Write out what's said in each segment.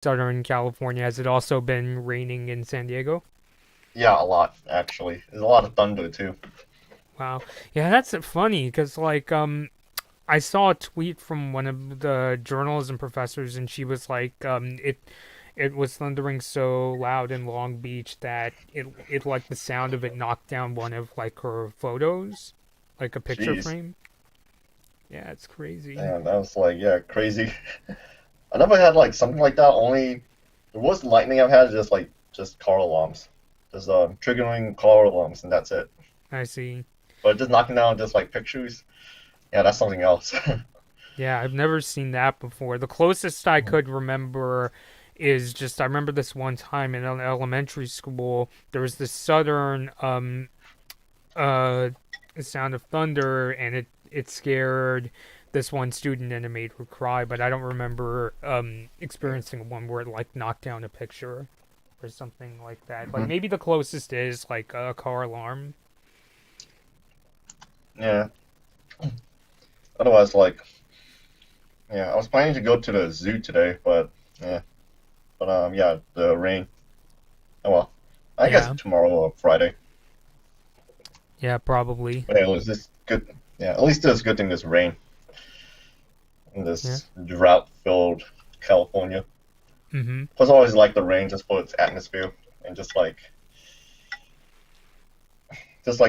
Southern California? Has it also been raining in San Diego? Yeah, a lot actually. There's a lot of thunder too. Wow. Yeah, that's funny because I saw a tweet from one of the journalism professors, and she was like, it was thundering so loud in Long Beach that it like the sound of it knocked down one of like her photos, like a picture Jeez, frame. Yeah, it's crazy. and that was like yeah, crazy. I never had like something like that. Only the worst lightning I've had is just car alarms, just triggering car alarms, and that's it. I see. But just knocking down just like pictures, yeah, that's something else. Yeah, I've never seen that before. The closest I could remember is just I remember this one time in elementary school. There was this southern uh sound of thunder, and it scared this one student and it made her cry. But I don't remember experiencing one where it like knocked down a picture or something like that. Like Mhm. maybe the closest is like a car alarm. Yeah. Otherwise, like yeah, I was planning to go to the zoo today, but yeah, but yeah, the rain. Oh well, I guess Yeah, tomorrow or Friday. yeah, probably. But yeah, it was this good. Yeah, at least there's a good thing there's rain in Yeah. this drought-filled California. Mm-hmm. Plus, I always like the rain just for its atmosphere and just like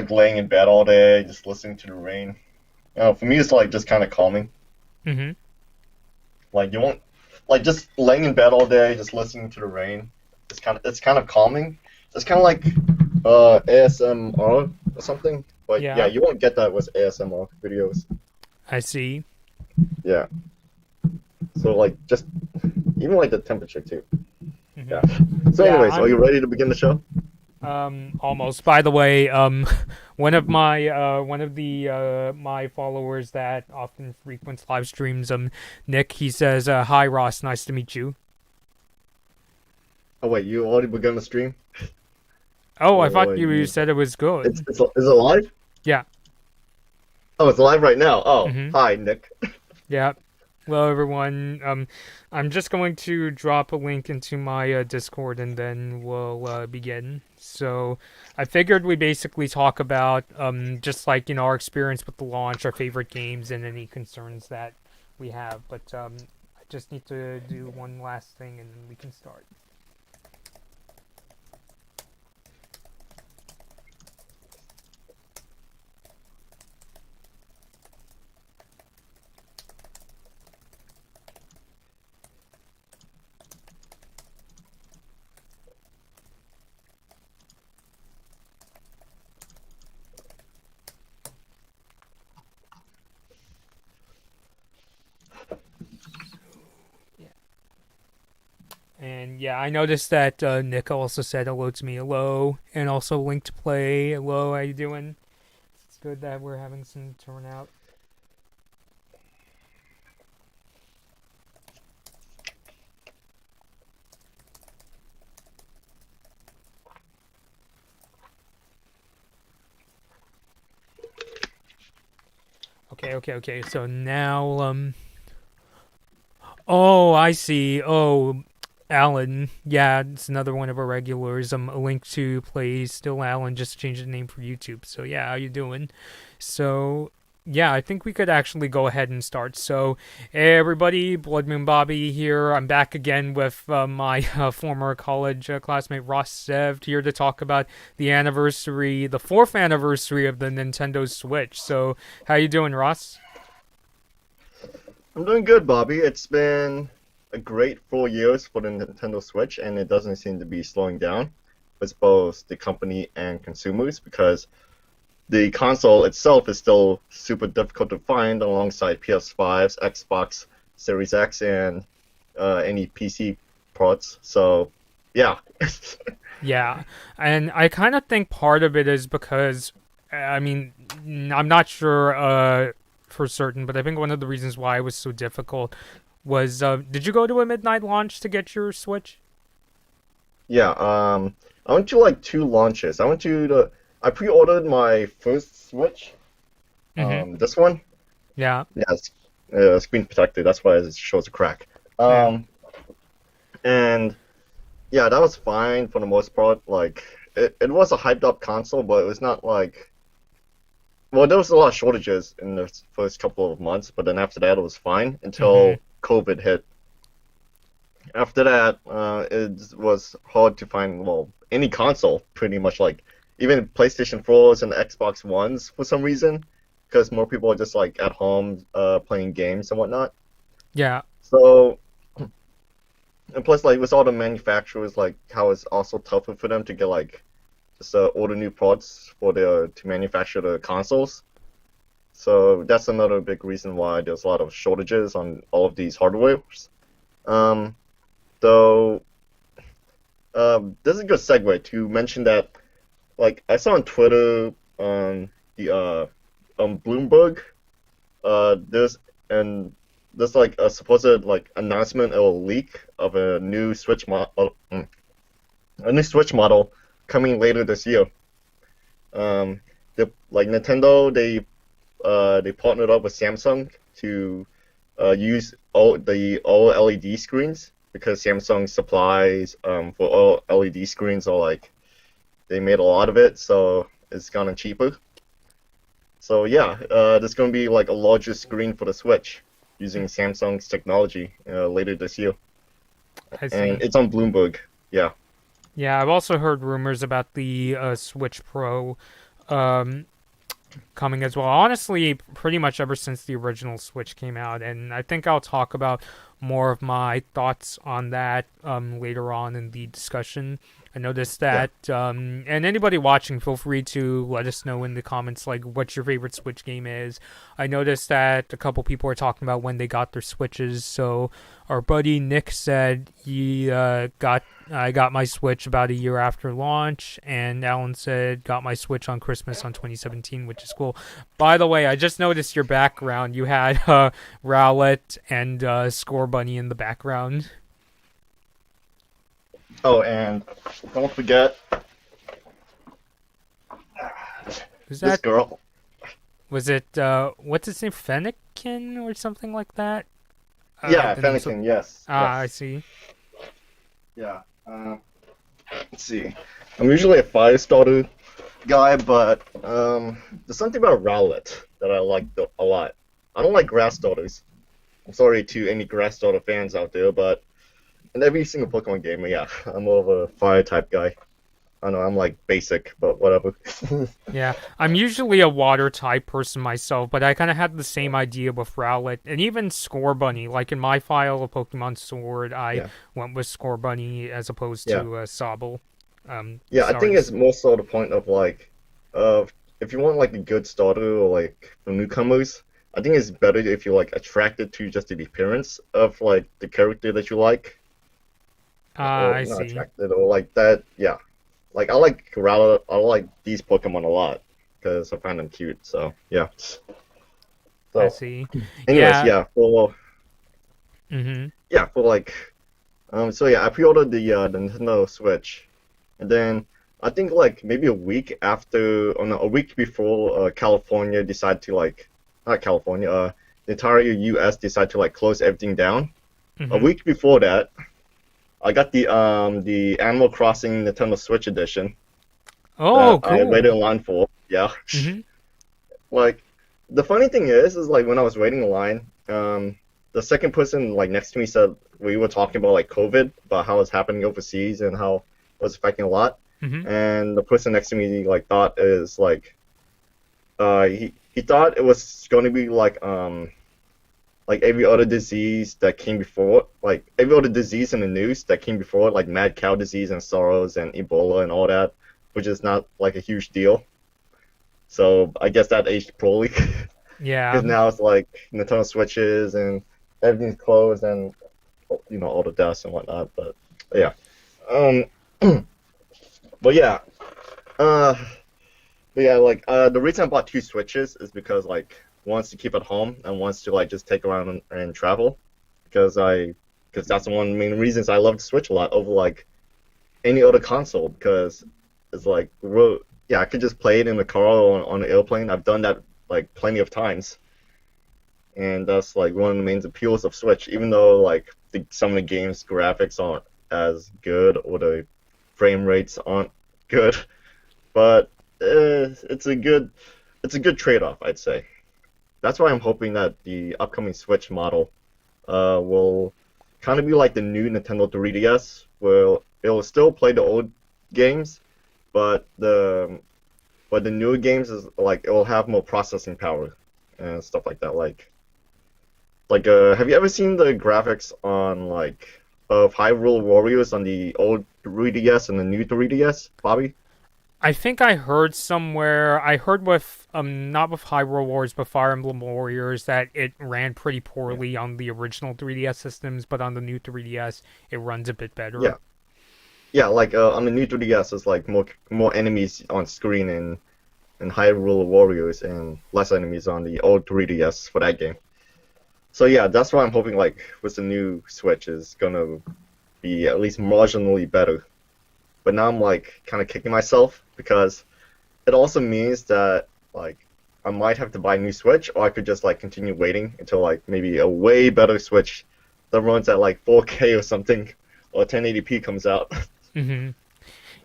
laying in bed all day, just listening to the rain. For me, it's like just kind of calming. Mm-hmm. Like you won't like just laying in bed all day, just listening to the rain. It's kind of calming. It's kind of like ASMR or something. But yeah, Yeah, you won't get that with ASMR videos. I see. Yeah. So like just even like the temperature too. Mm-hmm. Yeah. So Yeah, anyways, are you I'm ready to begin the show? almost. By the way, one of the my followers that often frequents live streams, Nick, he says, "Hi Ross, nice to meet you." Oh wait, you already begun the stream? Oh, I thought Or you you said it was it's good. it's is it live? Yeah. Oh, it's live right now. Oh, Mm-hmm. hi Nick. Yeah. Hello, everyone. I'm just going to drop a link into my Discord, and then we'll begin. So, I figured we basically talk about just like our experience with the launch, our favorite games, and any concerns that we have. But I just need to do one last thing, and then we can start. Yeah. And yeah, I noticed that Nick also said hello to me, hello, and also Link to Play, hello. How you doing? It's good that we're having some turnout. Okay, okay, okay. So now, oh, I see. Oh, Alan. Yeah, it's another one of our regulars. A link to play still Alan. Just changed the name for YouTube. So yeah, how you doing? So yeah, I think we could actually go ahead and start. So, hey everybody, Blood Moon Bobby here. I'm back again with my former college classmate Ross Siev here to talk about the anniversary, the fourth anniversary of the Nintendo Switch. So, how you doing, Ross? I'm doing good, Bobby. It's been a great 4 years for the Nintendo Switch, and it doesn't seem to be slowing down with both the company and consumers because the console itself is still super difficult to find alongside PS5s, Xbox Series X, and any PC ports. So, yeah. Yeah, and I kind of think part of it is because, I mean, I'm not sure for certain, but I think one of the reasons why it was so difficult was, did you go to a midnight launch to get your Switch? Yeah, I went to like two launches. I pre-ordered my first Switch, Mm-hmm. this one. Yeah, Yeah, it's screen protected. That's why it shows a crack. yeah, Um, And yeah, that was fine for the most part. Like it was a hyped up console, but it was not like well, there was a lot of shortages in the first couple of months, but then after that it was fine Mm-hmm. until COVID hit. After that, it was hard to find well any console pretty much like even PlayStation 4s and Xbox Ones for some reason because more people are just like at home playing games and whatnot. Yeah. So and plus like with all the manufacturers like how it's also tougher for them to get like just order new parts for their to manufacture the consoles. So that's another big reason why there's a lot of shortages on all of these hardwares. Um, though this is a good segue to mention that like I saw on Twitter on the Bloomberg there's and there's like a supposed like announcement or leak of a new a new Switch model coming later this year. Like Nintendo they partnered up with Samsung to use all LED screens because Samsung supplies for all LED screens are like they made a lot of it, so it's kind of cheaper. So yeah, there's gonna be like a larger screen for the Switch using Samsung's technology later this year, I and see. it's on Bloomberg. Yeah, Yeah, I've also heard rumors about the Switch Pro um, coming as well. Honestly, pretty much ever since the original Switch came out, and I think I'll talk about more of my thoughts on that later on in the discussion. I noticed yeah. that, and anybody watching, feel free to let us know in the comments like what your favorite Switch game is. I noticed that a couple people are talking about when they got their Switches. So our buddy Nick said he got I got my Switch about a year after launch, and Alan said got my Switch on Christmas on 2017, which is cool. By the way, I just noticed your background. You had Rowlet and Score Bunny in the background. Oh, and don't forget Was this that girl. was it? What's its name? Fennekin or something like that? Yeah, The name's Fennekin. Yes, I yes. see. Yeah. Let's see. I'm usually a fire starter guy, but there's something about Rowlet that I like a lot. I don't like grass starters. I'm sorry to any grass starter fans out there, but in every single Pokemon game, yeah, I'm more of a fire type guy. I know I'm like basic, but whatever. Yeah, I'm usually a water type person myself, but I kind of had the same idea with Rowlet and even Score Bunny. Like in my file of Pokemon Sword, I Yeah, went with Score Bunny as opposed yeah, to Sobble. yeah. I Sorry. think it's more so the point of like, if you want like a good starter or like for newcomers, I think it's better if you're like attracted to just the appearance of like the character that you like, or I not see. attracted or like that. Yeah, like I like Rowlet. I like these Pokemon a lot because I find them cute. So yeah. I So, see. anyways, Yeah. yeah, for Mm-hmm. yeah, for like so yeah, I pre-ordered the Nintendo Switch, and then I think like maybe a week after, or no, a week before California decided to like, not California, the entire U.S. decided to like close everything down. A Mm-hmm. week before that, I got the Animal Crossing Nintendo Switch edition that Oh, I waited in cool. line for. Yeah, Mm-hmm. like the funny thing is like when I was waiting in line, the second person like next to me said we were talking about like COVID, about how it's happening overseas and how it was affecting a lot. Mm-hmm. And the person next to me like thought is he thought it was going to be like every other disease that came before, like every other disease in the news that came before, like mad cow disease and SARS and Ebola and all that, which is not like a huge deal. So I guess that aged poorly. Yeah. Because now it's like Nintendo Switches and everything's closed and all the dust and whatnot. But yeah, um, but yeah, uh, but yeah, like the reason I bought two Switches is because like wants to keep at home and wants to like just take around and travel because that's one of the main reasons I love the Switch a lot over like any other console because it's like yeah I could just play it in the car or on an airplane. I've done that like plenty of times and that's like one of the main appeals of Switch. Even though like some of the games graphics aren't as good, or the frame rates aren't good. But it's a good trade-off, I'd say. That's why I'm hoping that the upcoming Switch model will kind of be like the new Nintendo 3DS, where it'll still play the old games, but the newer games is like it will have more processing power and stuff like that. Have you ever seen the graphics on of Hyrule Warriors on the old 3DS and the new 3DS, Bobby? I think I heard somewhere. I heard with not with Hyrule Wars, but Fire Emblem Warriors that it ran pretty Yeah. poorly on the original 3DS systems, but on the new 3DS it runs a bit better. Yeah. Yeah, on the new 3DS, there's like more enemies on screen in Hyrule Warriors and less enemies on the old 3DS for that game. So yeah, that's why I'm hoping with the new Switch is gonna be at least marginally better. But now I'm kind of kicking myself because it also means that I might have to buy a new Switch, or I could just continue waiting until maybe a way better Switch that runs at 4K or something, or 1080p comes out. hmm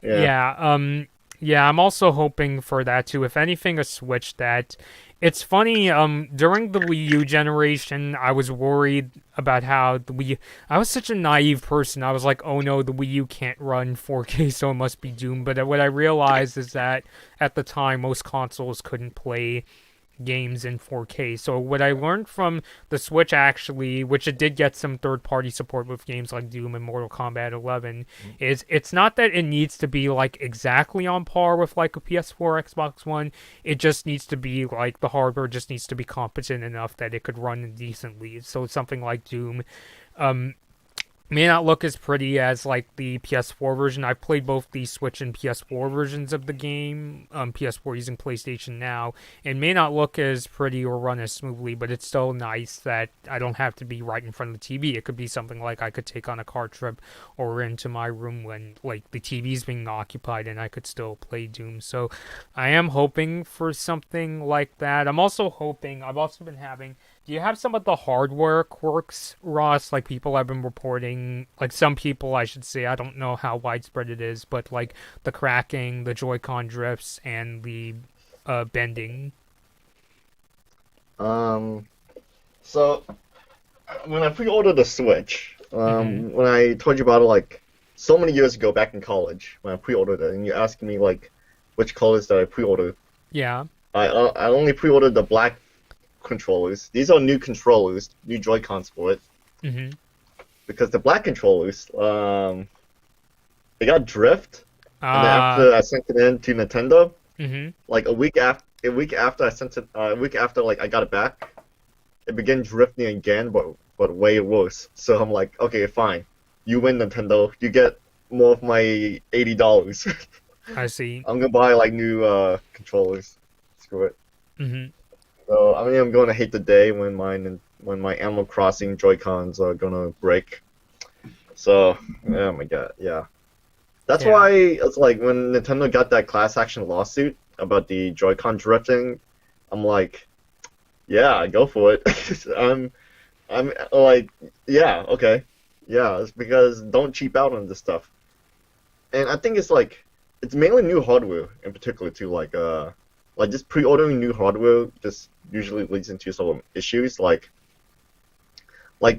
Yeah. Yeah, yeah, I'm also hoping for that too. If anything, a Switch that. It's funny, during the Wii U generation, I was worried about how the Wii U. I was such a naive person. I was like, oh no, the Wii U can't run 4K, so it must be doomed. But what I realized is that at the time, most consoles couldn't play games in 4K. So what I learned from the Switch actually, which it did get some third-party support with games like Doom and Mortal Kombat 11, is it's not that it needs to be exactly on par with a PS4 Xbox One. It just needs to be the hardware just needs to be competent enough that it could run decently. So something like Doom um may not look as pretty as the PS4 version. I've played both the Switch and PS4 versions of the game. PS4 using PlayStation Now, and may not look as pretty or run as smoothly, but it's still nice that I don't have to be right in front of the TV. It could be something I could take on a car trip or into my room when the TV's being occupied, and I could still play Doom. So I am hoping for something like that. I'm also hoping. I've also been having. Do you have some of the hardware quirks, Ross? People have been reporting, some people, I should say, I don't know how widespread it is, but the cracking, the Joy-Con drifts, and the bending. Um. So when I pre-ordered the Switch, Mm-hmm. when I told you about it so many years ago back in college when I pre-ordered it, and you asked me which colors that I pre-ordered, Yeah. I only pre-ordered the black controllers. These are new controllers, new Joy-Cons for it, Mm-hmm. because the black controllers, they got drift, and then Uh, after I sent it in to Nintendo, mm-hmm. a week after I sent it, a week after I got it back, it began drifting again, but way worse. So I'm like, okay, fine, you win, Nintendo. You get more of my $80. I see. I'm gonna buy new controllers. Screw it. Mm-hmm. So I mean, I'm gonna hate the day when my Animal Crossing Joy-Cons are gonna break. So, oh my god, yeah. That's Yeah. why it's when Nintendo got that class action lawsuit about the Joy-Con drifting, I'm like, yeah, go for it. I'm yeah, okay, yeah. It's because don't cheap out on this stuff. And I think it's mainly new hardware in particular too. Just pre-ordering new hardware just usually leads into some issues. Like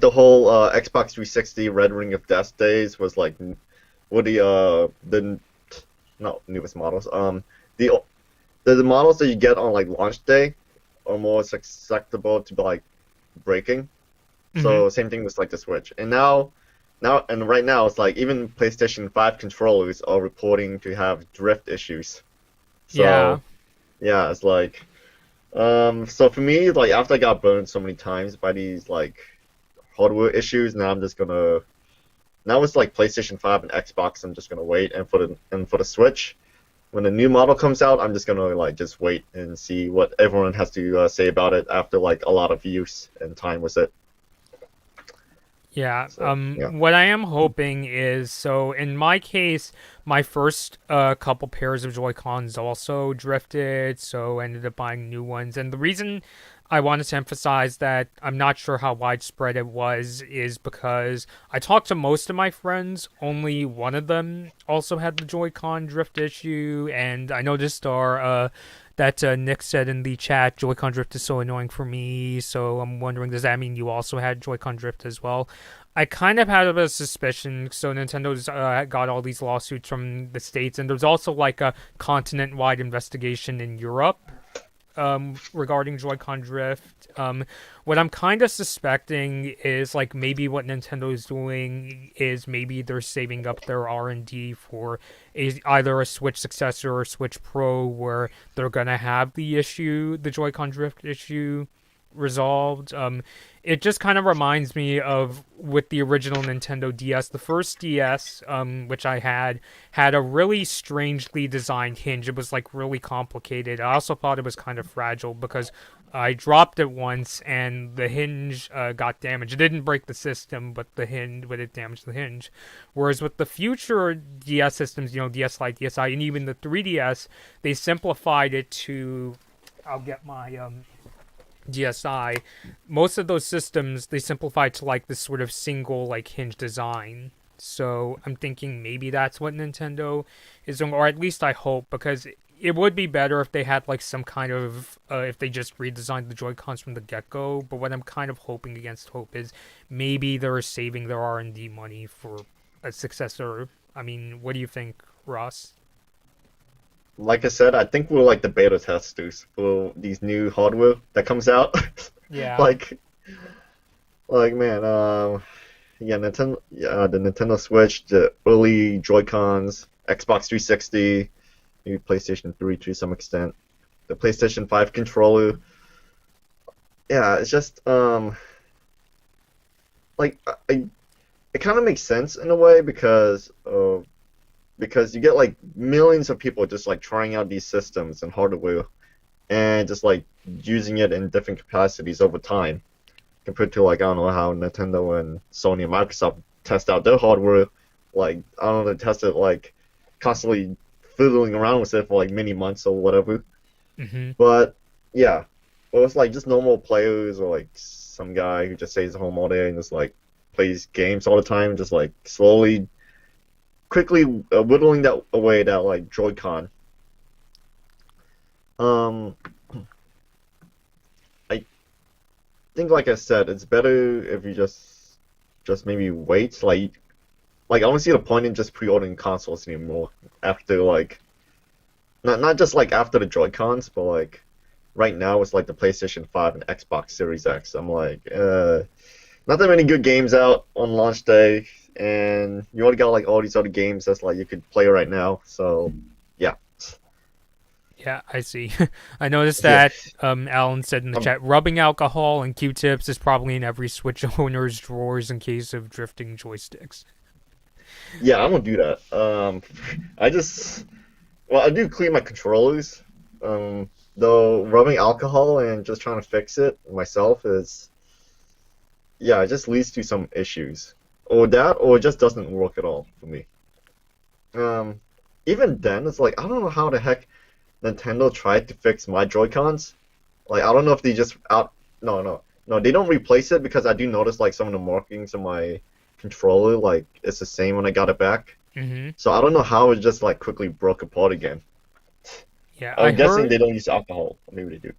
the whole Xbox 360 Red Ring of Death days was what the not newest models. The the models that you get on launch day are more susceptible to breaking. Mm-hmm. So same thing with the Switch. And right now it's even PlayStation 5 controllers are reporting to have drift issues. Yeah. So yeah, it's so for me, after I got burned so many times by these hardware issues, now I'm just gonna now it's PlayStation 5 and Xbox. I'm just gonna wait, and for the Switch, when the new model comes out, I'm just gonna just wait and see what everyone has to say about it after a lot of use and time with it. Yeah. So yeah. What I am hoping is, so in my case, my first couple pairs of Joy Cons also drifted, so I ended up buying new ones. And the reason I wanted to emphasize that I'm not sure how widespread it was is because I talked to most of my friends. Only one of them also had the Joy-Con drift issue, and I noticed that Nick said in the chat, Joy-Con drift is so annoying for me. So I'm wondering, does that mean you also had Joy-Con drift as well? I kind of had a suspicion. So Nintendo's got all these lawsuits from the States, and there's also like a continent-wide investigation in Europe regarding Joy-Con drift. What I'm kind of suspecting is like maybe what Nintendo is doing is maybe they're saving up their R&D for either a Switch successor or a Switch Pro, where they're gonna have the Joy-Con drift issue resolved. It just kind of reminds me of with the original Nintendo DS. The first DS, which I had a really strangely designed hinge. It was like really complicated. I also thought it was kind of fragile because I dropped it once and the hinge got damaged. It didn't break the system, but it damaged the hinge. Whereas with the future DS systems, DS Lite, DSi, and even the 3DS, they simplified it to. I'll get my DSi, most of those systems they simplified to like this sort of single like hinge design. So I'm thinking maybe that's what Nintendo is doing, or at least I hope, because it would be better if they had like some kind of if they just redesigned the Joy-Cons from the get-go. But what I'm kind of hoping against hope is maybe they're saving their R&D money for a successor. I mean, what do you think, Ross? Like I said, I think we're like the beta testers for these new hardware that comes out. Yeah. like, man, yeah, the Nintendo Switch, the early Joy-Cons, Xbox 360, maybe PlayStation 3 to some extent, the PlayStation 5 controller. Yeah, it's just like it kind of makes sense in a way because you get like millions of people just like trying out these systems and hardware and just like using it in different capacities over time compared to like I don't know how Nintendo and Sony and Microsoft test out their hardware. Like I don't know, they test it like constantly fiddling around with it for like many months or whatever. Mm-hmm. But yeah, well, it's like just normal players or like some guy who just stays at home all day and just like plays games all the time, just like slowly quickly whittling that away that like Joy-Con. Um, I think, like I said, it's better if you just maybe wait. Like I don't see the point in just pre-ordering consoles anymore after like not just like after the Joy-Cons, but like right now it's like the PlayStation 5 and Xbox Series X. I'm like, not that many good games out on launch day, and you already got like all these other games that's like you could play right now. So, yeah. Yeah, I see. I noticed Yeah. that Alan said in the chat, rubbing alcohol and Q-tips is probably in every Switch owner's drawers in case of drifting joysticks. Yeah, I don't do that. I just, well, I do clean my controllers. Though rubbing alcohol and just trying to fix it myself is, yeah, it just leads to some issues. Or that, or it just doesn't work at all for me. Um, Even then, it's like, I don't know how the heck Nintendo tried to fix my Joy-Cons. Like, I don't know if they just no, they don't replace it because I do notice like some of the markings on my controller, like it's the same when I got it back. Mm-hmm. So I don't know how it just like quickly broke apart again. Yeah, I I'm guessing heard. they don't use alcohol. Or maybe they do.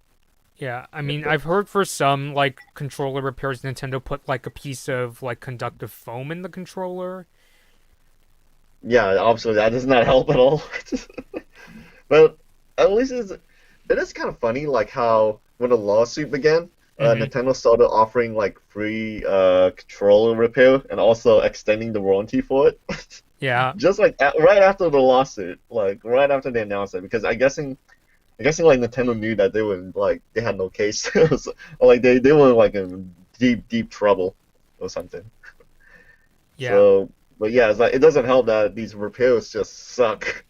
Yeah, I mean, I've heard for some like controller repairs, Nintendo put like a piece of like conductive foam in the controller. Yeah, obviously that does not help at all. But at least it is kind of funny, like how when the lawsuit began, Mm-hmm. Nintendo started offering like free controller repair and also extending the warranty for it. Yeah, Just like right after the lawsuit, like right after they announced it, because I'm guessing like Nintendo knew that they were like they had no case, or like they were like in deep trouble or something. yeah. So, but yeah, it's like it doesn't help that these repairs just suck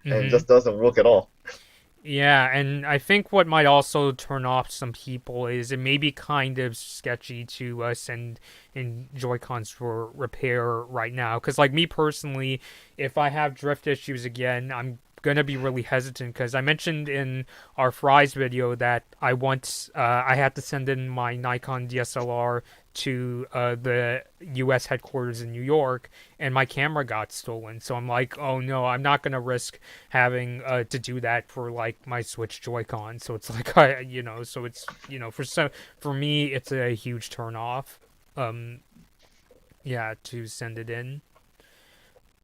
and Mm-hmm. just doesn't work at all. Yeah, and I think what might also turn off some people is it may be kind of sketchy to send in Joy Cons for repair right now. Because, like, me personally, if I have drift issues again, I'm gonna be really hesitant because I mentioned in our Fries video that I had to send in my Nikon DSLR to the U.S. headquarters in New York, and my camera got stolen. So I'm like, oh no, I'm not gonna risk having to do that for like my Switch Joy-Con. So it's like so it's for me it's a huge turn off. Um, yeah, to send it in.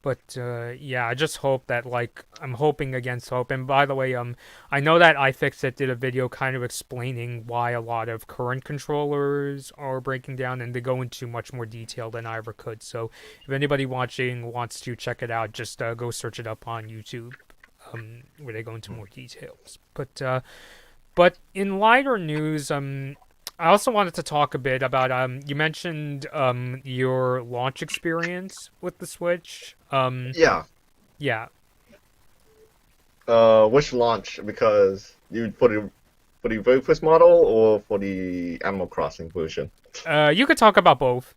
But yeah, I just hope that like I'm hoping against hope. And by the way, I know that iFixit did a video kind of explaining why a lot of current controllers are breaking down, and they go into much more detail than I ever could. So if anybody watching wants to check it out, just go search it up on YouTube, where they go into more details. But in lighter news, I also wanted to talk a bit about you mentioned your launch experience with the Switch. Yeah. Yeah. Which launch? Because you for the very first model or for the Animal Crossing version? You could talk about both.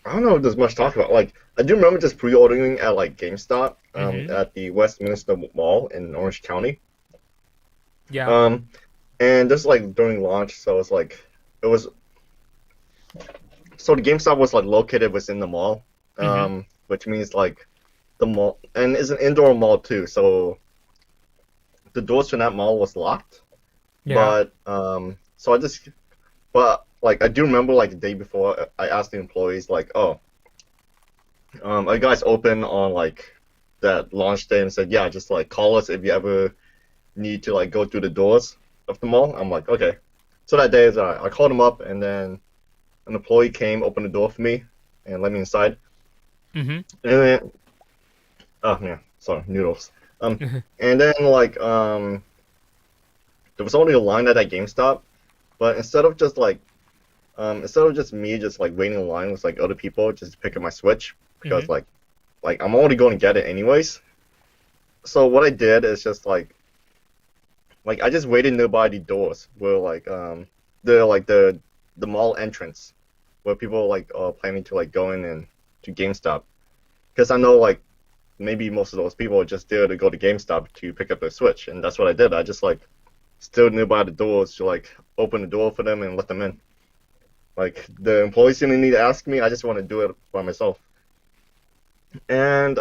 I don't know if there's much to talk about. Like, I do remember just pre-ordering at like GameStop, Mm-hmm. at the Westminster Mall in Orange County. Yeah. Um, and just like during launch, so it's like it was so the GameStop was like located within the mall, Mm-hmm. which means like the mall and it's an indoor mall too. So the doors to that mall was locked, Yeah. but so I just but like I do remember like the day before I asked the employees like, oh, are you guys open on like that launch day? And said, yeah, just like call us if you ever need to like go through the doors of the mall. I'm like, okay. So that day is I called them up, and then an employee came, opened the door for me, and let me inside. Mm-hmm. And then, oh yeah, sorry, noodles. And then like there was only a line at that GameStop, but instead of just me just like waiting in line with like other people just to pick up my Switch Mm-hmm. because like I'm already going to get it anyways. So what I did is just like I just waited nearby the doors where the mall entrance where people like are planning to like go in and to GameStop because I know like maybe most of those people are just there to go to GameStop to pick up their Switch, and that's what I did. I just like stood nearby the doors to like open the door for them and let them in. Like the employees didn't need to ask me. I just want to do it by myself. And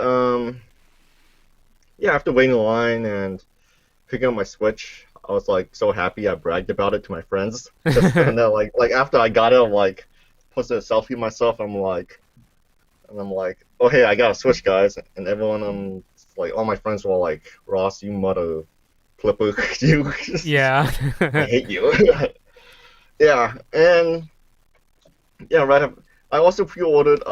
yeah, after waiting in line and picking up my Switch, I was like so happy. I bragged about it to my friends. Just and then like after I got it, I'm like posted a selfie of myself. I'm like, oh hey, I got a Switch, guys, and everyone like all my friends were like, Ross, you mother flipper, you, Yeah. I hate you. Yeah, and yeah, right. I also pre-ordered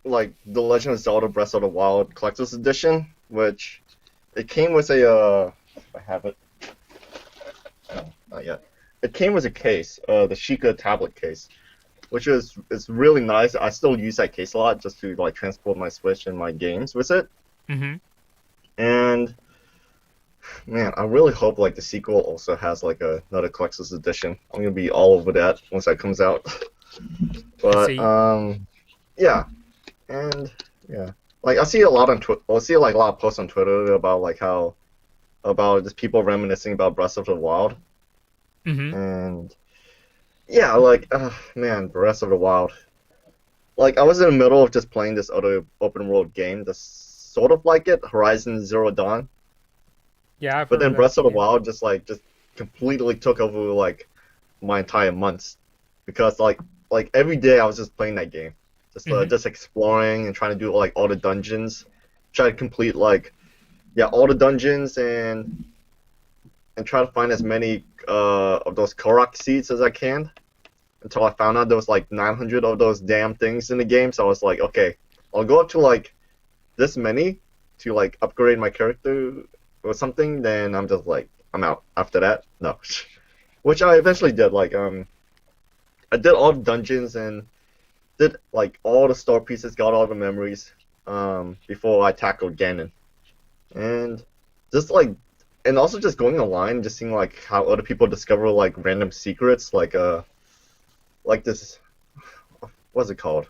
like the Legend of Zelda Breath of the Wild Collector's Edition, which it came with a if I have it, no, not yet. It came with a case, the Sheikah tablet case, which is really nice. I still use that case a lot just to like transport my Switch and my games with it. Mm-hmm. And man, I really hope like the sequel also has like another collector's edition. I'm gonna be all over that once that comes out. I But see. yeah, and yeah, like I see a lot on Twitter. I see like a lot of posts on Twitter about like how about just people reminiscing about Breath of the Wild, Mm-hmm. and yeah, like man, Breath of the Wild. Like I was in the middle of just playing this other open world game that's sort of like it, Horizon Zero Dawn, Yeah, I've but heard of then that Breath of the game. Wild just completely took over like my entire months because like every day I was just playing that game, Mm-hmm. just exploring and trying to do like all the dungeons, try to complete like yeah all the dungeons and try to find as many of those Korok seeds as I can until I found out there was like 900 of those damn things in the game. So I was like, okay, I'll go up to like this many to like upgrade my character or something. Then I'm just like I'm out after that. No, which I eventually did. Like I did all the dungeons and did like all the store pieces, got all the memories before I tackled Ganon. And just like, and also just going online, just seeing like how other people discover like random secrets, like this, what's it called?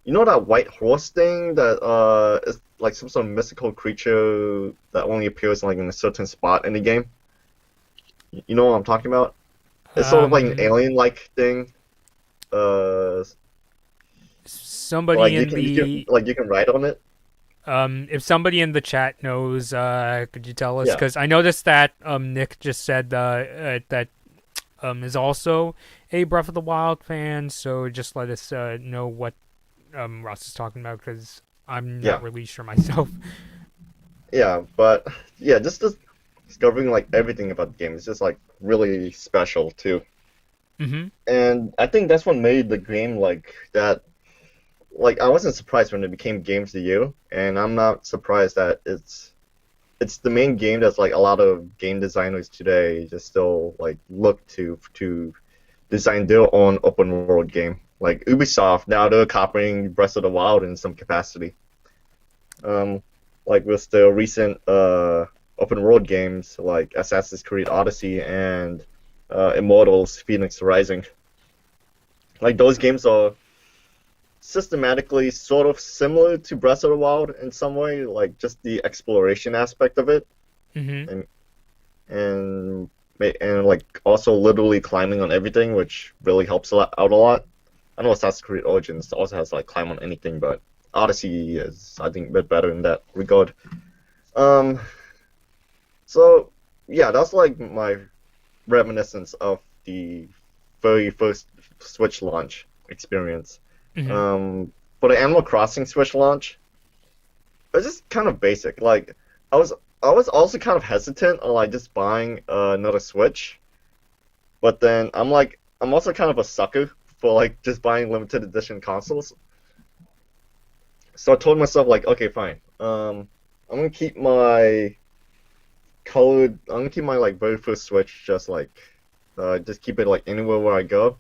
You know that white horse thing that is like some sort of mystical creature that only appears like in a certain spot in the game. You know what I'm talking about? It's sort of like an Um, alien-like thing. Uh, somebody like in you can the like you can ride on it. if somebody in the chat knows, could you tell us? Yeah, Because I noticed that Nick just said that is also a Breath of the Wild fan. So just let us know what Ross is talking about because I'm not yeah, really sure myself. yeah. But yeah, just discovering like everything about the game is just like really special too. Mm-hmm. And I think that's what made the game like that. Like I wasn't surprised when it became Game of the Year, and I'm not surprised that it's the main game that's like a lot of game designers today just still like look to design their own open world game. Like Ubisoft now they're copying Breath of the Wild in some capacity. Um, like with the recent open world games like Assassin's Creed Odyssey and Immortals Phoenix Rising. Like those games are systematically sort of similar to Breath of the Wild in some way, like just the exploration aspect of it, Mm-hmm. and and and like also literally climbing on everything, which really helps out a lot. I know Assassin's Creed Origins also has like climb on anything, but Odyssey is I think a bit better in that regard. Um, so yeah, that's like my reminiscence of the very first Switch launch experience. Mm-hmm. Um, for the Animal Crossing Switch launch, it was just kind of basic. Like I was I was also kind of hesitant on like just buying another Switch, but then I'm also kind of a sucker for like just buying limited edition consoles. So I told myself like, okay, fine. I'm gonna keep my I'm gonna keep my like very first Switch just keep it like anywhere where I go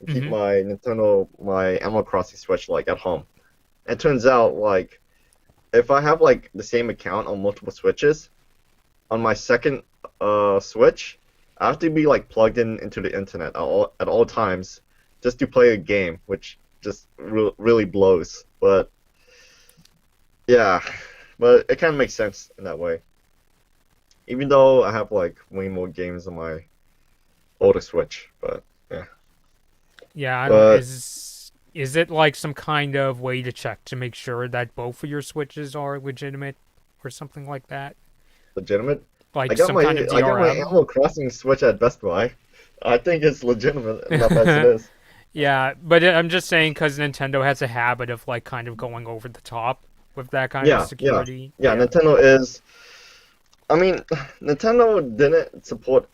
and keep Mm-hmm. my Animal Crossing Switch like at home. It turns out like if I have like the same account on multiple Switches, on my second Switch, I have to be like plugged in into the internet at all times just to play a game, which just really blows. But yeah, but it kind of makes sense in that way. Even though I have like way more games on my older Switch, but yeah. Yeah, I don't. But Is it like some kind of way to check to make sure that both of your switches are legitimate, or something like that? legitimate. Like some kind of I got my DRM? Animal Crossing Switch at Best Buy. I think it's legitimate enough as it is. Yeah, but I'm just saying because Nintendo has a habit of like kind of going over the top with that kind of Yeah, yeah, security. yeah. Yeah. Nintendo is. I mean, Nintendo didn't support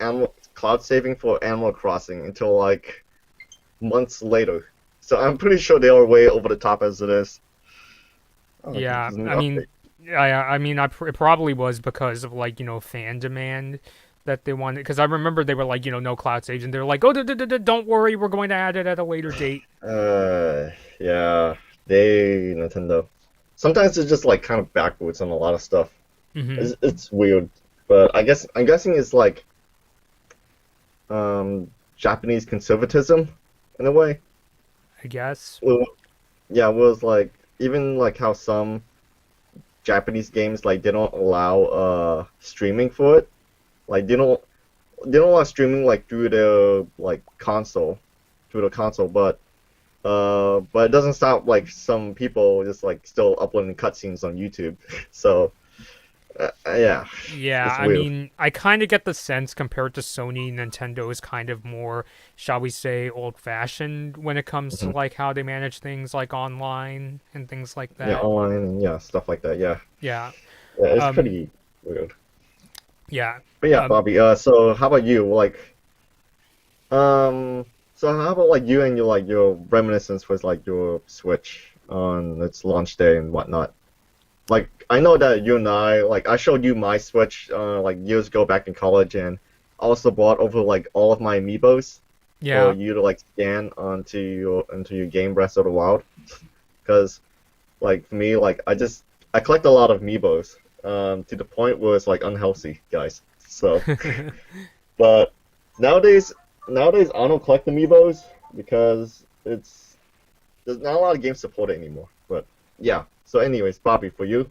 cloud saving for Animal Crossing until like months later. So I'm pretty sure they are way over the top as it is. Oh, Yeah, there's a new I mean, update. it probably was because of like fan demand that they wanted. Because I remember they were like no cloud saves, and they're like, oh, don't worry, we're going to add it at a later date. Yeah, Nintendo. Sometimes it's just like kind of backwards on a lot of stuff. Hmm. It's weird, but I'm guessing it's like Japanese conservatism in a way. I guess. Well, yeah, it was like even like how some Japanese games like they don't allow streaming for it. Like they don't allow streaming like through the like console, through the console, but it doesn't stop like some people just like still uploading cutscenes on YouTube. So yeah, Yeah, it's I weird. mean, I kind of get the sense compared to Sony, Nintendo is kind of more, shall we say, old-fashioned when it comes to Hmm. like how they manage things like online and things like Yeah, that. online and yeah, stuff like that. Yeah, Yeah. yeah, it's Um. pretty weird. Yeah. But yeah, Um. Bobby. So how about you? Um, so how about like you and your reminiscence with like your Switch on its launch day and whatnot? Like I know that you and I showed you my Switch like years ago back in college and also bought over like all of my amiibos for Yeah. you to like scan onto your game Breath of the Wild. Because like for me like I collect a lot of amiibos to the point where it's like unhealthy, guys. So, but nowadays, I don't collect amiibos because there's not a lot of games supported anymore. But yeah. So, anyways, Bobby, for you,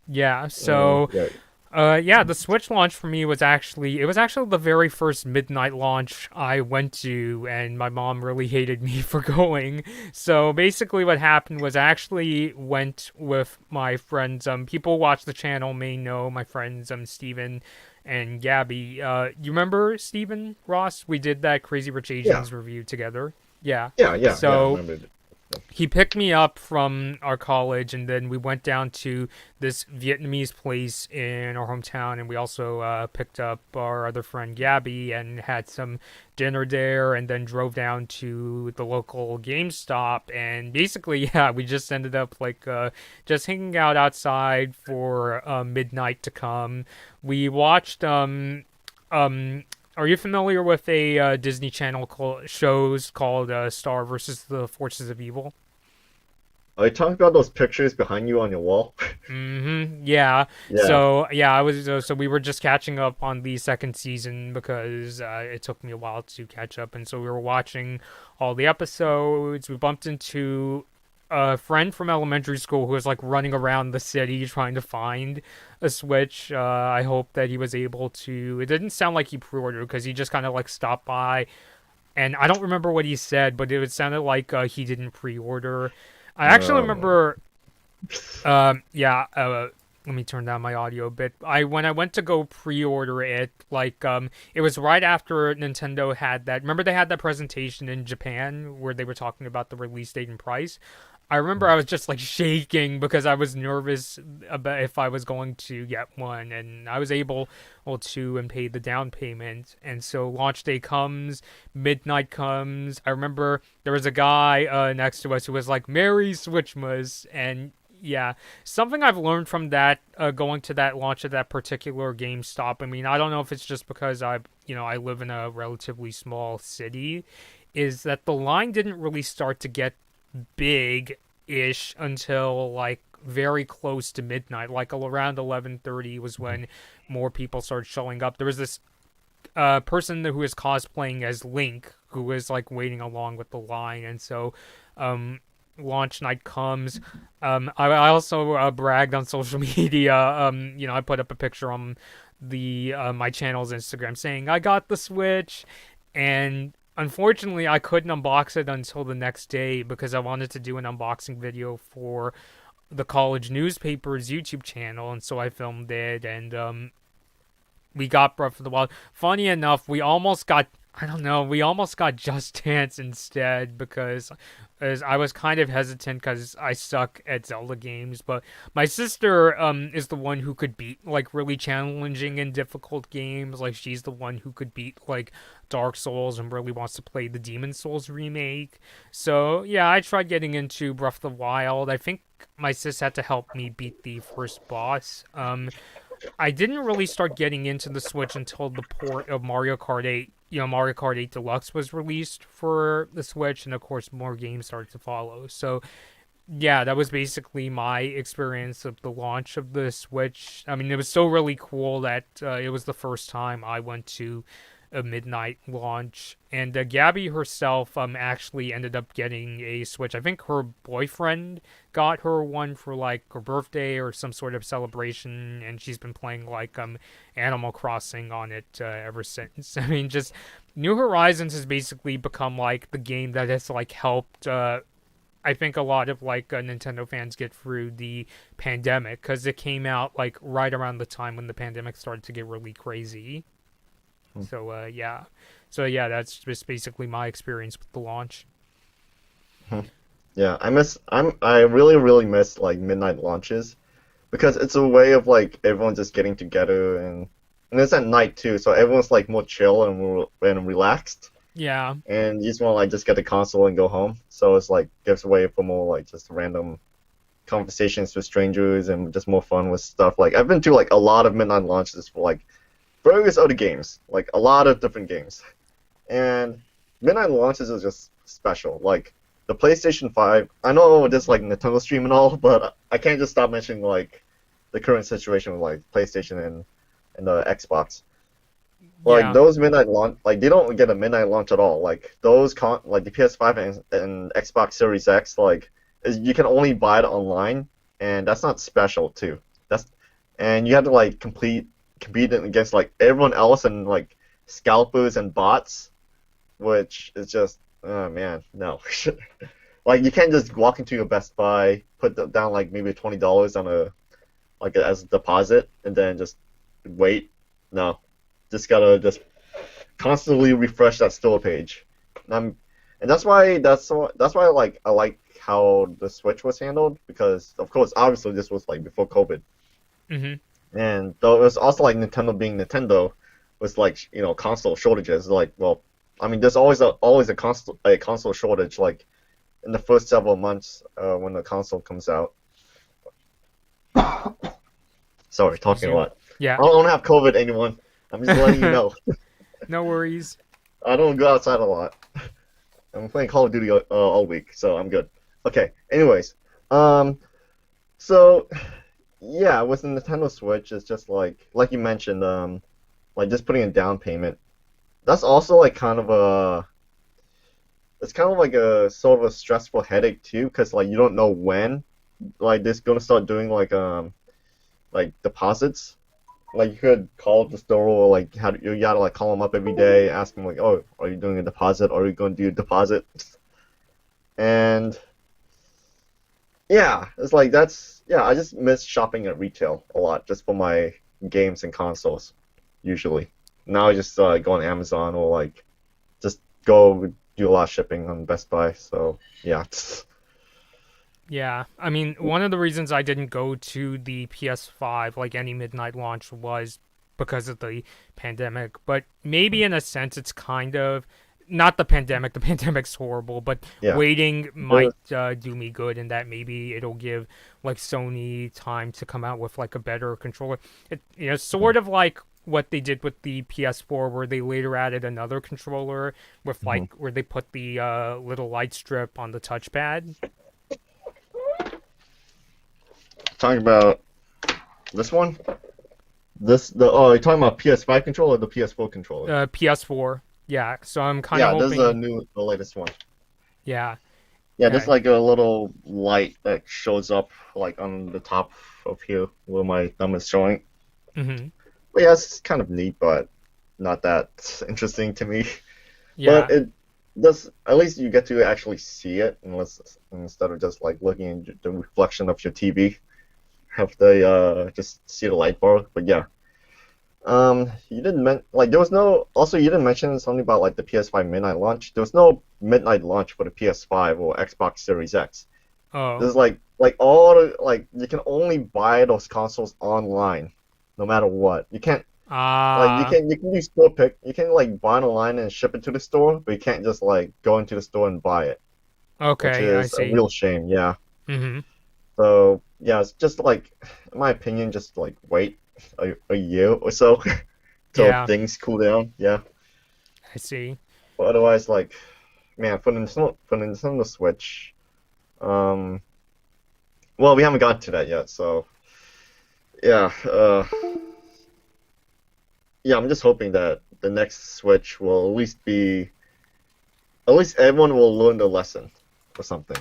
Yeah, so yeah, yeah, the Switch launch for me was actually the very first midnight launch I went to, and my mom really hated me for going. So basically, what happened was I actually went with my friends. People who watch the channel may know my friends, Steven and Gabby. You remember Steven Ross? We did that Crazy Rich yeah, Asians review together. Yeah. yeah. I So remember it. he picked me up from our college, and then we went down to this Vietnamese place in our hometown, and we also picked up our other friend Gabby and had some dinner there, and then drove down to the local GameStop, and basically, yeah, we just ended up like just hanging out outside for midnight to come. We watched are you familiar with a Disney Channel shows called Star versus the Forces of Evil? Are you talking about those pictures behind you on your wall? Yeah. Yeah. So yeah, I was so we were just catching up on the second season because it took me a while to catch up, and so we were watching all the episodes. We bumped into a friend from elementary school who was like running around the city trying to find a Switch. I hope that he was able to. It didn't sound like he pre-ordered because he just kind of like stopped by, and I don't remember what he said, but it sounded like he didn't pre-order. I actually Um, remember yeah, let me turn down my audio a bit. When I went to go pre-order it, like it was right after Nintendo had that. Remember they had that presentation in Japan where they were talking about the release date and price. I remember I was just like shaking because I was nervous about if I was going to get one, and I was able to and paid the down payment. And so launch day comes, midnight comes. I remember there was a guy next to us who was like, "Merry Switchmas," and yeah, something I've learned from that going to that launch of that particular GameStop. I mean, I don't know if it's just because I live in a relatively small city, is that the line didn't really start to get big ish until like very close to midnight, like around 11:30 was when more people started showing up. There was this person who was cosplaying as Link who was like waiting along with the line, and so launch night comes. I also bragged on social media. I put up a picture on the my channel's Instagram saying I got the Switch, and unfortunately I couldn't unbox it until the next day because I wanted to do an unboxing video for the college newspaper's YouTube channel, and so I filmed it, and we got Breath of the Wild. Funny enough, we almost got I don't know. We almost got Just Dance instead because as I was kind of hesitant because I suck at Zelda games. But my sister is the one who could beat like really challenging and difficult games. Like she's the one who could beat like Dark Souls and really wants to play the Demon Souls remake. So yeah, I tried getting into Breath of the Wild. I think my sis had to help me beat the first boss. I didn't really start getting into the Switch until the port of Mario Kart 8, Mario Kart 8 Deluxe was released for the Switch, and of course more games started to follow. So, yeah, that was basically my experience of the launch of the Switch. I mean, it was so really cool that it was the first time I went to a midnight launch, and Gabby herself actually ended up getting a Switch. I think her boyfriend got her one for like her birthday or some sort of celebration, and she's been playing like Animal Crossing on it ever since. I mean, just New Horizons has basically become like the game that has like helped I think a lot of like Nintendo fans get through the pandemic because it came out like right around the time when the pandemic started to get really crazy. So yeah, that's just basically my experience with the launch. yeah, I really, really miss like midnight launches because it's a way of like everyone just getting together and it's at night too, so everyone's like more chill and relaxed, Yeah, and you just want to like just get the console and go home. So it's like gives way for more like just random conversations with strangers and just more fun with stuff. Like I've been to like a lot of midnight launches for like various other games, like a lot of different games. And midnight launches is just special. Like the PlayStation 5, I know this like Nintendo stream and all, but I can't just stop mentioning like the current situation with like PlayStation and the Xbox. Like Yeah. those midnight launch, like they don't get a midnight launch at all. Like like the PS5 and Xbox Series X, like you can only buy it online, and that's not special too. That's and you have to like compete against like everyone else and like scalpers and bots, which is just oh man, no. Like you can't just walk into your Best Buy, down like maybe $20 on as a deposit, and then just wait. No, just gotta just constantly refresh that store page. And that's why like I like how the Switch was handled because of course obviously this was like before COVID, Hmm. and though it was also like Nintendo being Nintendo was like console shortages like well I mean there's always a console shortage like in the first several months when the console comes out. Sorry, Excuse talking a you. lot. Yeah. I don't have COVID, anyone. I'm just letting you know. No worries. I don't go outside a lot. I'm playing Call of Duty all week, so I'm good. Okay. Anyways, um, so yeah, with the Nintendo Switch, it's just like you mentioned, like just putting a down payment. That's also like it's kind of like a sort of a stressful headache too, because like you don't know when like this gonna start doing like deposits. Like you could call the store or like you gotta like call them up every day, ask them like, oh, are you doing a deposit? Are you going to do a deposit? And yeah, it's like yeah. I just miss shopping at retail a lot just for my games and consoles. Usually, now I just go on Amazon or like just go do a lot of shipping on Best Buy. So yeah, Yeah, I mean, one of the reasons I didn't go to the PS5 like any midnight launch was because of the pandemic. But maybe in a sense, it's kind of not the pandemic. The pandemic's horrible, but yeah. waiting might The, do me good in that maybe it'll give like Sony time to come out with like a better controller. Sort of like what they did with the PS4, where they later added another controller with mhm. like where they put the little light strip on the touchpad. Talking about this one, you're talking about PS5 controller or the PS4 controller? PS4. Yeah, so I'm kind of Yeah, this is hoping. the latest one. Yeah, Yeah, yeah. there's like a little light that shows up like on the top of here where my thumb is showing. Hmm. But yeah, it's kind of neat, but not that interesting to me. But Yeah, it does, at least you get to actually see it instead of just like looking at the reflection of your TV. Have the just see the light bar. But yeah, you didn't there was no. Also, you didn't mention something about like the PS5 midnight launch. There was no midnight launch for the PS5 or Xbox Series X. oh. There's like all the like you can only buy those consoles online, no matter what. You can't like you can do store pick. You can like buy it online and ship it to the store, but you can't just like go into the store and buy it, which Okay, I is a see. real shame. Yeah. Hmm. So yeah, it's just like, in my opinion, just like wait a year or so till Yeah, things cool down. Yeah. I see. But otherwise, like, man, for the Nintendo Switch, um, well, we haven't gotten to that yet. So yeah, yeah, I'm just hoping that the next Switch will at least everyone will learn the lesson or something.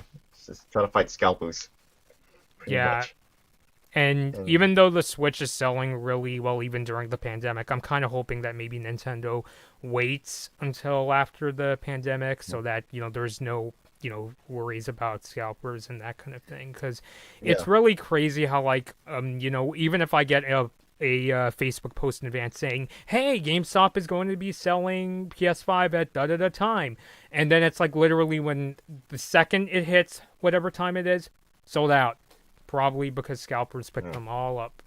Just try to fight scalpers, pretty Yeah, much. and And even though the Switch is selling really well even during the pandemic, I'm kind of hoping that maybe Nintendo waits until after the pandemic so that, there's no, worries about scalpers and that kind of thing. Because yeah, it's really crazy how, like, even if I get Facebook post in advance saying, "Hey, GameStop is going to be selling PS5 at da da da time," and then it's like literally when the second it hits whatever time it is, sold out. Probably because scalpers picked yeah, them all up.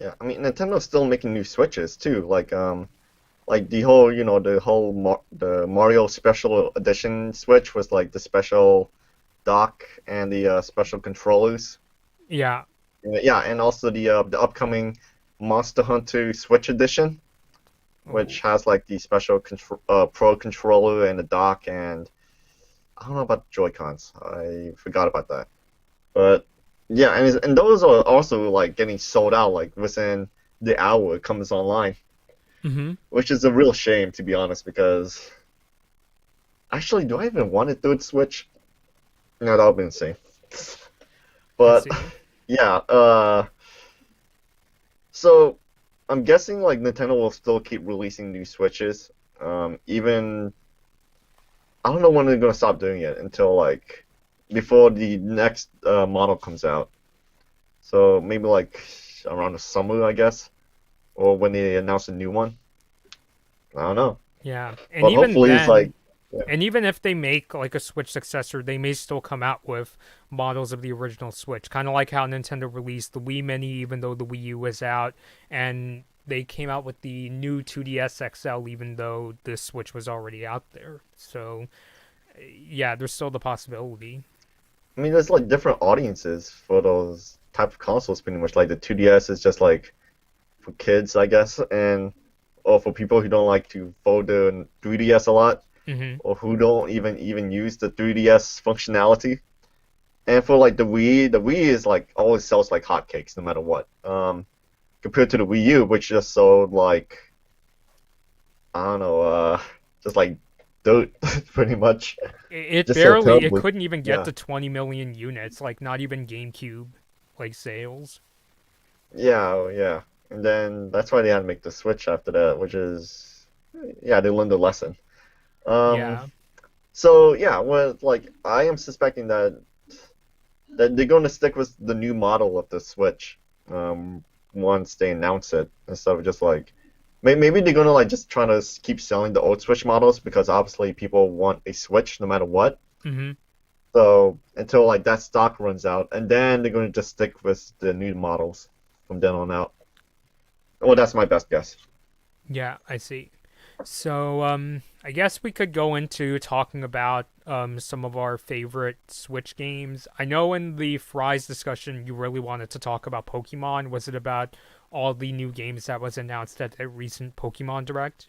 yeah. I mean, Nintendo's still making new Switches too. Like the whole, the Mario Special Edition Switch was like the special dock and the special controllers. Yeah. Yeah, and also the upcoming Monster Hunter Switch Edition, Oh. which has like the special Pro controller and the dock, and I don't know about the Joy-Cons. I forgot about that. But Yeah, and those are also like getting sold out like within the hour it comes online, Hmm. which is a real shame to be honest. Because actually, do I even want a third Switch? No, that would be insane. I But see. yeah, so I'm guessing like Nintendo will still keep releasing new Switches. Even I don't know when they're gonna stop doing it until like before the next model comes out. So maybe like around the summer, I guess, or when they announce a new one. I don't know, Yeah, and but even hopefully it's like then, yeah, and even if they make like a Switch successor, they may still come out with models of the original Switch, kind of like how Nintendo released the Wii Mini, even though the Wii U was out, and they came out with the new 2DS XL, even though the Switch was already out there. So yeah, there's still the possibility. I mean there's like different audiences for those type of consoles. Pretty much like the 2DS is just like for kids, I guess, and or for people who don't like to fold the 3DS a lot, Hmm. or who don't even use the 3DS functionality. And for like the Wii is like always sells like hotcakes no matter what. Compared to the Wii U, which just sold like I don't know, just like dirt pretty much. It Just so barely, it terribly. couldn't even get Yeah. to 20 million units, like not even GameCube like sales. Yeah, oh, yeah. And then that's why they had to make the Switch after that, which is yeah, they learned a lesson. Um, Yeah. so yeah, well, like I am suspecting that they're going to stick with the new model of the Switch, once they announce it, instead of just like maybe they're going to like just try to keep selling the old Switch models because obviously people want a Switch no matter what. Hmm. So until like that stock runs out, and then they're going to just stick with the new models from then on out. Well, that's my best guess. Yeah, I see. So, I guess we could go into talking about some of our favorite Switch games. I know in the Fries discussion you really wanted to talk about Pokemon. Was it about all the new games that was announced at the recent Pokemon Direct?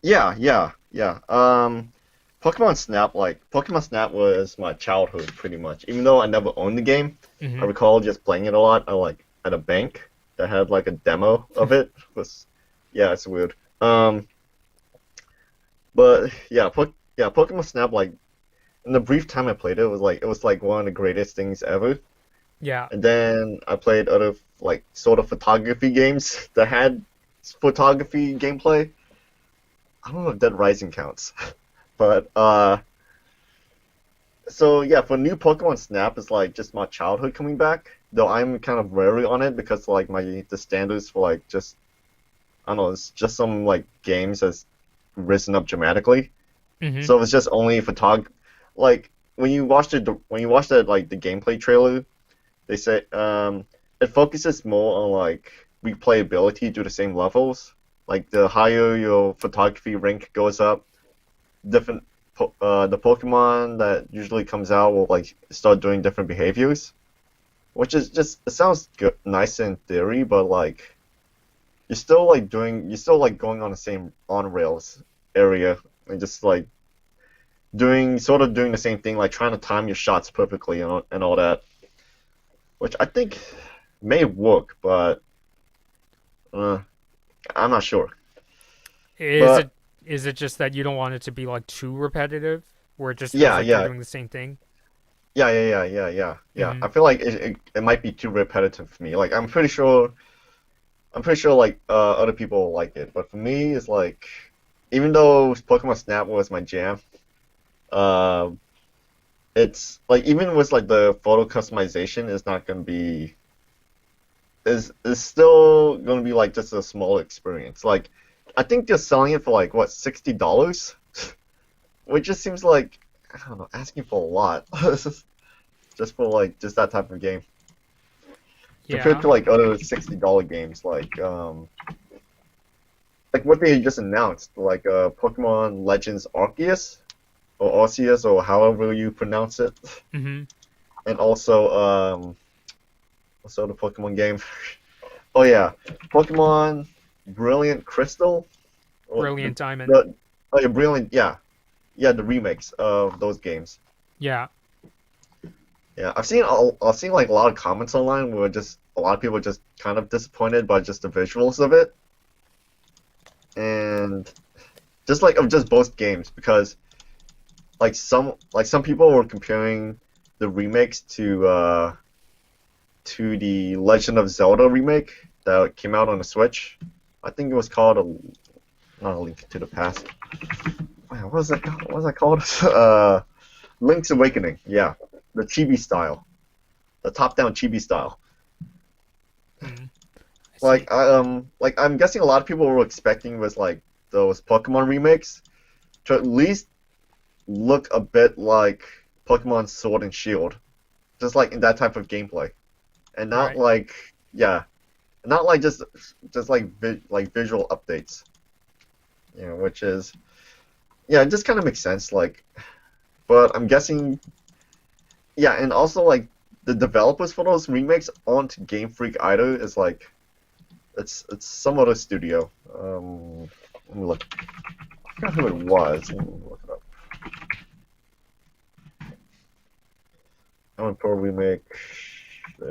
Yeah, yeah, yeah. Pokemon Snap was my childhood pretty much. Even though I never owned the game, I Mm-hmm. recall just playing it a lot. I like at a bank that had like a demo of it. Was yeah, it's weird. But yeah, Pokemon Snap like in the brief time I played it, it was like one of the greatest things ever. Yeah. And then I played other like sort of photography games that had photography gameplay. I don't know if Dead Rising counts, but so yeah, for new Pokemon Snap, it's like just my childhood coming back. Though I'm kind of wary on it because like the standards for like just I don't know, it's just some like games has risen up dramatically. Mm-hmm. So if it's just only like when you watch the like the gameplay trailer, they say it focuses more on like replayability to the same levels. Like the higher your photography rank goes up, different the Pokemon that usually comes out will like start doing different behaviors, which is just it sounds good, nice in theory, but like you're still like going on the same on rails area and just like doing the same thing, like trying to time your shots perfectly and all that, which I think may work, but uh, I'm not sure. Is But it is it just that you don't want it to be like too repetitive, where it just feels yeah, like you're yeah, doing the same thing? yeah. Mm-hmm. I feel like it might be too repetitive for me. Like I'm pretty sure like other people will like it, but for me it's like even though Pokemon Snap was my jam, uh, it's like even with like the photo customization is not gonna be is still gonna be like just a small experience. Like I think they're selling it for like what $60, which just seems like I don't know asking for a lot just for like just that type of game compared Yeah. to like other $60 games like what they just announced like Pokemon Legends Arceus or Arceus or however you pronounce it, Mm-hmm. and also what's the other Pokemon game? Oh yeah, Pokemon Brilliant Crystal. Or Brilliant Diamond. the oh yeah, Brilliant, yeah, yeah, the remakes of those games. Yeah. Yeah, I've seen like a lot of comments online where just a lot of people are just kind of disappointed by just the visuals of it, and just like of just both games because like some people were comparing the remakes to the Legend of Zelda remake that came out on the Switch. I think it was called not a Link to the Past. Man, what was that? What was that called? Link's Awakening. Yeah, the chibi style, the top-down chibi style. Hmm, I see. Like I'm guessing a lot of people were expecting was like those Pokemon remakes to at least look a bit like Pokemon Sword and Shield, just like in that type of gameplay, and not Right. like yeah, not like just like like visual updates, you know, which is yeah, it just kind of makes sense. Like, but I'm guessing yeah, and also like the developers for those remakes aren't Game Freak either. It's like it's some other studio. Let me look. I forgot who it was. Let me look it up. Pro remake. Who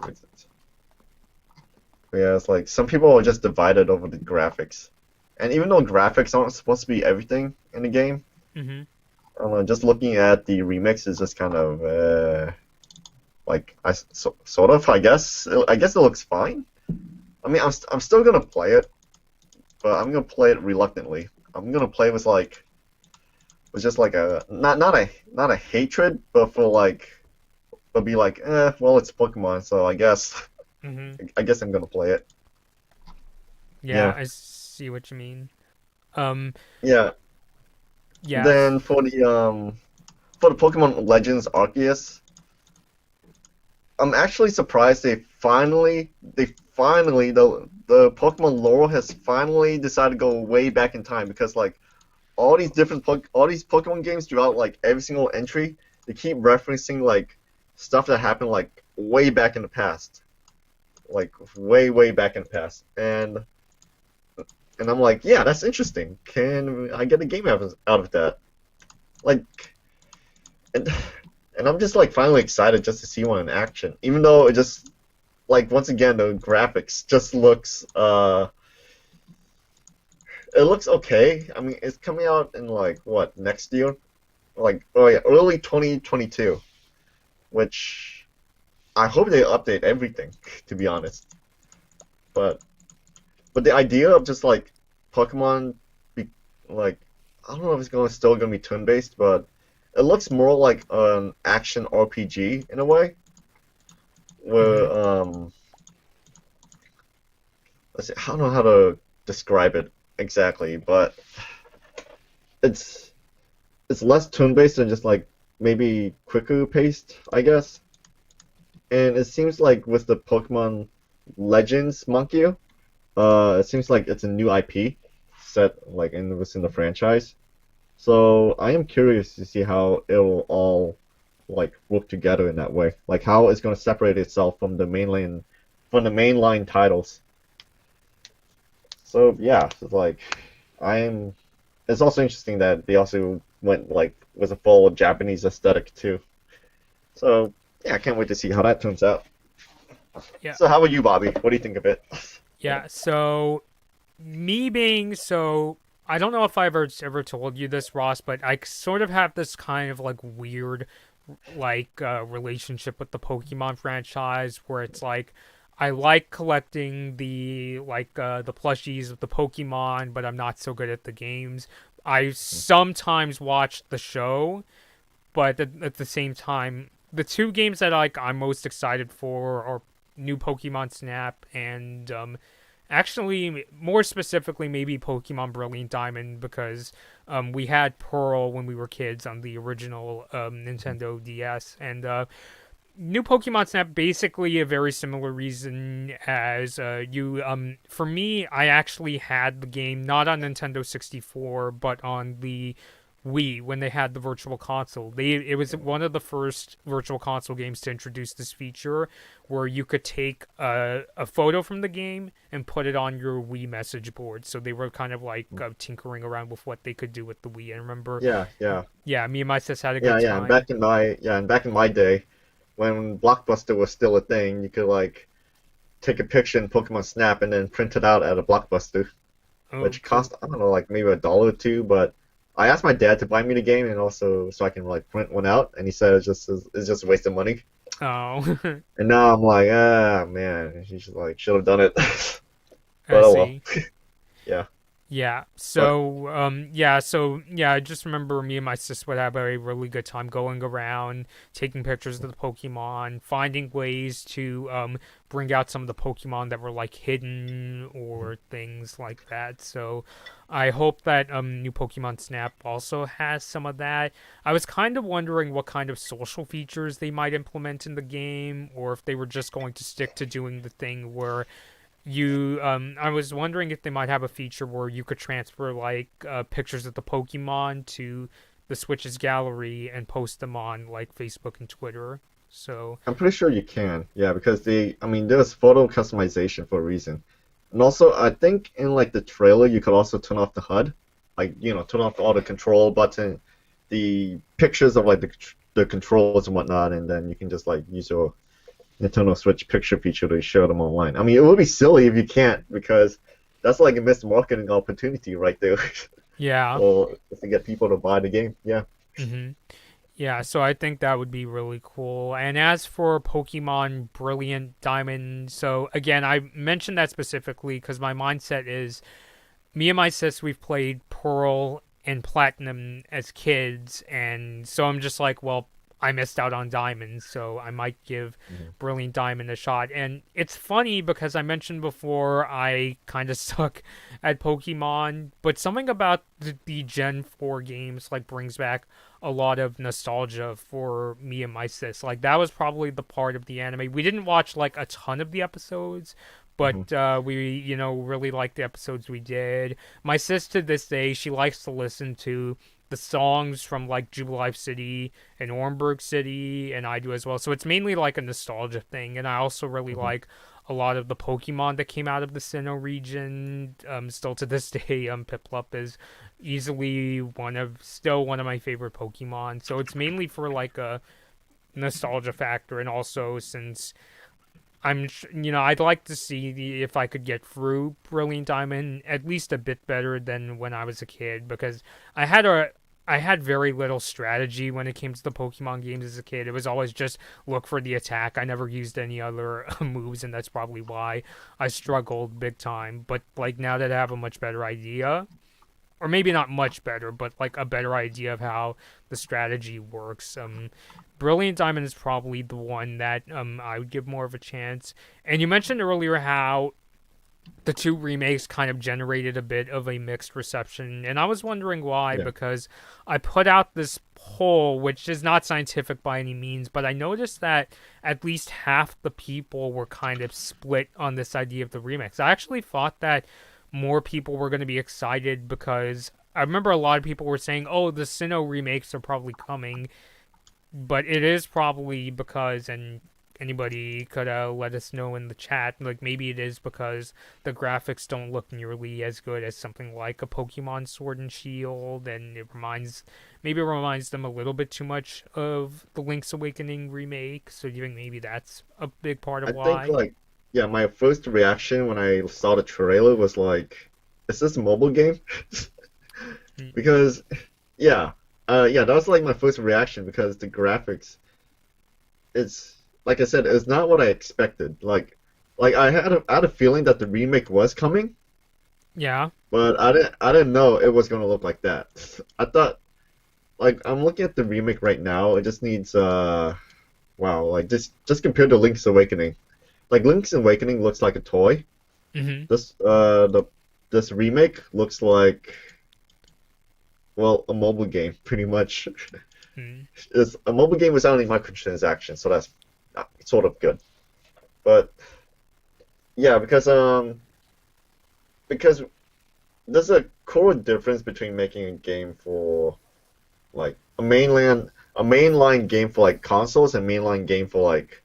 is it? Yeah, it's like some people are just divided over the graphics, and even though graphics aren't supposed to be everything in the game, Hmm. I don't know, just looking at the remix is just kind of like sort of I guess it looks fine. I mean, I'm still gonna play it, but I'm gonna play it reluctantly. I'm gonna play with just like a not a hatred, but for like but be like, well, it's Pokemon, so Hmm. I guess I'm gonna play it. Yeah, Yeah, I see what you mean. Um, yeah. yes. Then for the Pokemon Legends Arceus, I'm actually surprised they finally the Pokemon lore has finally decided to go way back in time because like all these Pokemon games throughout like every single entry, they keep referencing like stuff that happened like way back in the past, like way back in the past, and I'm like, yeah, that's interesting. Can I get a game out of that? Like, and and I'm just like finally excited just to see one in action, even though it just like once again the graphics just looks it looks okay. I mean, it's coming out in like what next year? Like oh yeah, early 2022, which I hope they update everything. To be honest, but the idea of just like Pokemon, be, like I don't know if it's going still gonna be turn based, but it looks more like an action RPG in a way. Hmm. Where let's see, I don't know how to describe it exactly, but it's it's less turn based and just like maybe quicker paced, I guess. And it seems like with the Pokemon Legends Monkey, it seems like it's a new IP set like in within the franchise. So I am curious to see how it'll all like work together in that way. Like how it's going to separate itself from the mainline titles. So yeah, it's like I'm. It's also interesting that they also went like with a full Japanese aesthetic too. So yeah, I can't wait to see how that turns out. Yeah. So how about you, Bobby? What do you think of it? Yeah. So me being so I don't know if I've ever told you this, Ross, but I sort of have this kind of like weird relationship with the Pokemon franchise where it's like I like collecting the plushies of the Pokemon, but I'm not so good at the games. I sometimes watch the show, but at the same time, the two games that I'm most excited for are new Pokemon Snap and actually, more specifically, maybe Pokemon Brilliant Diamond because we had Pearl when we were kids on the original Nintendo DS, and new Pokemon Snap basically a very similar reason as you. For me, I actually had the game not on Nintendo 64, but on the Wii when they had the Virtual Console. It was one of the first Virtual Console games to introduce this feature where you could take a photo from the game and put it on your Wii message board. So they were kind of like tinkering around with what they could do with the Wii. And remember, Yeah, yeah, yeah, me and my sis had a yeah, good yeah. time. And back in my day, when Blockbuster was still a thing, you could like take a picture in Pokemon Snap and then print it out at a Blockbuster, Oh, which cool. cost I don't know like maybe $1 or $2. But I asked my dad to buy me the game and also so I can like print one out, and he said it's just a waste of money. Oh, And now I'm like, ah man, he should have done it. I But oh well, see. yeah. Yeah. But I just remember me and my sis would have a really good time going around, taking pictures of the Pokemon, finding ways to bring out some of the Pokemon that were like hidden or things like that. So I hope that new Pokemon Snap also has some of that. I was kind of wondering what kind of social features they might implement in the game, or if they were just going to stick to doing the thing where I was wondering if they might have a feature where you could transfer like pictures of the Pokemon to the Switch's gallery and post them on like Facebook and Twitter. So I'm pretty sure you can, yeah, because I mean, there's photo customization for a reason. And also, I think in like the trailer, you could also turn off the HUD, like turn off all the control button, the pictures of like the controls and whatnot, and then you can just like use your Nintendo Switch picture feature to share them online. I mean, it would be silly if you can't because that's like a missed marketing opportunity right there. yeah. Well, to get people to buy the game, yeah. hmm Yeah, so I think that would be really cool. And as for Pokemon Brilliant Diamond, so again, I mentioned that specifically because my mindset is me and my sis, we've played Pearl and Platinum as kids, and so I'm just like, well, I missed out on Diamond, so I might give Mhm. Brilliant Diamond a shot. And it's funny because I mentioned before I kind of suck at Pokemon, but something about the Gen 4 games like brings back a lot of nostalgia for me and my sis. Like that was probably the part of the anime. We didn't watch like a ton of the episodes, Mhm. but we really liked the episodes we did. My sis to this day, she likes to listen to the songs from like Jubilife City and Orenburg City, and I do as well. So it's mainly like a nostalgia thing, and I also really Mhm. like a lot of the Pokemon that came out of the Sinnoh region. Still to this day, Piplup is still one of my favorite Pokemon. So it's mainly for like a nostalgia factor, and also since I'd like to see if I could get through Brilliant Diamond at least a bit better than when I was a kid because I had a I had very little strategy when it came to the Pokemon games as a kid. It was always just look for the attack. I never used any other moves, and that's probably why I struggled big time. But like now that I have a much better idea, or maybe not much better, but like a better idea of how the strategy works. Brilliant Diamond is probably the one that I would give more of a chance. And you mentioned earlier how the two remakes kind of generated a bit of a mixed reception, and I was wondering why Yeah. because I put out this poll, which is not scientific by any means, but I noticed that at least half the people were kind of split on this idea of the remakes. I actually thought that more people were going to be excited because I remember a lot of people were saying, "Oh, the Sinnoh remakes are probably coming," but it is probably because, and anybody could let us know in the chat, like maybe it is because the graphics don't look nearly as good as something like a Pokemon Sword and Shield, and maybe it reminds them a little bit too much of the Link's Awakening remake. So do you think maybe that's a big part of I think why? like yeah, my first reaction when I saw the trailer was like, is this a mobile game? Mm, Because yeah, yeah, that was like my first reaction because the graphics, it's like I said, it's not what I expected. Like I had a feeling that the remake was coming, yeah. but I didn't know it was gonna look like that. I thought like I'm looking at the remake right now. It just needs wow, like just compared to Link's Awakening. Like Link's Awakening looks like a toy. Mm-hmm. This remake looks like well a mobile game pretty much. Mm, It's a mobile game without any microtransactions, so that's sort of good. But yeah, because there's a core difference between making a game for like a mainline game for like consoles and mainline game for like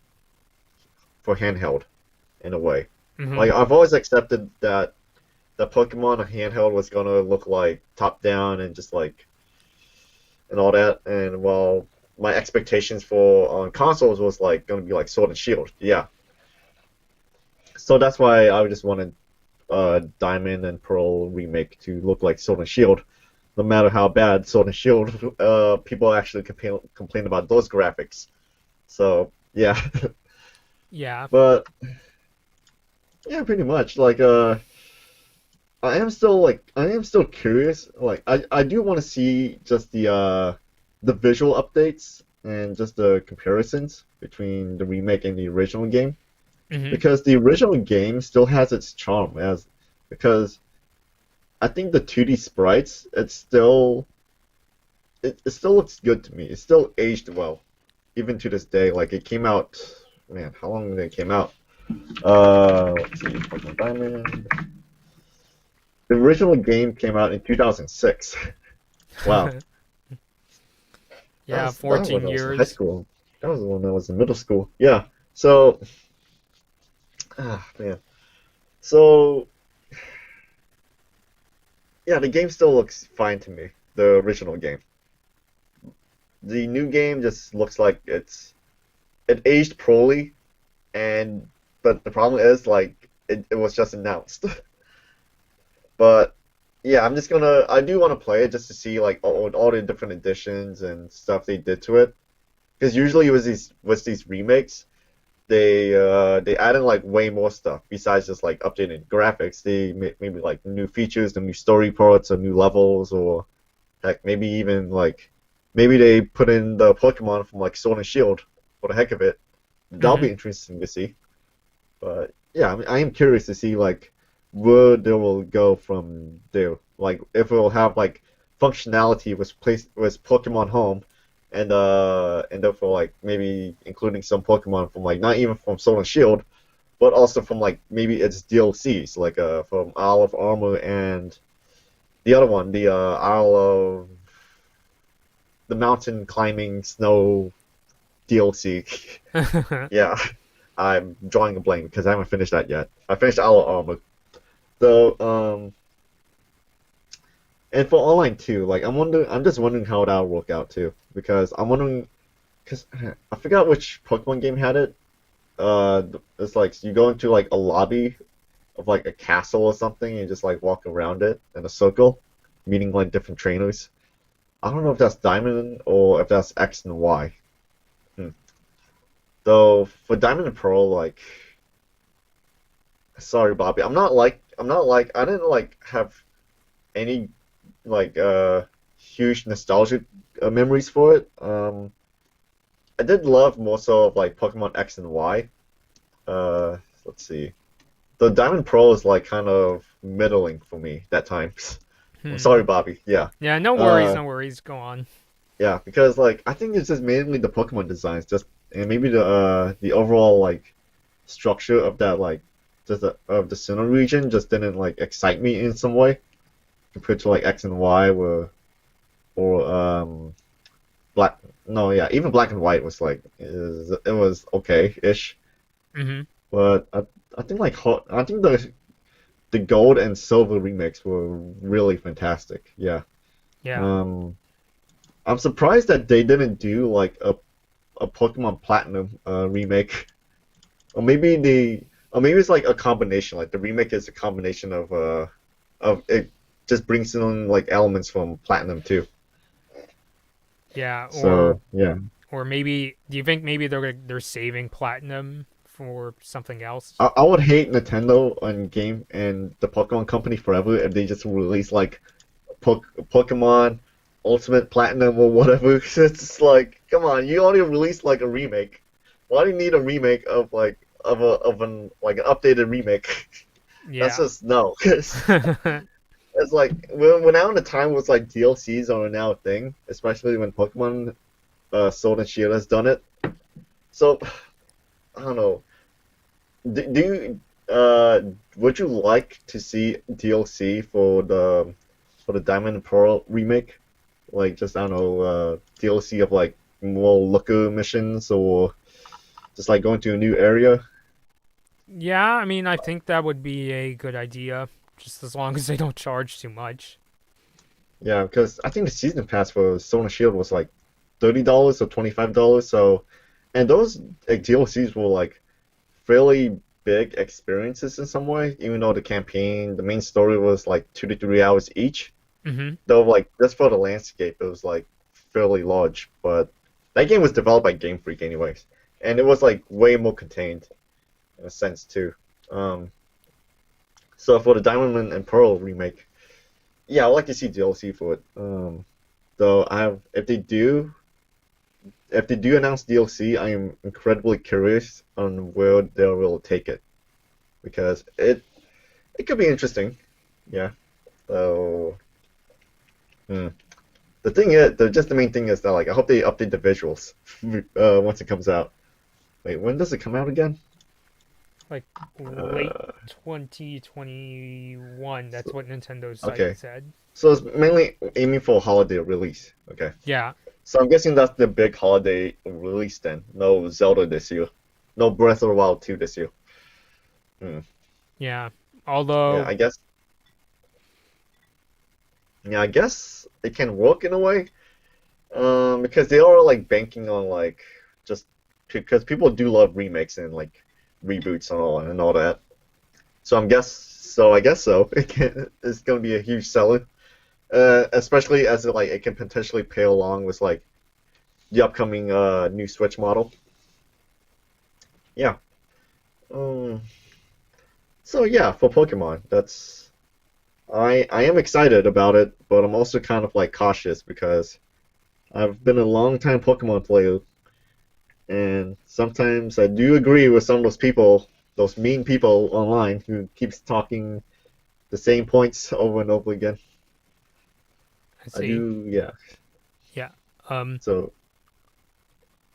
for handheld in a way. mm-hmm. Like I've always accepted that the Pokemon handheld was gonna look like top down and just like and all that. And well, my expectations for on consoles was like going to be like Sword and Shield. Yeah, so that's why I just wanted Diamond and Pearl remake to look like Sword and Shield. No matter how bad Sword and Shield, people actually complain about those graphics. So yeah, Yeah. but yeah, pretty much. I am still curious. I do want to see just the visual updates and just the comparisons between the remake and the original game, Hmm. because the original game still has its charm as because I think the 2D sprites it still looks good to me. It still aged well even to this day. Like it came out, man, how long did it came out? Let's see, Pokemon Diamond. The original game came out in 2006. Wow. Yeah, That was 14 when I was in high years. school. That was when I was in middle school. Yeah. So, man. So, yeah, the game still looks fine to me. The original game. The new game just looks like it aged poorly, and but the problem is like it was just announced. But yeah, I do want to play it just to see like all the different additions and stuff they did to it. Because usually with these remakes, they add in like way more stuff besides just like updating graphics. They maybe like new features, the new story parts, or new levels, or heck, maybe even like maybe they put in the Pokemon from like Sword and Shield for the heck of it. That'll Hmm. be interesting to see. But yeah, I am curious to see like where they will go from there. Like if it will have like functionality with Pokemon Home, and therefore like maybe including some Pokemon from like not even from Sword and Shield, but also from like maybe its DLCs like from Isle of Armor and the other one, the Isle of the mountain climbing snow DLC. Yeah, I'm drawing a blank because I haven't finished that yet. I finished Isle of Armor. So, and for online too, like I'm just wondering how that'll work out too, because I'm wondering, because I forgot which Pokemon game had it. It's like you go into like a lobby of like a castle or something, and you just like walk around it in a circle, meeting like different trainers. I don't know if that's Diamond or if that's X and Y. Hmm. Though for Diamond and Pearl, like, sorry, Bobby, I'm not like I didn't like have any like huge nostalgic memories for it. I did love more so of like Pokemon X and Y. Let's see. The Diamond Pro is like kind of middling for me that time. I'm sorry, Hmm. Bobby. Yeah. Yeah, no worries, Uh, no worries. Go on. yeah, because like I think it's just mainly the Pokemon designs, just and maybe the overall like structure of that like just of the Sinnoh region just didn't like excite me in some way compared to like X and Y were or black. No, yeah, even Black and White was like it was okay-ish, Hmm. but I think like I think the Gold and Silver remakes were really fantastic. Yeah. Yeah. Um, I'm surprised that they didn't do like a Pokemon Platinum remake, or maybe it's like a combination. Like the remake is a combination of it just brings in like elements from Platinum too. Yeah. So yeah. Or maybe do you think maybe they're saving platinum for something else? I would hate Nintendo and game and the Pokemon Company forever if they just release like Pokemon Ultimate Platinum or whatever. It's just like, come on, you already released like a remake. Why do you need a remake of like of an like an updated remake? That's Yeah. just no. It's like we're now in a time where it's like DLCs are now a thing, especially when Pokemon Sword and Shield has done it. So I don't know. Do you would you like to see DLC for the Diamond and Pearl remake? Like just I don't know DLC of like more looker missions or just like going to a new area. Yeah, I mean, I think that would be a good idea, just as long as they don't charge too much. Yeah, because I think the season pass for Sword and Shield was like $30 or $25. So, and those like, DLCs were like fairly big experiences in some way. Even though the main story was like 2 to 3 hours each. Mm-hmm. Though like just for the landscape, it was like fairly large. But that game was developed by Game Freak, anyways, and it was like way more contained in a sense too. Um, so for the Diamond and Pearl remake, yeah, I'd like to see DLC for it. Though I have, if they do announce DLC, I am incredibly curious on where they will take it because it could be interesting. Yeah. So hmm. The thing is, the main thing is that like I hope they update the visuals once it comes out. Wait, when does it come out again? Like late Uh, 2021. That's so, what Nintendo's site okay. said. So it's mainly aiming for a holiday release. Okay. Yeah. So I'm guessing that's the big holiday release then. No Zelda this year. No Breath of the Wild 2 this year. Hmm. Yeah. Yeah, Although, I guess. Yeah, I guess it can work in a way. Because they are like banking on like just because people do love remakes and like reboots and all that. I guess so. It's gonna be a huge seller. Especially as it can potentially pair along with like the upcoming new Switch model. Yeah. Um. So yeah, for Pokemon, that's I am excited about it, but I'm also kind of like cautious because I've been a long time Pokemon player, and sometimes I do agree with some of those people, those mean people online who keeps talking the same points over and over again. I I see. do, yeah. Yeah. Um. So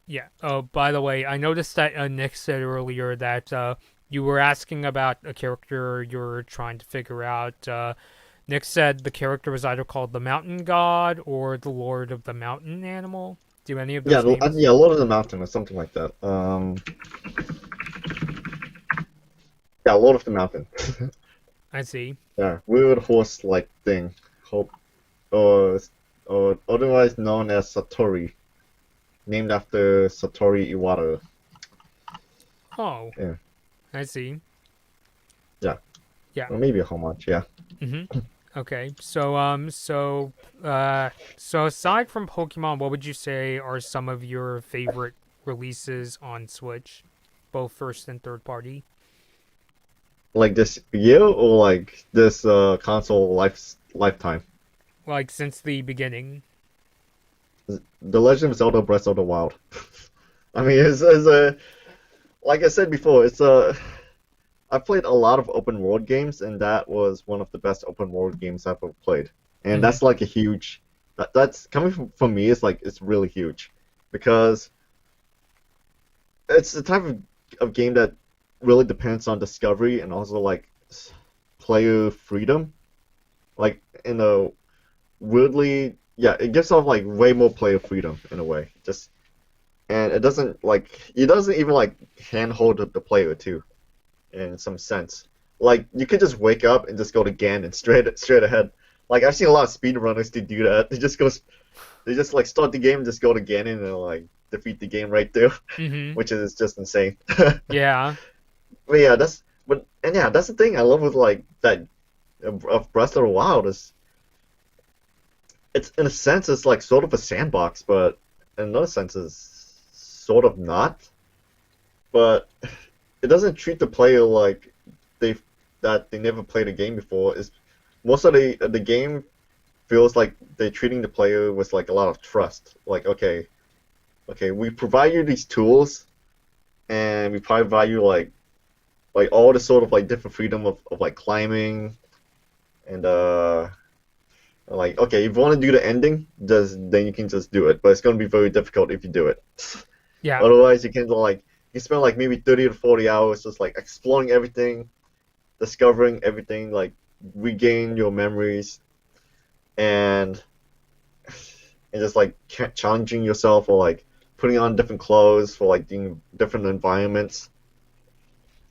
Yeah. Oh, by the way, I noticed that Nick said earlier that you were asking about a character you're trying to figure out. Nick said the character was either called the Mountain God or the Lord of the Mountain Animal. Do any of yeah, those names? yeah, Lord of the Mountain or something like that. Yeah, Lord of the Mountain. I see. Yeah, weird horse-like thing. Hope, or or otherwise known as Satori, named after Satori Iwata. Oh, Yeah, I see. yeah, Yeah. or maybe a homage. Yeah. Mm-hmm. Okay. So aside from Pokemon, what would you say are some of your favorite releases on Switch, both first and third party? Like this year or like this console lifetime. Like since the beginning. The Legend of Zelda Breath of the Wild. I mean, it's a like I said before, it's a I've played a lot of open world games, and that was one of the best open world games I've ever played. And Mm-hmm. that's like a huge that's coming from me. It's like it's really huge because it's the type of game that really depends on discovery and also like player freedom. Like in a weirdly, yeah, it gives off like way more player freedom in a way. Just and it doesn't even like handhold the player too in some sense. Like you could just wake up and just go to Ganon straight ahead. Like I've seen a lot of speedrunners to do that. They just like start the game and just go to Ganon and like defeat the game right there, Mm-hmm. which is just insane. Yeah. But yeah, that's the thing I love with like that of Breath of the Wild is it's in a sense it's like sort of a sandbox, but in another sense it's sort of not. But it doesn't treat the player like they that they never played a game before. Is most of the game feels like they're treating the player with like a lot of trust. Like okay, we provide you these tools, and we provide you like all the sort of like different freedom of like climbing and like okay, if you want to do the ending, just then you can just do it. But it's gonna be very difficult if you do it. Yeah. Otherwise, you spend like maybe 30 to 40 hours just like exploring everything, discovering everything, like regain your memories, and just like challenging yourself or like putting on different clothes for like different environments.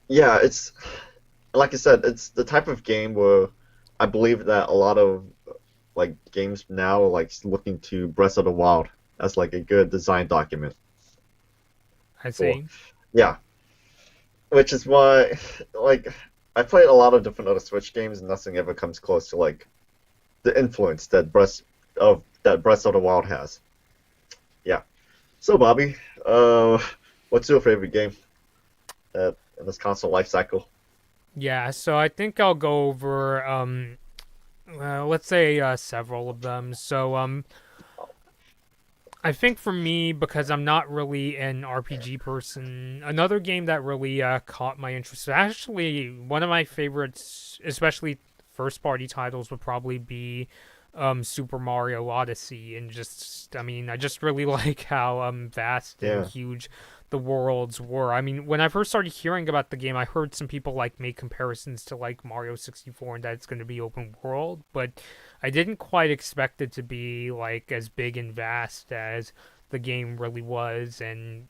Yeah, it's like I said, it's the type of game where I believe that a lot of like games now are like looking to Breath of the Wild as like a good design document I for see. yeah, which is why like I played a lot of different other Switch games and nothing ever comes close to like the influence that Breath of the Wild has. Yeah. So Bobby, uh, what's your favorite game in this console life cycle? Yeah, so I think I'll go over let's say several of them. So I think for me, because I'm not really an RPG person, another game that really caught my interest, actually one of my favorites, especially first party titles, would probably be Super Mario Odyssey. And just, I mean, I just really like how vast and Yeah. huge the worlds were. I mean, when I first started hearing about the game, I heard some people like make comparisons to like Mario 64 and that it's going to be open world, but I didn't quite expect it to be like as big and vast as the game really was. And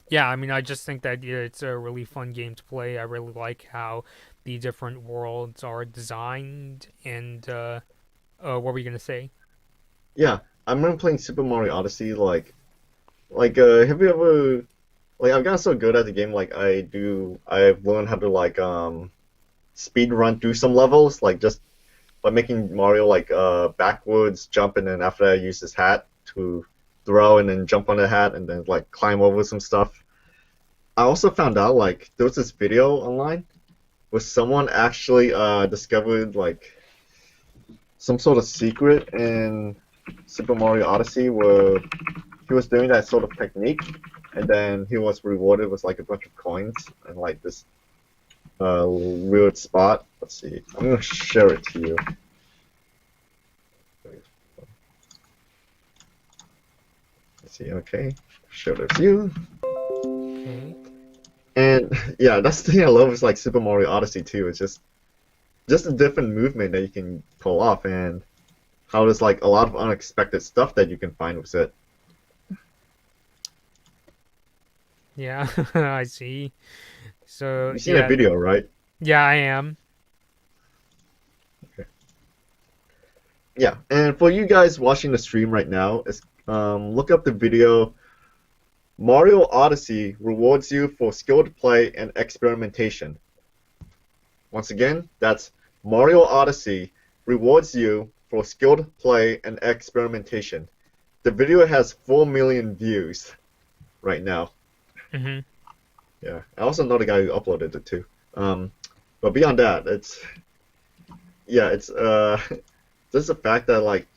yeah, I mean, I just think that yeah, it's a really fun game to play. I really like how the different worlds are designed. And what were you gonna say? Yeah. I remember playing Super Mario Odyssey have you ever like I've gotten so good at the game I've learned how to speed run through some levels like just by making Mario backwards jump and then after that use his hat to throw and then jump on the hat and then like climb over some stuff. I also found out like there was this video online where someone actually discovered like some sort of secret in Super Mario Odyssey where he was doing that sort of technique and then he was rewarded with like a bunch of coins and like this weird spot. Let's see. I'm gonna share it to you. Let's see. Okay, share it to you. Okay. And yeah, that's the thing I love is like Super Mario Odyssey too. It's just a different movement that you can pull off and how there's like a lot of unexpected stuff that you can find with it. Yeah, I see. So You've seen that yeah, video, right? yeah, I am. Okay. Yeah, and for you guys watching the stream right now, look up the video. Mario Odyssey rewards you for skilled play and experimentation. Once again, that's Mario Odyssey rewards you for skilled play and experimentation. The video has 4 million views right now. Hmm. Yeah, I also know the guy who uploaded it too. But beyond that, it's just the fact that like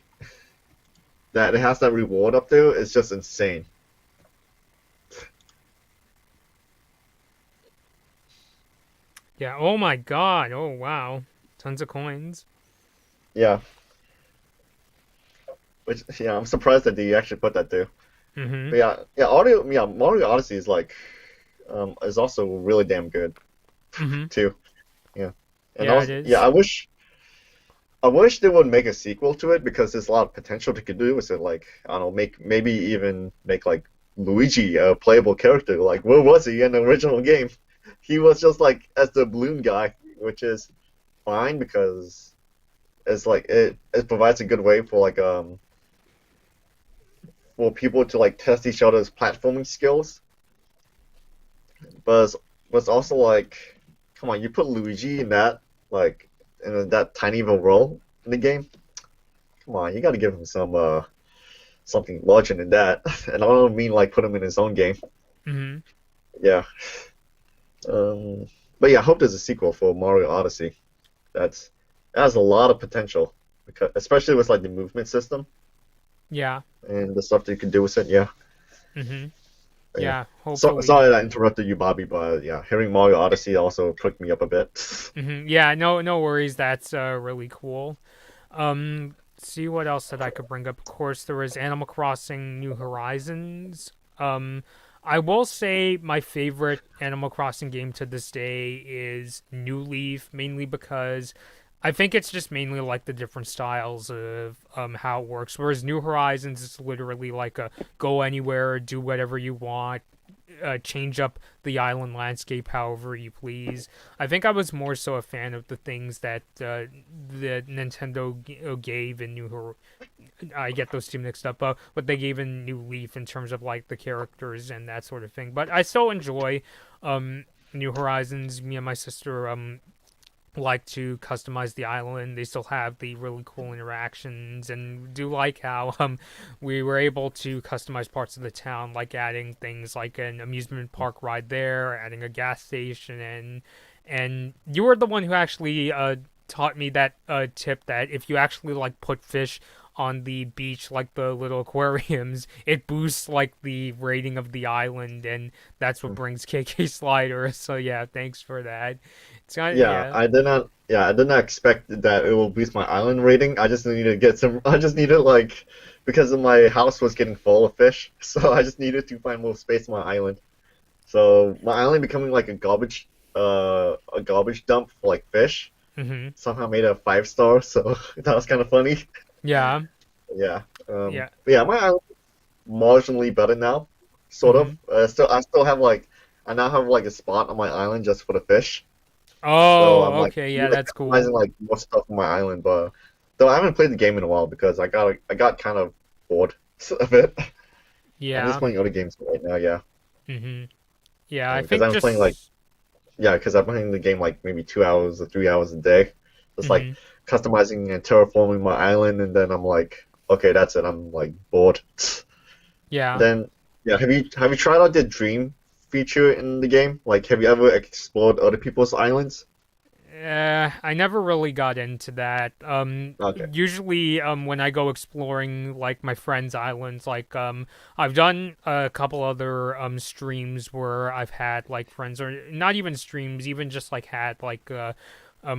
that it has that reward up there is just insane. Yeah. Oh my God. Oh wow. Tons of coins. Yeah, which yeah, I'm surprised that they actually put that there. Hmm. But Mario Odyssey is also really damn good Hmm. too. Yeah, and Yeah, it also yeah, is. I wish they would make a sequel to it because there's a lot of potential they could do with it. Like I don't know, maybe even make like Luigi a playable character. Like where was he in the original game? He was just like as the balloon guy, which is fine because it provides a good way for for people to like test each other's platforming skills. But it's also like, come on, you put Luigi in like in that tiny of a role in the game. Come on, you got to give him something larger than that. And I don't mean like put him in his own game. Hmm. Yeah. Um, but yeah, I hope there's a sequel for Mario Odyssey. That has a lot of potential, because especially with like the movement system Yeah. and the stuff that you can do with it. Yeah. Hmm. Yeah. Yeah. So Hopefully. sorry that I interrupted you, Bobby, but yeah, hearing Mario Odyssey also pricked me up a bit. Yeah. No. No worries. That's really cool. See what else that I could bring up. Of course, there was Animal Crossing New Horizons. I will say my favorite Animal Crossing game to this day is New Leaf, mainly because I think it's just mainly like the different styles of how it works. Whereas New Horizons is literally like a go anywhere, do whatever you want, change up the island landscape however you please. I think I was more so a fan of the things that the Nintendo gave in I get those two mixed up, what they gave in New Leaf in terms of like the characters and that sort of thing. But I still enjoy New Horizons. Me and my sister like to customize the island. They still have the really cool interactions, and do like how we were able to customize parts of the town, like adding things like an amusement park ride there, adding a gas station, and you were the one who actually taught me that tip that if you actually like put fish on the beach like the little aquariums, it boosts like the rating of the island, and that's what brings KK Slider. So yeah, thanks for that. It's kind of, Yeah, yeah. I did not. Yeah, I did not expect that it will boost my island rating. I just needed to get some. I just needed like because of my house was getting full of fish, so I just needed to find more space on my island. So my island becoming like a garbage dump for like fish. Mhm. Somehow made it a 5 star, so that was kind of funny. Yeah. Yeah. Yeah. But yeah, my island is marginally better now, sort of. Mhm. I still have like I now have like a spot on my island just for the fish. So I'm Oh, like okay. Yeah, really that's cool. customizing like more stuff on my island, but though I haven't played the game in a while because I got kind of bored of it. I'm just Yeah. playing other games right now, yeah. Mhm. Yeah, I Because think I'm playing like just yeah, because I'm playing the game like maybe 2 hours or 3 hours a day. Just like mhm. customizing and terraforming my island, and then I'm like, okay, that's it. I'm like bored. Yeah. Then yeah, have you tried out the dream feature in the game? Like, have you ever explored other people's islands? I never really got into that. Okay. Usually, when I go exploring like my friends' islands, like I've done a couple other streams where I've had like friends, or not even streams, even just like had like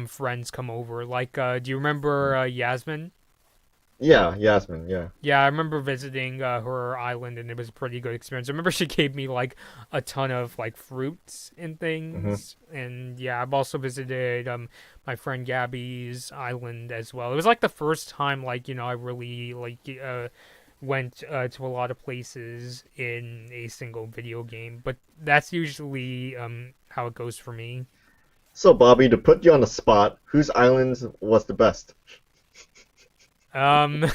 friends come over. Like, do you remember Yasmin? Yeah, Yasmin, yeah. Yeah, I remember visiting her island, and it was a pretty good experience. I remember she gave me like a ton of like fruits and hmm things, and yeah, I've also visited my friend Gabby's island as well. It was like the first time like I really like went to a lot of places in a single video game, but that's usually how it goes for me. So, Bobby, to put you on the spot, whose islands was the best? Um,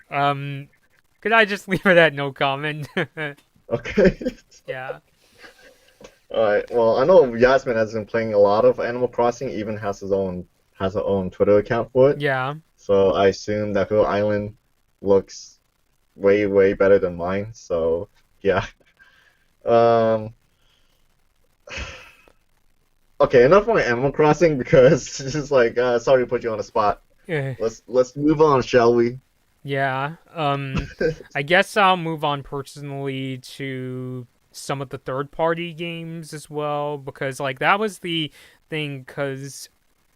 um, could I just leave it at no comment? Okay. Yeah. All right. Well, I know Yasmin has been playing a lot of Animal Crossing, even has her own Twitter account for it. Yeah. So I assume that her island looks way better than mine. So yeah. Um. Okay. Enough on Animal Crossing because this is like sorry to put you on the spot. Eh, Let's move on, shall we? yeah. I guess I'll move on personally to some of the third party games as well because like that was the thing cuz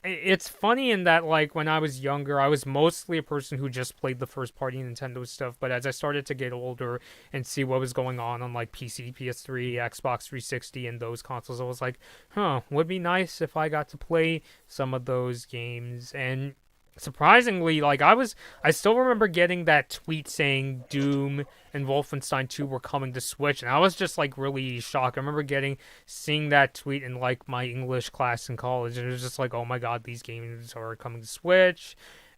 it's funny in that like when I was younger I was mostly a person who just played the first party Nintendo stuff, but as I started to get older and see what was going on like PC, PS3, Xbox 360 and those consoles, I was like, "Huh, would be nice if I got to play some of those games." And surprisingly, like I still remember getting that tweet saying Doom and Wolfenstein 2 were coming to Switch, and I was just like really shocked. I remember seeing that tweet in like my English class in college, and it was just like, oh my god, these games are coming to Switch.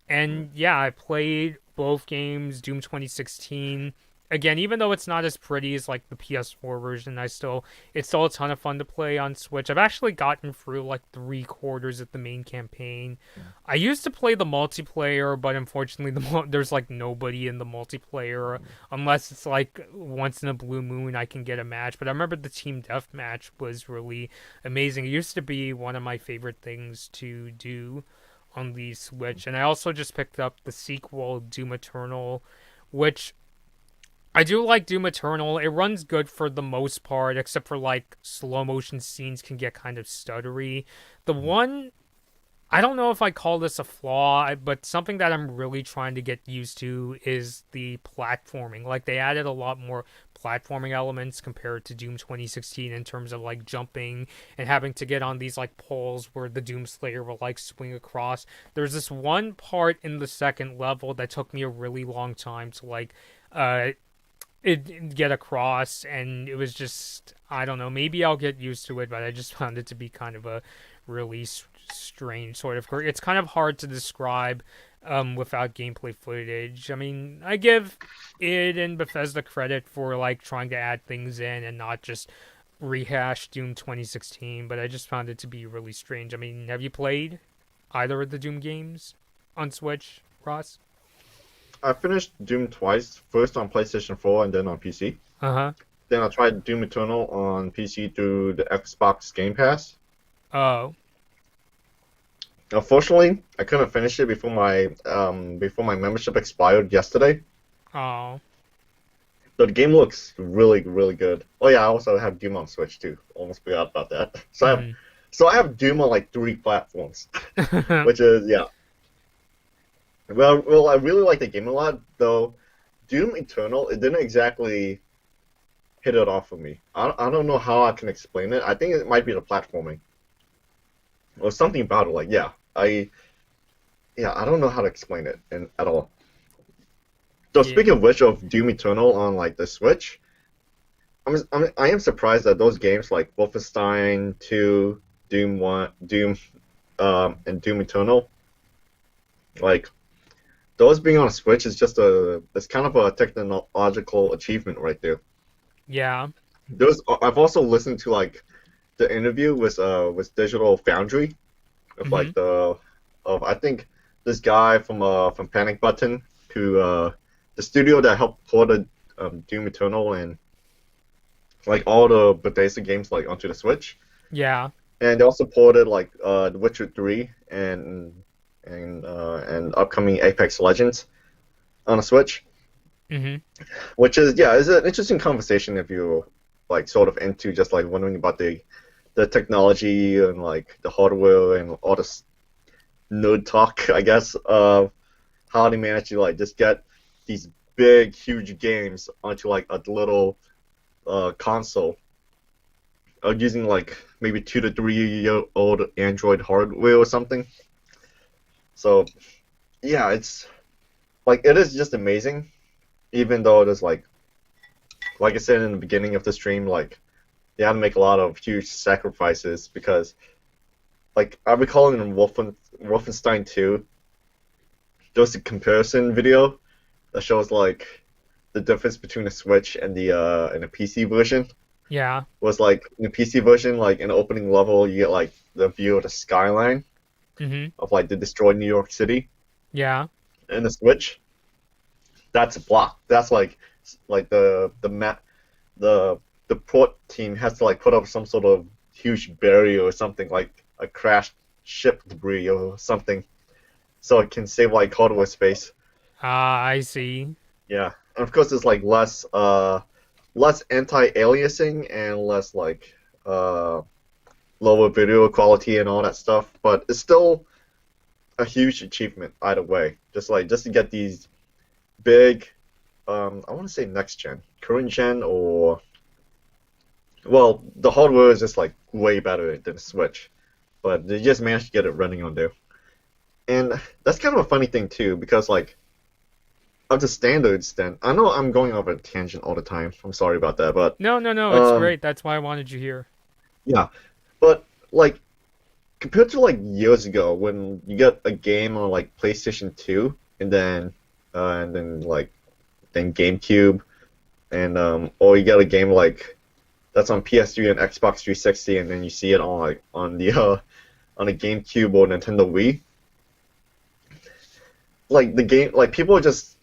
And yeah, I played both games, Doom 2016. Again, even though it's not as pretty as like the PS4 version, it's still a ton of fun to play on Switch. I've actually gotten through like 3/4 of the main campaign. I used to play the multiplayer, but unfortunately, there's like nobody in the multiplayer unless it's like once in a blue moon I can get a match. But I remember the team deathmatch was really amazing. It used to be one of my favorite things to do on the Switch, and I also just picked up the sequel Doom Eternal, which I do like Doom Eternal. It runs good for the most part, except for like slow motion scenes can get kind of stuttery. The one I don't know if I call this a flaw, but something that I'm really trying to get used to is the platforming. Like they added a lot more platforming elements compared to Doom 2016 in terms of like jumping and having to get on these like poles where the Doomslayer will like swing across. There's this one part in the second level that took me a really long time to like uh get across, and it was just, I don't know, maybe I'll get used to it, but I just found it to be kind of a really strange sort of quirk. It's kind of hard to describe without gameplay footage. I mean, I give it and Bethesda credit for like trying to add things in and not just rehash Doom 2016, but I just found it to be really strange. I mean, have you played either of the Doom games on Switch, Ross? I finished Doom twice, first on PlayStation 4 and then on PC. Uh-huh. Then I tried Doom Eternal on PC through the Xbox Game Pass. Oh. Unfortunately, I couldn't finish it before my membership expired yesterday. Oh. But the game looks really, really good. Oh yeah, I also have Doom on Switch too. Almost forgot about that. So I have Doom on like 3 platforms, which is yeah. Well, I really like the game a lot, though. Doom Eternal, it didn't exactly hit it off for me. I don't know how I can explain it. I think it might be the platforming or something about it. Like I don't know how to explain it at all. So Yeah. speaking of which, of Doom Eternal on like the Switch, I am surprised that those games like Wolfenstein 2, Doom 1, and Doom Eternal, like those being on a Switch is just it's kind of a technological achievement right there. Yeah. I've also listened to like the interview with Digital Foundry of Mm-hmm. like of I think this guy from Panic Button who the studio that helped port Doom Eternal and like all the Bethesda games like onto the Switch, Yeah. and they also ported like The Witcher 3 and upcoming Apex Legends on a Switch, Mm-hmm. which is an interesting conversation if you're like sort of into just like wondering about the technology and like the hardware and all this nerd talk, I guess, of how they manage to like just get these big, huge games onto like a little console using like maybe 2 to 3 year old Android hardware or something. So yeah, it's like it is just amazing, even though it is like I said in the beginning of the stream, like they had to make a lot of huge sacrifices because, like I recall in Wolfenstein 2, there was a comparison video that shows like the difference between the Switch and the PC version. Yeah. Was like in the PC version, like in the opening level, you get like the view of the skyline Mm-hmm. of like the destroyed New York City. Yeah. In the Switch, that's a block. That's like the map the port team has to like put up some sort of huge barrier or something like a crashed ship debris or something, so it can save like hardware space. Ah, I see. Yeah, and of course it's like less anti-aliasing and less like lower video quality and all that stuff, but it's still a huge achievement either way. Just to get these big, I want to say next gen, current gen, or well, the hardware is just like way better than the Switch, but they just managed to get it running on there. And that's kind of a funny thing too, because like of the standards, then I know I'm going off a tangent all the time. I'm sorry about that, but No, no, no. It's um, great. That's why I wanted you here. yeah, but like compared to like years ago when you get a game on like PlayStation 2 and then like then GameCube and or you get a game like that's on PS3 and Xbox 360 and then you see it on like on a GameCube or Nintendo Wii. Like the game like people are just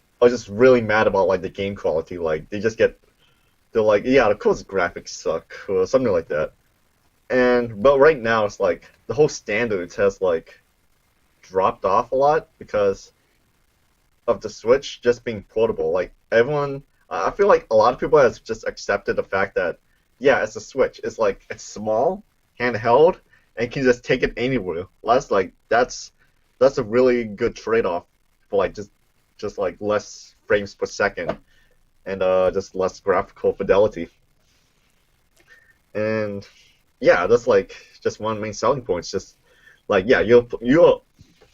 really mad about like the game quality. Like they're like, yeah, of course graphics suck or something like that. But right now it's like the whole standards has like dropped off a lot because of the Switch just being portable. Like everyone, I feel like a lot of people has just accepted the fact that yeah, it's a Switch. It's like it's small, handheld, and you can just take it anywhere. That's a really good trade-off for like just like less frames per second and just less graphical fidelity. And yeah, that's like just one main selling point. It's just like yeah, you're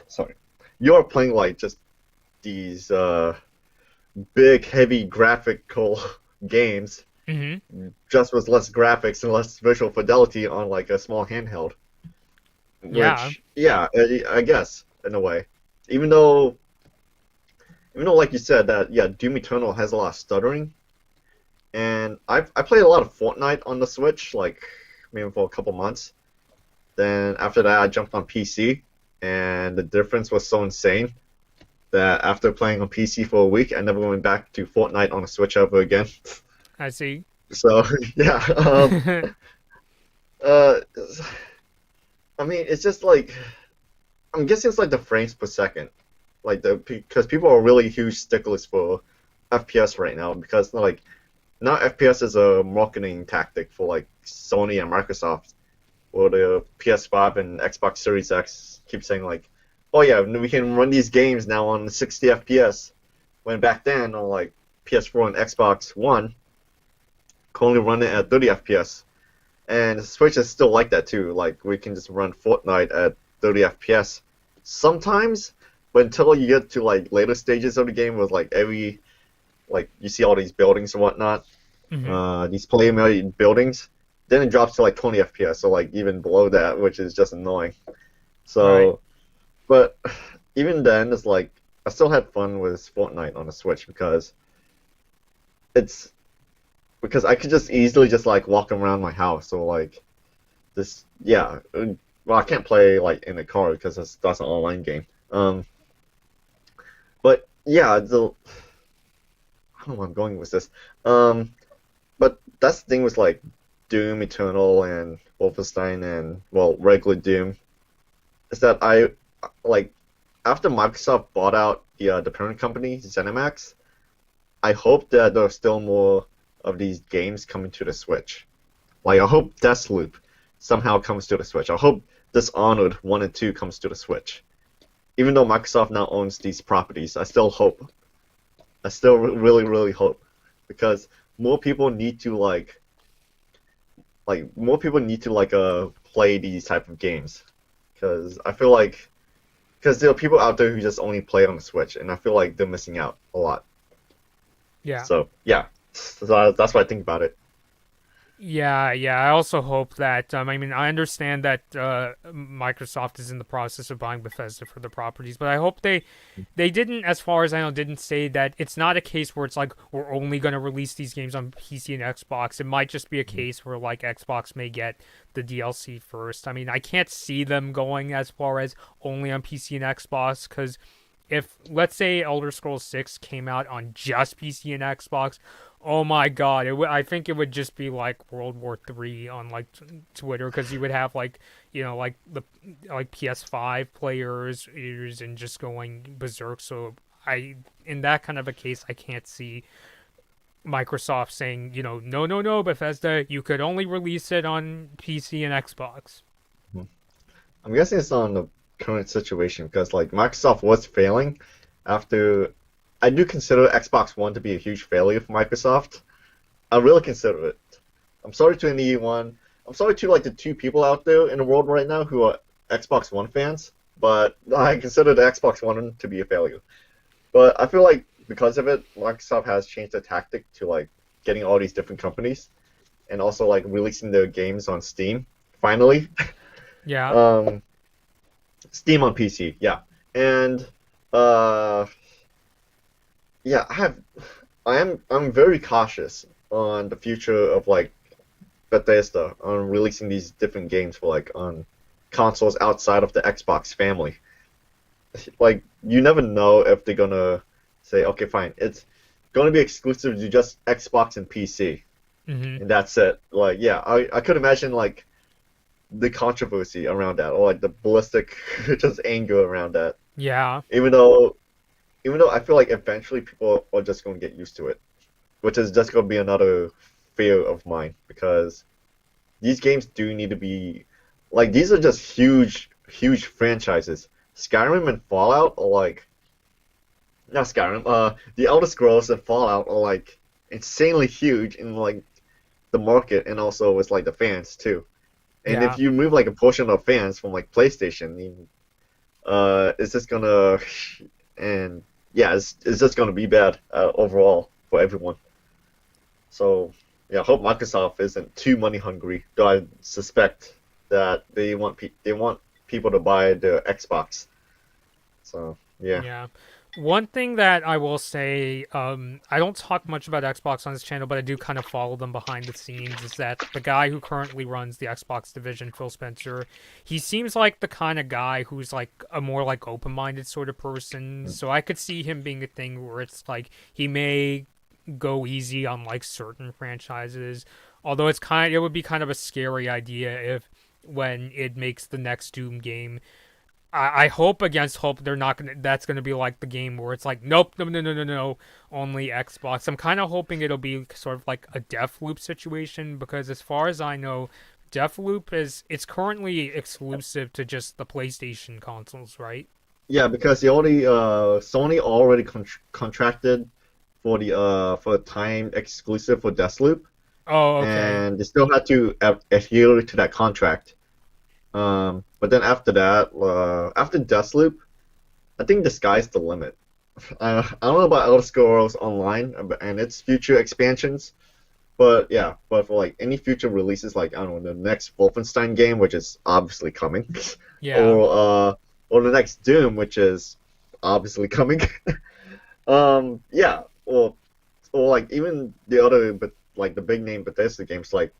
sorry, you're playing like just these big heavy graphical games, Hmm. just with less graphics and less visual fidelity on like a small handheld. Yeah, Which, yeah, I guess in a way, even though like you said that yeah, Doom Eternal has a lot of stuttering, and I played a lot of Fortnite on the Switch, like maybe for a couple months. Then after that, I jumped on PC, and the difference was so insane that after playing on PC for a week, I never went back to Fortnite on a Switch ever again. I see. So yeah, uh, I mean, it's just like I'm guessing it's like the frames per second, like the because people are really huge sticklers for FPS right now because like now FPS is a marketing tactic for like Sony and Microsoft, or the PS5 and Xbox Series X keep saying like, oh yeah, we can run these games now on 60 FPS, when back then on like PS4 and Xbox One can only run it at 30 FPS. And Switch is still like that too. Like we can just run Fortnite at 30 FPS sometimes, but until you get to like later stages of the game with like every like you see all these buildings and whatnot, Hmm. these player-made buildings, then it drops to like 20 FPS, so like even below that, which is just annoying. Right. So, but even then, it's like I still had fun with Fortnite on the Switch it's because I could just easily just like walk around my house or like this. Yeah, well, I can't play like in a car because that's an online game. But yeah, I don't know where I'm going with this. Um, but that's the thing with like Doom Eternal and Wolfenstein and well regular Doom is that I like after Microsoft bought out the parent company ZeniMax, I hope that there's still more of these games coming to the Switch. Like I hope Deathloop somehow comes to the Switch. I hope Dishonored 1 and 2 comes to the Switch. Even though Microsoft now owns these properties, I still hope. I still really really hope because more people need to more people need to play these type of games because I feel like because there are people out there who just only play on the Switch, and I feel like they're missing out a lot. Yeah. So yeah, so that's what I think about it. Yeah, yeah. I also hope that. I mean, I understand that Microsoft is in the process of buying Bethesda for the properties, but I hope they didn't, as far as I know, didn't say that it's not a case where it's like we're only going to release these games on PC and Xbox. It might just be a case where like Xbox may get the DLC first. I mean, I can't see them going as far as only on PC and Xbox because if let's say Elder Scrolls 6 came out on just PC and Xbox, oh my god, I think it would just be like World War 3 on like Twitter because you would have like, like the like PS5 players and just going berserk. So I in that kind of a case, I can't see Microsoft saying, no, no, no, Bethesda, you could only release it on PC and Xbox. I'm guessing it's on the current situation because like Microsoft was failing after. I do consider Xbox One to be a huge failure for Microsoft. I really consider it. I'm sorry to anyone. I'm sorry to like the two people out there in the world right now who are Xbox One fans, but I consider the Xbox One to be a failure. But I feel like because of it, Microsoft has changed the tactic to like getting all these different companies and also like releasing their games on Steam. Finally, Yeah. um, Steam on PC, yeah, and uh, yeah, I'm very cautious on the future of like Bethesda on releasing these different games for like on consoles outside of the Xbox family. Like you never know if they're gonna say, okay, fine, it's gonna be exclusive to just Xbox and PC, Hmm. and that's it. Like, yeah, I could imagine like the controversy around that, or like the ballistic just anger around that. Yeah. Even though, I feel like eventually people are just gonna get used to it, which is just gonna be another fear of mine because these games do need to be like these are just huge franchises. Skyrim and Fallout are like not Skyrim. The Elder Scrolls and Fallout are like insanely huge in like the market and also with like the fans too. And if Yeah. you move like a portion of fans from like PlayStation, it's just gonna and yeah, it's just gonna be bad overall for everyone. So yeah, I hope Microsoft isn't too money hungry. Though I suspect that they want people to buy the Xbox. So yeah, Yeah. One thing that I will say, I don't talk much about Xbox on this channel, but I do kind of follow them behind the scenes, is that the guy who currently runs the Xbox division, Phil Spencer, he seems like the kind of guy who's like a more like open-minded sort of person. So I could see him being a thing where it's like he may go easy on like certain franchises. Although it would be kind of a scary idea if when it makes the next Doom game I hope against hope they're not gonna. That's gonna be like the game where it's like, nope, no, no, no, no, no, only Xbox. I'm kind of hoping it'll be sort of like a Deathloop situation because, as far as I know, Deathloop is it's currently exclusive to just the PlayStation consoles, right? yeah, because the only Sony already contracted for the time exclusive for Deathloop, Oh, okay. and they still had to adhere to that contract. But then after that, after Deathloop, I think the sky's the limit. I don't know about Elder Scrolls Online and its future expansions, but yeah, but for like any future releases, like I don't know, the next Wolfenstein game, which is obviously coming, Yeah, or or the next Doom, which is obviously coming. Yeah, or like even the other, but like the big name Bethesda games, like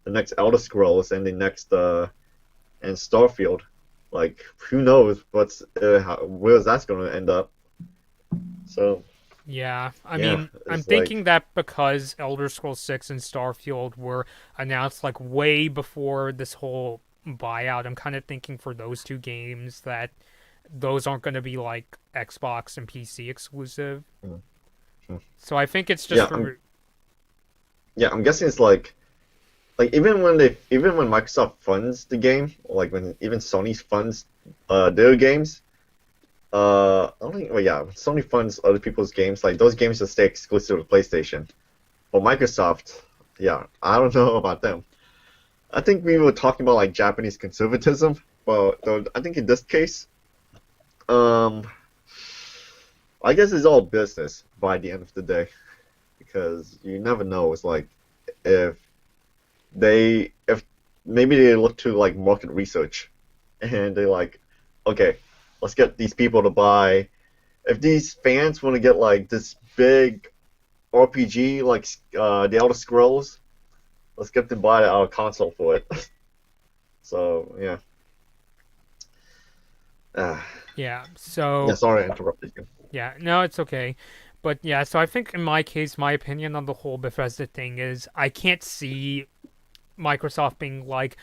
the next Elder Scrolls and the next and Starfield. Like who knows where's that's going to end up. So yeah. I yeah, mean, I'm it's thinking like that because Elder Scrolls 6 and Starfield were announced like way before this whole buyout, I'm kind of thinking for those two games that those aren't going to be like Xbox and PC exclusive. mm, mm. So I think it's just yeah, I'm for yeah, I'm guessing it's like even when Microsoft funds the game, or like when even Sony funds their games, I don't think well yeah, Sony funds other people's games, like those games will stay exclusive to PlayStation. For Microsoft, yeah, I don't know about them. I think we were talking about like Japanese conservatism, but though I think in this case, um, I guess it's all business by the end of the day because you never know. It's like if if maybe they look to like market research and they're like, okay, let's get these people to buy. If these fans want to get like this big RPG like the Elder Scrolls, let's get them to buy our console for it. So yeah, uh, yeah. yeah. So Sorry, I interrupted you. yeah, no, it's okay. But yeah, so I think in my case, my opinion on the whole Bethesda thing is I can't see Microsoft being like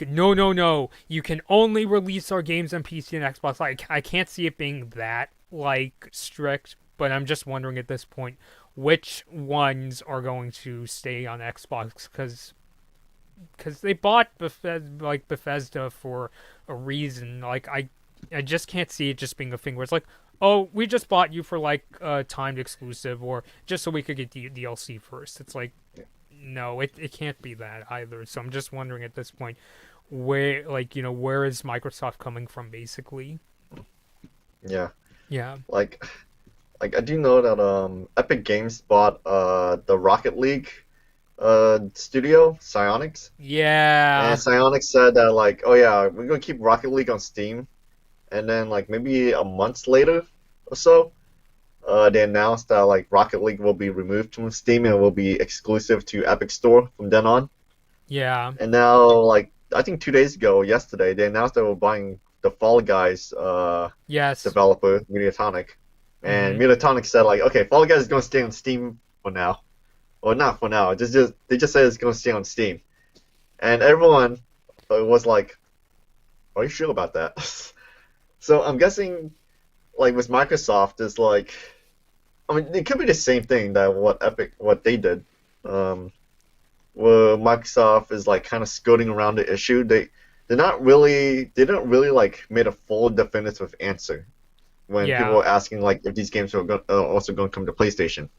no, no, no, you can only release our games on PC and Xbox. Like I can't see it being that like strict. But I'm just wondering at this point which ones are going to stay on Xbox because they bought Bethesda for a reason. Like I just can't see it just being a thing where it's like, oh, we just bought you for like a timed exclusive or just so we could get the DLC first. It's like, no, it can't be that either. So I'm just wondering at this point where where is Microsoft coming from basically? Yeah, Yeah. like I do know that Epic Games bought the Rocket League studio Psyonix, and Yeah. Psyonix said that like, oh yeah, we're gonna keep Rocket League on Steam, and then like maybe a month later or so, they announced that like Rocket League will be removed from Steam and will be exclusive to Epic Store from then on. Yeah. And now like I think 2 days ago, yesterday, they announced they were buying the Fall Guys Yes. developer Mediatonic, and Mhm. Mediatonic said like, okay, Fall Guys is gonna stay on Steam for now, or not for now. Just they just said it's gonna stay on Steam, and everyone was like, are you sure about that? So I'm guessing like with Microsoft is like, I mean, it could be the same thing that what they did, um, where Microsoft is like kind of skirting around the issue. They didn't really like made a full definitive answer when people Yeah. were asking like if these games are also going to come to PlayStation.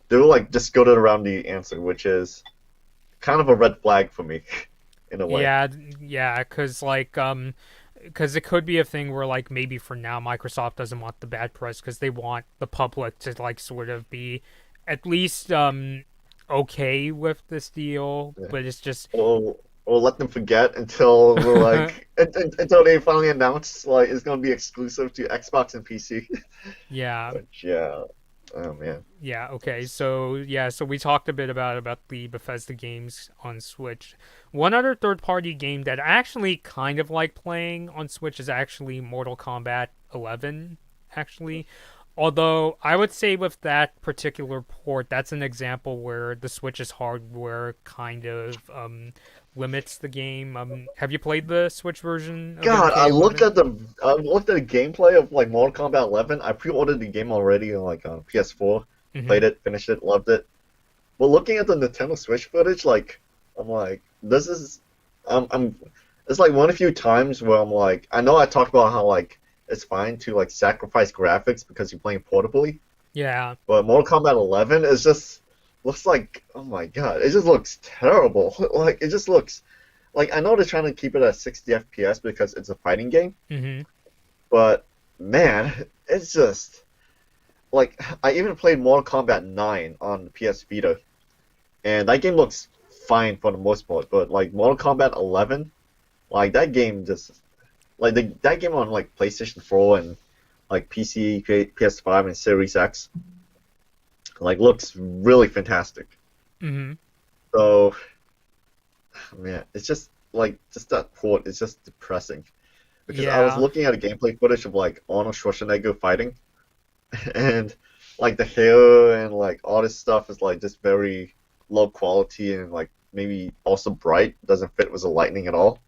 They were like just skirted around the answer, which is kind of a red flag for me in a way. Yeah, yeah, because it could be a thing where like maybe for now Microsoft doesn't want the bad press because they want the public to like sort of be at least okay with this deal, Yeah. but it's just We'll let them forget until we're like until they finally announce like it's gonna be exclusive to Xbox and PC. yeah. Which yeah, oh man. Yeah, okay. So, yeah, so we talked a bit about the Bethesda games on Switch. One other third-party game that I actually kind of like playing on Switch is actually Mortal Kombat 11, actually. Although I would say with that particular port, that's an example where the Switch's hardware kind of limits the game. Have you played the Switch version of God, MK11? I looked at the gameplay of like Mortal Kombat 11. I pre-ordered the game already on PS4. Mm-hmm. Played it, finished it, loved it. But looking at the Nintendo Switch footage, like I'm like, this is, I'm. It's like one of the few times where I'm like, I know I talked about how like it's fine to like sacrifice graphics because you're playing portably, Yeah. but Mortal Kombat 11 is just looks like, oh my god, it just looks terrible. Like it just looks like I know they're trying to keep it at 60 FPS because it's a fighting game, Mm-hmm. but man, it's just like I even played Mortal Kombat 9 on the PS Vita, and that game looks fine for the most part. But like Mortal Kombat 11, like that game just like that game on like PlayStation 4 and like PC, PS5, and Series X, like looks really fantastic. Mm-hmm. So man, it's just like just that port is just depressing because I was Yeah. looking at a gameplay footage of like Arnold Schwarzenegger fighting, and like the hair and like all this stuff is like just very low quality and like maybe also bright, doesn't fit with the lightning at all.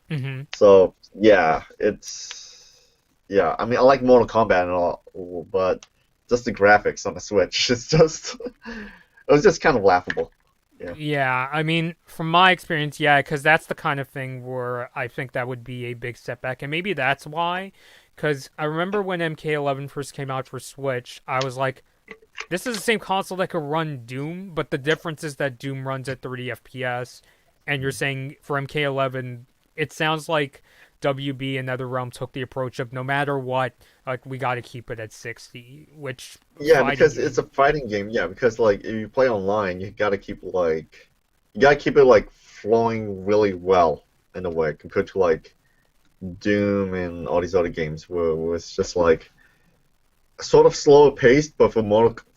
Mm-hmm. So yeah, it's yeah. I mean, I like Mortal Kombat and all, but just the graphics on the Switch, it's just it was just kind of laughable. Yeah, Yeah, I mean, from my experience, yeah, because that's the kind of thing where I think that would be a big setback, and maybe that's why. Because I remember when MK11 first came out for Switch, I was like, this is the same console that could run Doom, but the difference is that Doom runs at 30 FPS, and you're saying for MK11, it sounds like WB and NetherRealm took the approach of no matter what, like we got to keep it at 60, which yeah, fighting because it's a game. fighting game. Yeah, because like if you play online, you gotta keep it like flowing really well in a way compared to like Doom and all these other games where it's just like sort of slower paced, but for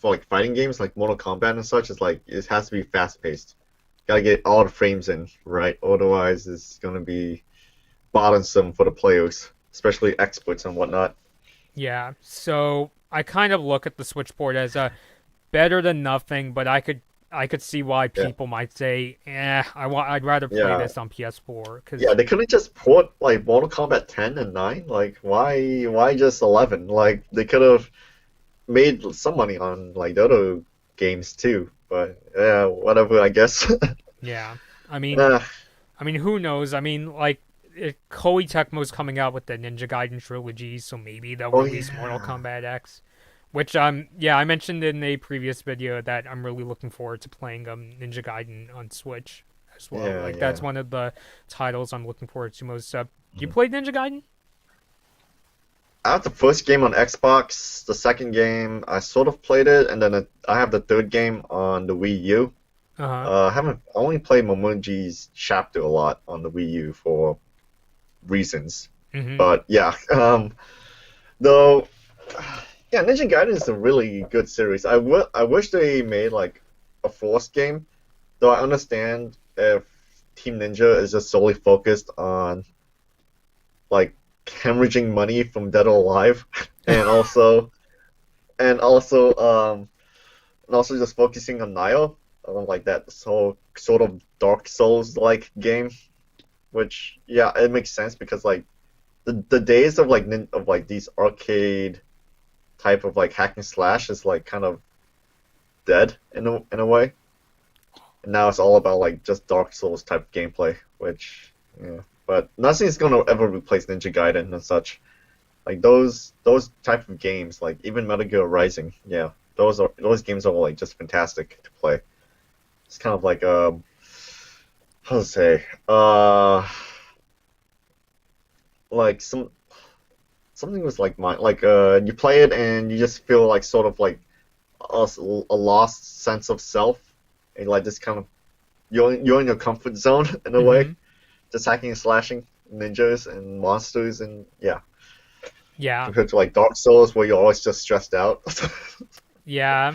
like fighting games like Mortal Kombat and such, it's like it has to be fast paced. Gotta get all the frames in, right? Otherwise, it's gonna be bothersome for the players, especially experts and whatnot. Yeah, so I kind of look at the Switchboard as a better than nothing, but I could see why Yeah, people might say, I'd rather play yeah, this on PS4 yeah. because They couldn't just port like Mortal Kombat 10 and 9. Like, why just 11? Like, they could have made some money on like the other games too. But yeah, whatever, I guess. yeah, I mean, uh, who knows? I mean, like Koei Tecmo's coming out with the Ninja Gaiden trilogy, so maybe they'll oh release Mortal yeah, Kombat X. Which yeah, I mentioned in a previous video that I'm really looking forward to playing Ninja Gaiden on Switch as well. yeah, Like that's yeah. one of the titles I'm looking forward to most. You played Ninja Gaiden? I have the first game on Xbox. The second game, I sort of played it, and then I have the third game on the Wii U. Uh huh. I only played Momonji's Chapter a lot on the Wii U for reasons. Mm-hmm. But yeah, though, yeah, Ninja Gaiden is a really good series. I wish they made like a fourth game, though I understand if Team Ninja is just solely focused on like hemorrhaging money from Dead or Alive, and also and also um and also just focusing on Nioh, like that sort of Dark Souls like game, which yeah, it makes sense because like the days of of like these arcade type of like hack and slash is like kind of dead in a way. And now it's all about like just Dark Souls type gameplay, which yeah. But nothing's gonna ever replace Ninja Gaiden and such. Like those type of games, like even Metal Gear Rising, yeah, those games are like just fantastic to play. It's kind of like how to say like something was like mine like you play it and you just feel like sort of like a lost sense of self and like just kind of you're in your comfort zone in a way, Mm-hmm. just hacking and slashing ninjas and monsters, and yeah, Yeah. compared to like Dark Souls where you're always just stressed out. Yeah.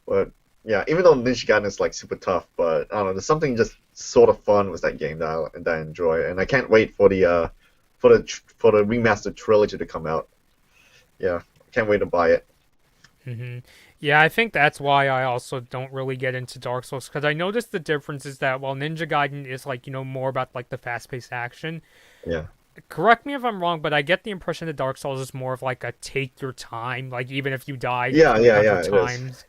But yeah, even though Ninja Gaiden is like super tough, but I don't know, there's something just sort of fun with that game that I enjoy, and I can't wait for the remastered trilogy to come out. Yeah, I can't wait to buy it. Mm-hmm. Yeah, I think that's why I also don't really get into Dark Souls because I noticed the difference is that while Ninja Gaiden is like more about like the fast-paced action. Yeah, Correct me if I'm wrong, but I get the impression that Dark Souls is more of like a take your time, like even if you die yeah, 300 it is. times.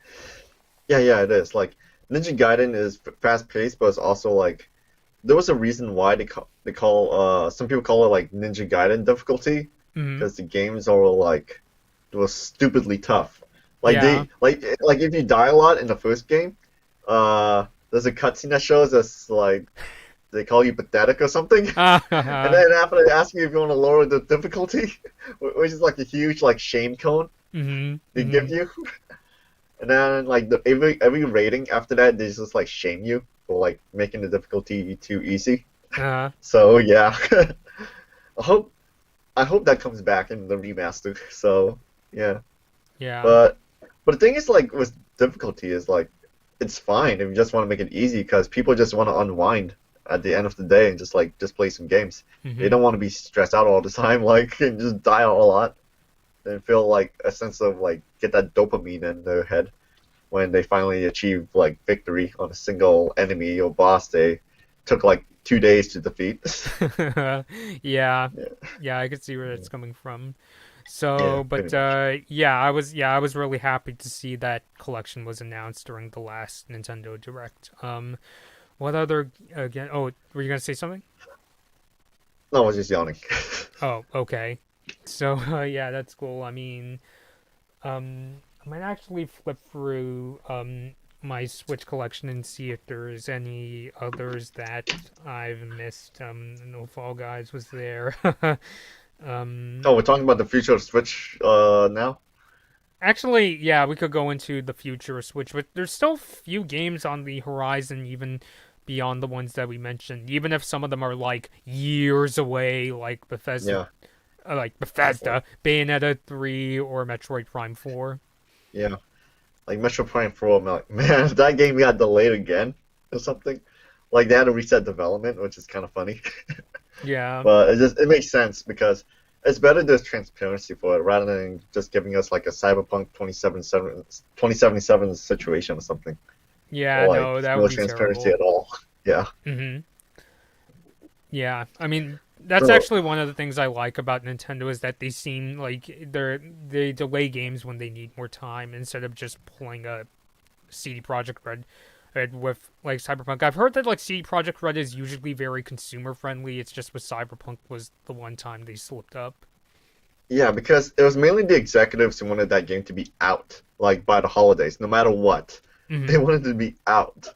Yeah, it is. Like Ninja Gaiden is fast paced, but it's also like there was a reason why they call some people call it like Ninja Gaiden difficulty Mm-hmm. because the games are like it was stupidly tough. Like Yeah. they like if you die a lot in the first game, there's a cutscene that shows us like they call you pathetic or something, and mm-hmm. then after they ask you if you want to lower the difficulty, which is like a huge like shame cone they give Mm-hmm. you, and then like every rating after that they just like shame you for like making the difficulty too easy. Uh, So yeah, I hope I hope that comes back in the remaster. So yeah, yeah. but but the thing is like with difficulty is like it's fine if you just want to make it easy because people just want to unwind at the end of the day and just play some games. They Mm-hmm. don't want to be stressed out all the time like and just die a lot and feel like a sense of like get that dopamine in their head when they finally achieve like victory on a single enemy or boss they took like 2 days to defeat. yeah. Yeah, Yeah, I could see where that's coming from. yeah, So, pretty but much. I was really happy to see that collection was announced during the last Nintendo Direct. What other again? Oh, were you gonna say something? No, I was just yawning. Oh, okay. So, yeah, that's cool. I mean, I might actually flip through my Switch collection and see if there's any others that I've missed. No Fall Guys was there. um, Oh, we're talking about the future of Switch now? Actually, yeah, we could go into the future of Switch, but there's still few games on the horizon, even beyond the ones that we mentioned. Even if some of them are like years away, Yeah. Like Bethesda, Bayonetta 3, or Metroid Prime 4. Yeah. Like Metro Prime 4, I'm like, man, if that game got delayed again or something. Like they had to reset development, which is kind of funny. Yeah. But it makes sense because it's better there's transparency for it rather than just giving us like a Cyberpunk 2077 situation or something. Yeah, Like no, that would no be transparency terrible. at all. Yeah. Hmm. Yeah, I mean, that's So actually one of the things I like about Nintendo is that they seem like they delay games when they need more time instead of just pulling a CD Projekt Red with like Cyberpunk. I've heard that like CD Projekt Red is usually very consumer friendly. It's just with Cyberpunk was the one time they slipped up. yeah, because it was mainly the executives who wanted that game to be out, like by the holidays, no matter what. They Hmm. wanted it to be out.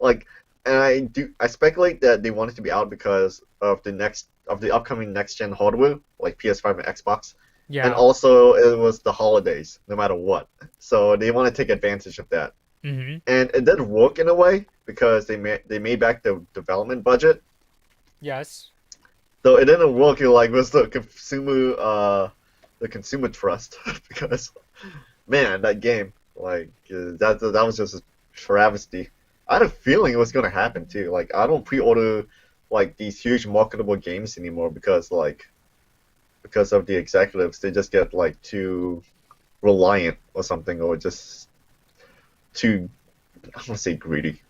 Like, and I speculate that they wanted to be out because of the upcoming next gen hardware, like PS5 and Xbox. And Yeah. also it was the holidays, no matter what. So they want to take advantage of that. Hmm. And it did work in a way because they made back the development budget. Yes. Though it didn't work like with the consumer trust because man, that game like that was just a travesty. I had a feeling it was gonna happen too. Like I don't pre-order like these huge marketable games anymore because of the executives. They just get like too reliant or something, or just too I don't want to say greedy.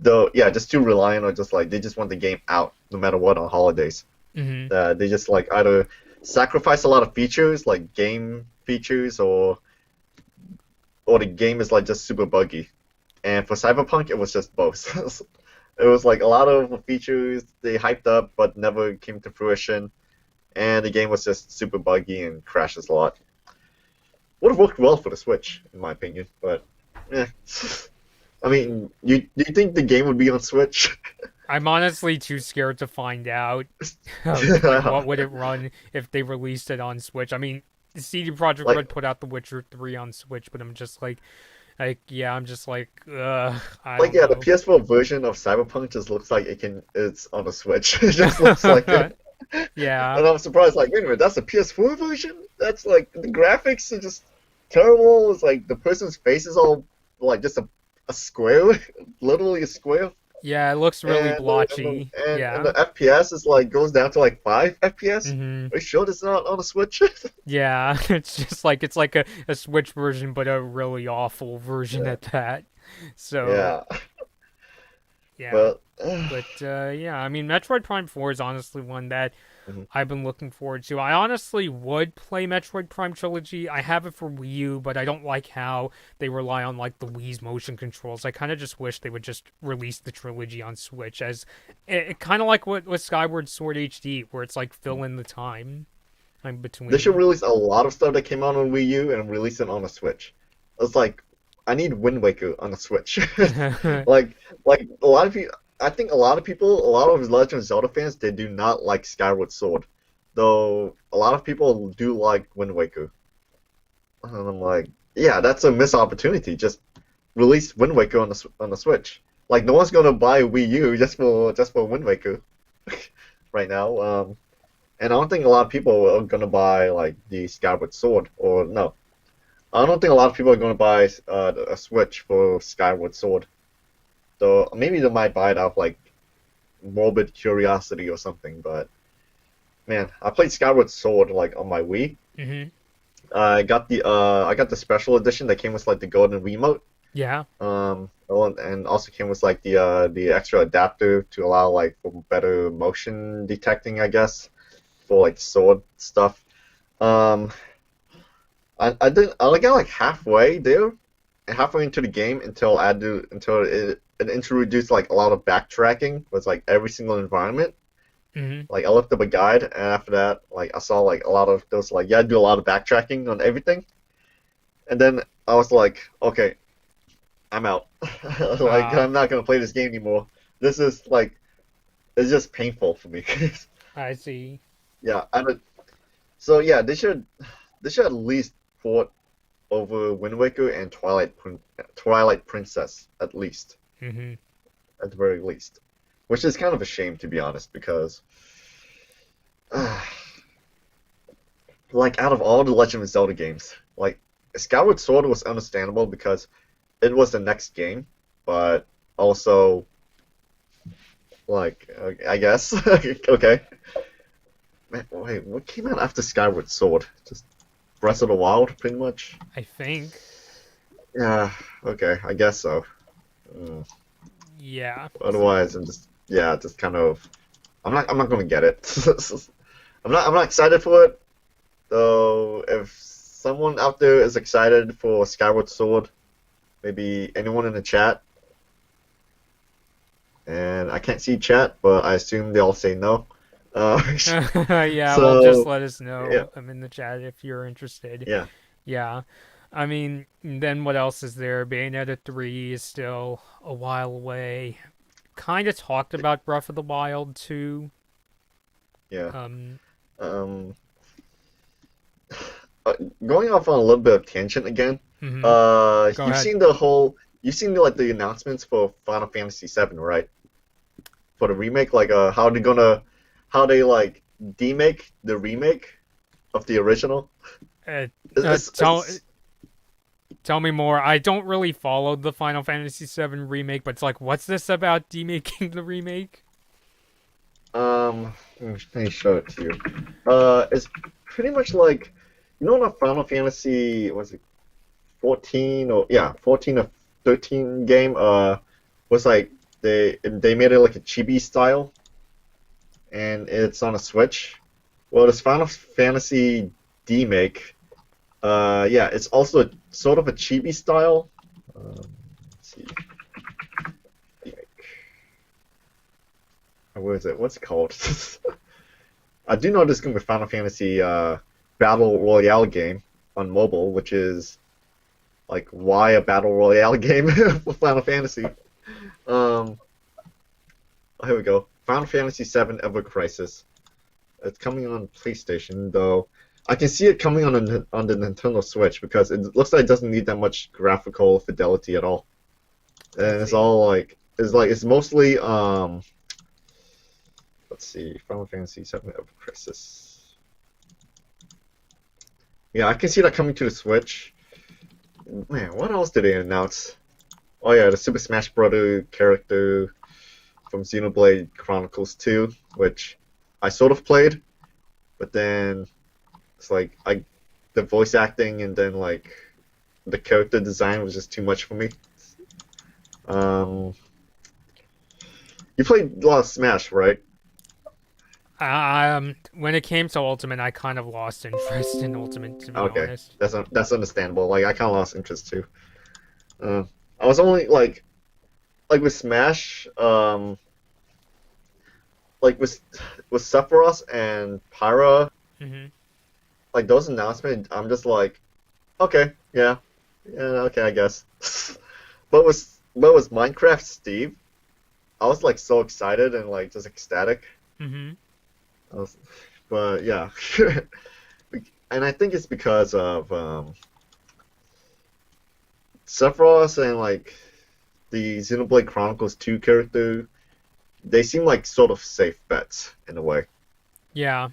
Though yeah, just too reliant or just like they just want the game out no matter what on holidays. Hmm. They just like either sacrifice a lot of features like game features or the game is like just super buggy. And for Cyberpunk, it was just both. It was like a lot of features they hyped up but never came to fruition, and the game was just super buggy and crashes a lot. Would have worked well for the Switch, in my opinion, but eh. I mean, do you think the game would be on Switch? I'm honestly too scared to find out. Like, what would it run if they released it on Switch? I mean, CD Projekt Like, Red put out The Witcher 3 on Switch, but I'm just like, Like, yeah, I'm just like, I Like don't yeah, the know. PS4 version of Cyberpunk just looks like it's on a Switch. It just looks like it. Yeah, And I'm surprised, like, wait a minute, that's a PS4 version? That's like the graphics are just terrible. It's like the person's face is all like just a square, literally a square. yeah, it looks really And blotchy. and Yeah. the FPS is like goes down to like 5 FPS. Hmm. Are you sure it's not on a Switch? Yeah, it's just like it's like a Switch version, but a really awful version Yeah. at that. So Yeah. yeah, But but yeah, I mean, Metroid Prime 4 is honestly one that mhm. I've been looking forward to. I honestly would play Metroid Prime Trilogy. I have it for Wii U, but I don't like how they rely on like the Wii's motion controls. I kind of just wish they would just release the trilogy on Switch as it kind of like what with Skyward Sword HD, where it's like fill in the time They should between. release a lot of stuff that came out on Wii U and release it on a Switch. It's like I need Wind Waker on a Switch. like like a lot of people, I think a lot of people, a lot of Legend of Zelda fans, they do not like Skyward Sword, though a lot of people do like Wind Waker. And I'm like, yeah, that's a missed opportunity. Just release Wind Waker on the Switch. Like no one's gonna buy a Wii U just for Wind Waker right now. And I don't think a lot of people are gonna buy like the Skyward Sword, or no, I don't think a lot of people are gonna buy a Switch for Skyward Sword. Though maybe they might buy it out of like morbid curiosity or something. But man, I played Skyward Sword like on my Wii. Hmm. I got the special edition that came with like the golden Wiimote. Yeah. And also came with like the extra adapter to allow like for better motion detecting, I guess, for like sword stuff. Um, I got like halfway there, halfway into the game until it introduced like a lot of backtracking with like every single environment. Hmm. Like I looked up a guide, and after that, like I saw like a lot of those like yeah, do a lot of backtracking on everything, and then I was like, okay, I'm out. Like Uh, I'm not gonna play this game anymore. This is like it's just painful for me. I see. Yeah, so yeah, they should at least port over Wind Waker and Twilight Princess Hmm. at the very least, which is kind of a shame to be honest because like out of all the Legend of Zelda games, like Skyward Sword was understandable because it was the next game, but also like I guess okay. Man, wait, what came out after Skyward Sword? Just Breath of the Wild, pretty much. I think. Yeah, okay, I guess so. Mm. Yeah. Otherwise, I'm just yeah, just kind of I'm not gonna get it. I'm not excited for it. Though if someone out there is excited for Skyward Sword, maybe anyone in the chat, and I can't see chat, but I assume they all say no. Yeah, well, just So let us yeah, know. I'm in the chat if you're interested. yeah. Yeah. I mean, then what else is there? Bayonetta 3 is still a while away. Kind of talked about Breath of the Wild too. Yeah. Um, Um, uh, Going off on a little bit of tangent again. mhm. Go You've ahead. seen you've seen like the announcements for Final Fantasy VII, right? For the remake, like how they like demake the remake of the original. Uh, It's, tell it's tell me more. I don't really follow the Final Fantasy VII remake, but it's like, what's this about demaking the remake? let me show it to you. It's pretty much like the Final Fantasy was it 14 or yeah 14 or 13 game was like they made it like a chibi style and it's on a Switch. Well, this Final Fantasy remake, yeah, it's also sort of a chibi style. Let's see, remake. Where is it? What's it called? I do know this is gonna be Final Fantasy Battle Royale game on mobile, which is like why a Battle Royale game for Final Fantasy. Um, oh, here we go. Final Fantasy VII Ever Crisis. It's coming on PlayStation, though. I can see it coming on the Nintendo Switch because it looks like it doesn't need that much graphical fidelity at all, I and it's see. all it's mostly let's see, Final Fantasy VII of Crisis. Yeah, I can see that coming to the Switch. Man, what else did they announce? Oh yeah, the Super Smash Bros. Character from Xenoblade Chronicles 2, which I sort of played, but then it's like the voice acting and then like the character design was just too much for me. Um, you played a lot of Smash, right? When it came to Ultimate, I kind of lost interest in Ultimate, to be Okay, honest. that's understandable. Like I kind of lost interest too. Uh, I was only like with Smash, like with Sephiroth and Pyra, Hmm. like those announcements, I'm just like, okay, yeah, okay, I guess. But with Minecraft Steve, I was like so excited and like just ecstatic. Hmm. I was, but yeah, and I think it's because of Sephiroth and like the Xenoblade Chronicles 2 character. They seem like sort of safe bets in a way. Yeah.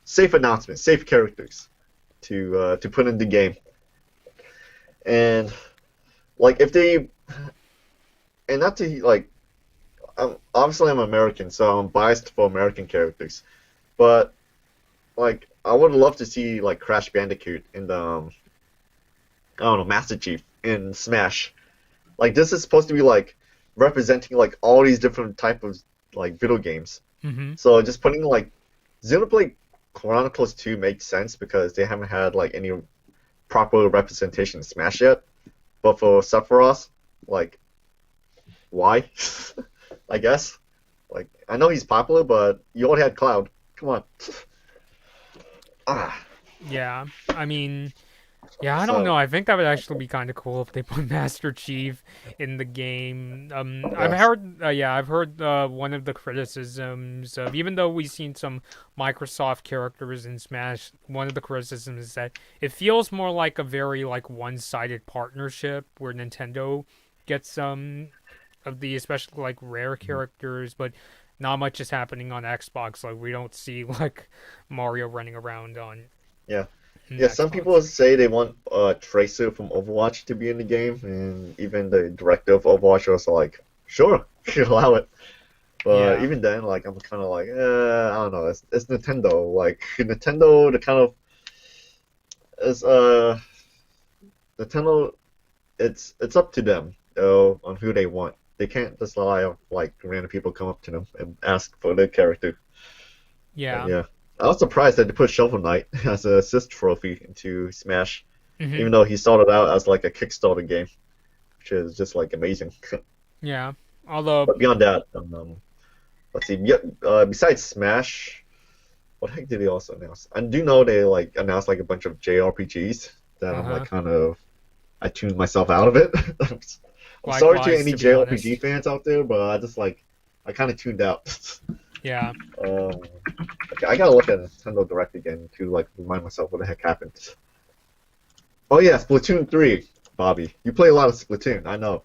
Safe announcements, safe characters to put in the game. And like if they and not to like obviously I'm American, so I'm biased for American characters. But like I would love to see like Crash Bandicoot in the I don't know Master Chief in Smash. Like this is supposed to be like representing like all these different type of like video games. Hmm. So just putting like Xenoblade Chronicles 2 makes sense because they haven't had like any proper representation in Smash yet. But for Sephiroth, like why? I guess. Like I know he's popular, but you already had Cloud. Come on. Ah. Yeah. I mean, yeah, I don't So know. I think that would actually be kind of cool if they put Master Chief in the game. yes. I've heard one of the criticisms of, even though we've seen some Microsoft characters in Smash, one of the criticisms is that it feels more like a very like one-sided partnership where Nintendo gets some of the especially like rare characters, but not much is happening on Xbox. Like we don't see like Mario running around on Yeah. Yeah, some people Xbox. say they want Tracer from Overwatch to be in the game, and even the director of Overwatch was like, sure, allow it. But Yeah. even then, like, I'm kind of like, I don't know. It's Nintendo. Like, Nintendo, the kind of is Nintendo. It's up to them, on who they want. They can't just rely on like random people come up to them and ask for their character. But Yeah. yeah, I was surprised that they put Shovel Knight as an assist trophy into Smash, Hmm. even though he started out as like a Kickstarter game, which is just like amazing. Yeah. Although, But beyond that, let's see. Yeah, besides Smash, what the heck did they also announce? I do know they like announced like a bunch of JRPGs that I'm like uh-huh. kind of I tuned myself out of it. I'm sorry to Likewise, any to be JRPG honest. fans out there, but I kind of tuned out. Yeah. um, okay, I gotta look at Nintendo Direct again to like remind myself what the heck happened. Oh yeah, Splatoon 3, Bobby. You play a lot of Splatoon, I know.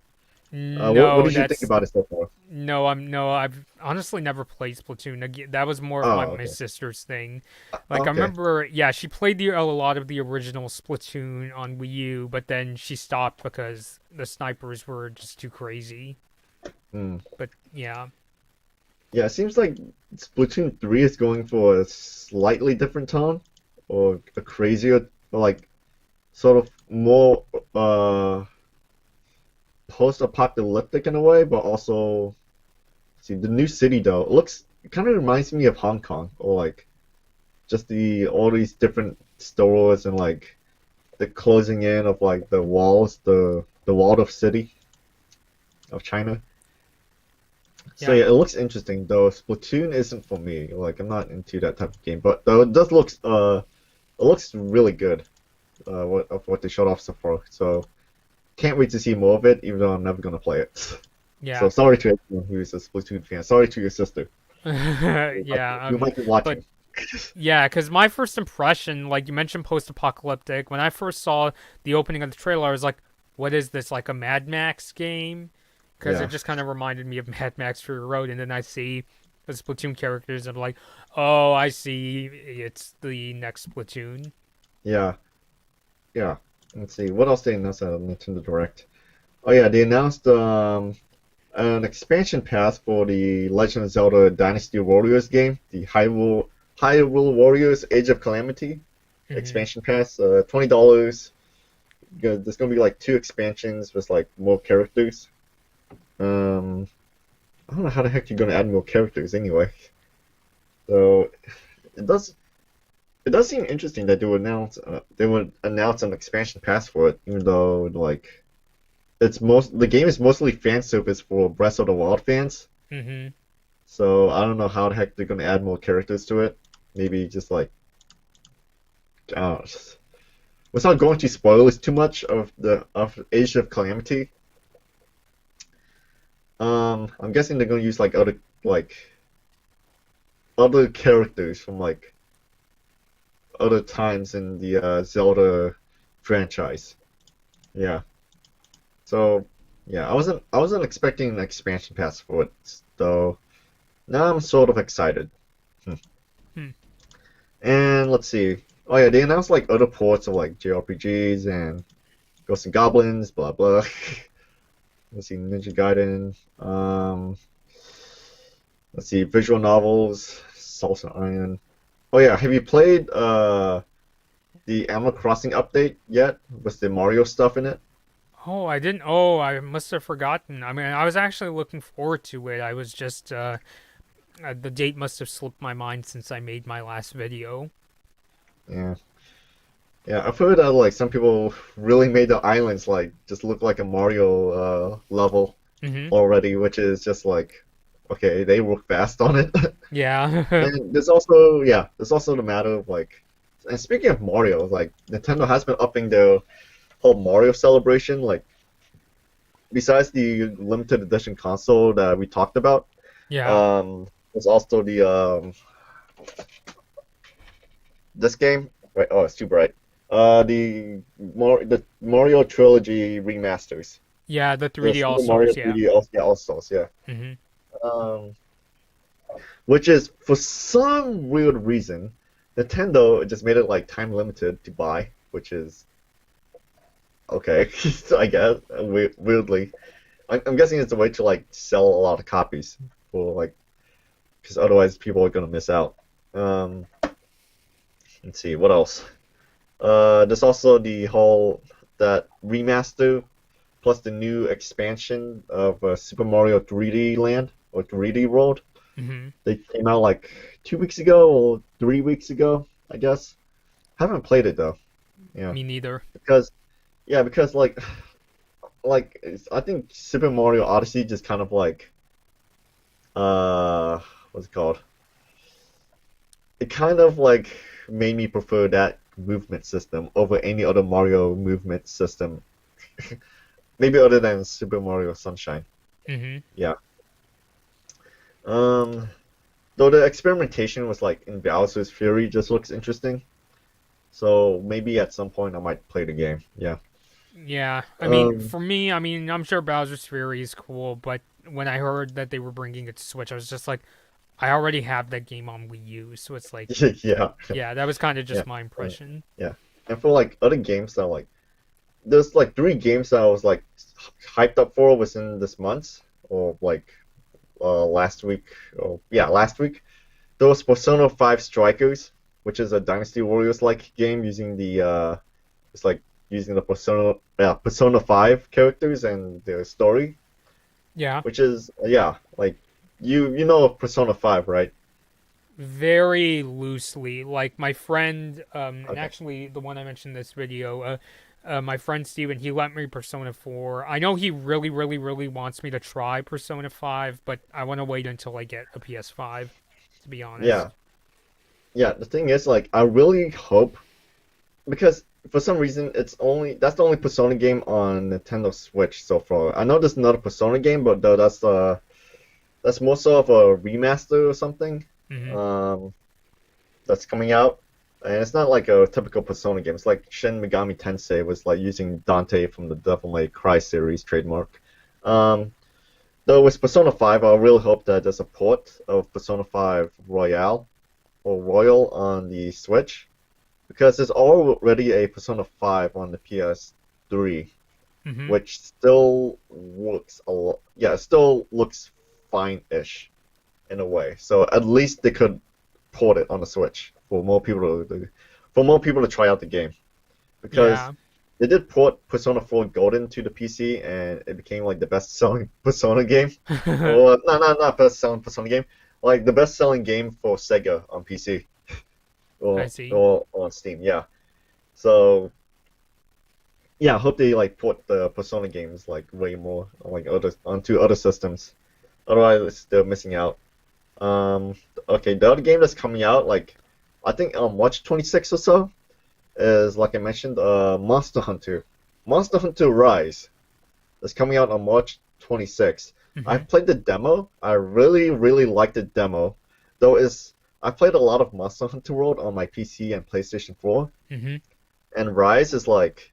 What No, did you think that's about it so far? no. I've honestly never played Splatoon. That was more of Oh, my okay. sister's thing. Like I Okay. remember, yeah, she played a lot of the original Splatoon on Wii U, but then she stopped because the snipers were just too crazy. Hmm. But yeah, Yeah, it seems like Splatoon 3 is going for a slightly different tone, or a crazier, or like sort of more post-apocalyptic in a way, but also see the new city though. It kind of reminds me of Hong Kong, or like just all these different stores and like the closing in of like the walls, the walled of city of China. So yeah, yeah, it looks interesting though. Splatoon isn't for me. Like I'm not into that type of game, but though it looks really good. What they showed off so far. So can't wait to see more of it, even though I'm never gonna play it. So yeah. sorry to everyone who is a Splatoon fan. Sorry to your sister Yeah, who might be watching. Yeah, because my first impression, like you mentioned, post-apocalyptic. When I first saw the opening of the trailer, I was like, "What is this? Like a Mad Max game?" Because it Yeah, just kind of reminded me of Mad Max Fury Road. And then I see the Splatoon characters, and I'm like, "Oh, I see. It's the next Splatoon." yeah, yeah. Let's see, what else they announced at Nintendo Direct? Oh yeah, they announced an expansion pass for the Legend of Zelda Dynasty Warriors game, the Hyrule Warriors Age of Calamity Hmm. expansion pass. $20. There's gonna be like two expansions with like more characters. Um, I don't know how the heck you're gonna add more characters anyway. So it does it does seem interesting that they would announce an expansion pass for it, even though like the game is mostly fan service for Breath of the Wild fans. Hmm. So I don't know how the heck they're gonna add more characters to it. Maybe just like just, without going to spoilers too much of the of Age of Calamity. I'm guessing they're gonna use like other characters from like other times in the Zelda franchise. Yeah. So yeah, I wasn't expecting an expansion pass for it, though. Now I'm sort of excited. Hmm. Hmm. And let's see. Oh yeah, they announced like other ports of like JRPGs and Ghosts and Goblins, blah blah. Let's see, Ninja Gaiden. Let's see, visual novels, Salt and Iron. Oh yeah, have you played the Animal Crossing update yet with the Mario stuff in it? Oh, I didn't. Oh, I must have forgotten. I mean, I was actually looking forward to it. I was just the date must have slipped my mind since I made my last video. Yeah. Yeah, I've heard that like some people really made the islands like just look like a Mario level Hmm. already, which is just like okay, they work fast on it. Yeah. And there's also the matter of like, and speaking of Mario, like Nintendo has been upping their whole Mario celebration. Like besides the limited edition console that we talked about, Yeah. there's also this game. Right? Oh, it's too bright. The Mario trilogy remasters. Yeah, the The 3D All Super Mario Stars, yeah. 3D All Stars, yeah. Hmm. Um, which is for some weird reason, Nintendo just made it like time limited to buy, which is okay, I guess. Weirdly, I'm guessing it's a way to like sell a lot of copies for like, because otherwise people are gonna miss out. Um, let's see what else. There's also the whole that remaster plus the new expansion of Super Mario 3D Land or 3D World. Hmm. They came out like 2 weeks ago or 3 weeks ago, I guess. Haven't played it though. Yeah, Me neither. because because I think Super Mario Odyssey just kind of like what's it called? It kind of like made me prefer that movement system over any other Mario movement system. Maybe other than Super Mario Sunshine. Hmm. Yeah. Um, though the experimentation was like in Bowser's Fury just looks interesting. So maybe at some point I might play the game. Yeah. Yeah, I mean, Um, for me, I mean, I'm sure Bowser's Fury is cool, but when I heard that they were bringing it to Switch, I was just like, I already have that game on Wii U, so it's like, yeah. yeah, that was kind of Yeah. just my uh, impression. Yeah. And for like other games that like there's like three games that I was like hyped up for within this month or like last week. Oh yeah, last week. There was Persona 5 Strikers, which is a Dynasty Warriors like game using the it's like using the Persona 5 characters and their story, Yeah, which is yeah, like you know of Persona 5, right? very loosely. Like my friend, and Okay. actually the one I mentioned in this video, my friend Steven, he lent me Persona 4. I know he really, really, really wants me to try Persona 5, but I want to wait until I get a PS5, to be Yeah. honest. Yeah, the thing is like I really hope because for some reason that's the only Persona game on Nintendo Switch so far. I know there's another Persona game, but though that's more so of a remaster or something. Hmm. Um, that's coming out, and it's not like a typical Persona game. It's like Shin Megami Tensei was like using Dante from the Devil May Cry series trademark. Um, though with Persona 5, I really hope that there's a port of Persona 5 Royale or Royal on the Switch, because there's already a Persona 5 on the PS3, Mm-hmm. which still looks a lot, yeah, it still looks fine-ish in a way. So at least they could port it on the Switch for more people to try out the game, because Yeah. they did port Persona 4 Golden to the PC and it became like the best-selling Persona game. Or not best-selling Persona game, like the best-selling game for Sega on PC I or see. or on Steam. Yeah. So yeah, I hope they like port the Persona games like way more like other onto other systems. Otherwise, they're missing out. Um, okay, the other game that's coming out, like I think on March 26th or so, is like I mentioned, Monster Hunter. Monster Hunter Rise is coming out on March 26th. Mm-hmm. I've played the demo. I really, really liked the demo. Though is I played a lot of Monster Hunter World on my PC and PlayStation 4, Mm-hmm. and Rise is like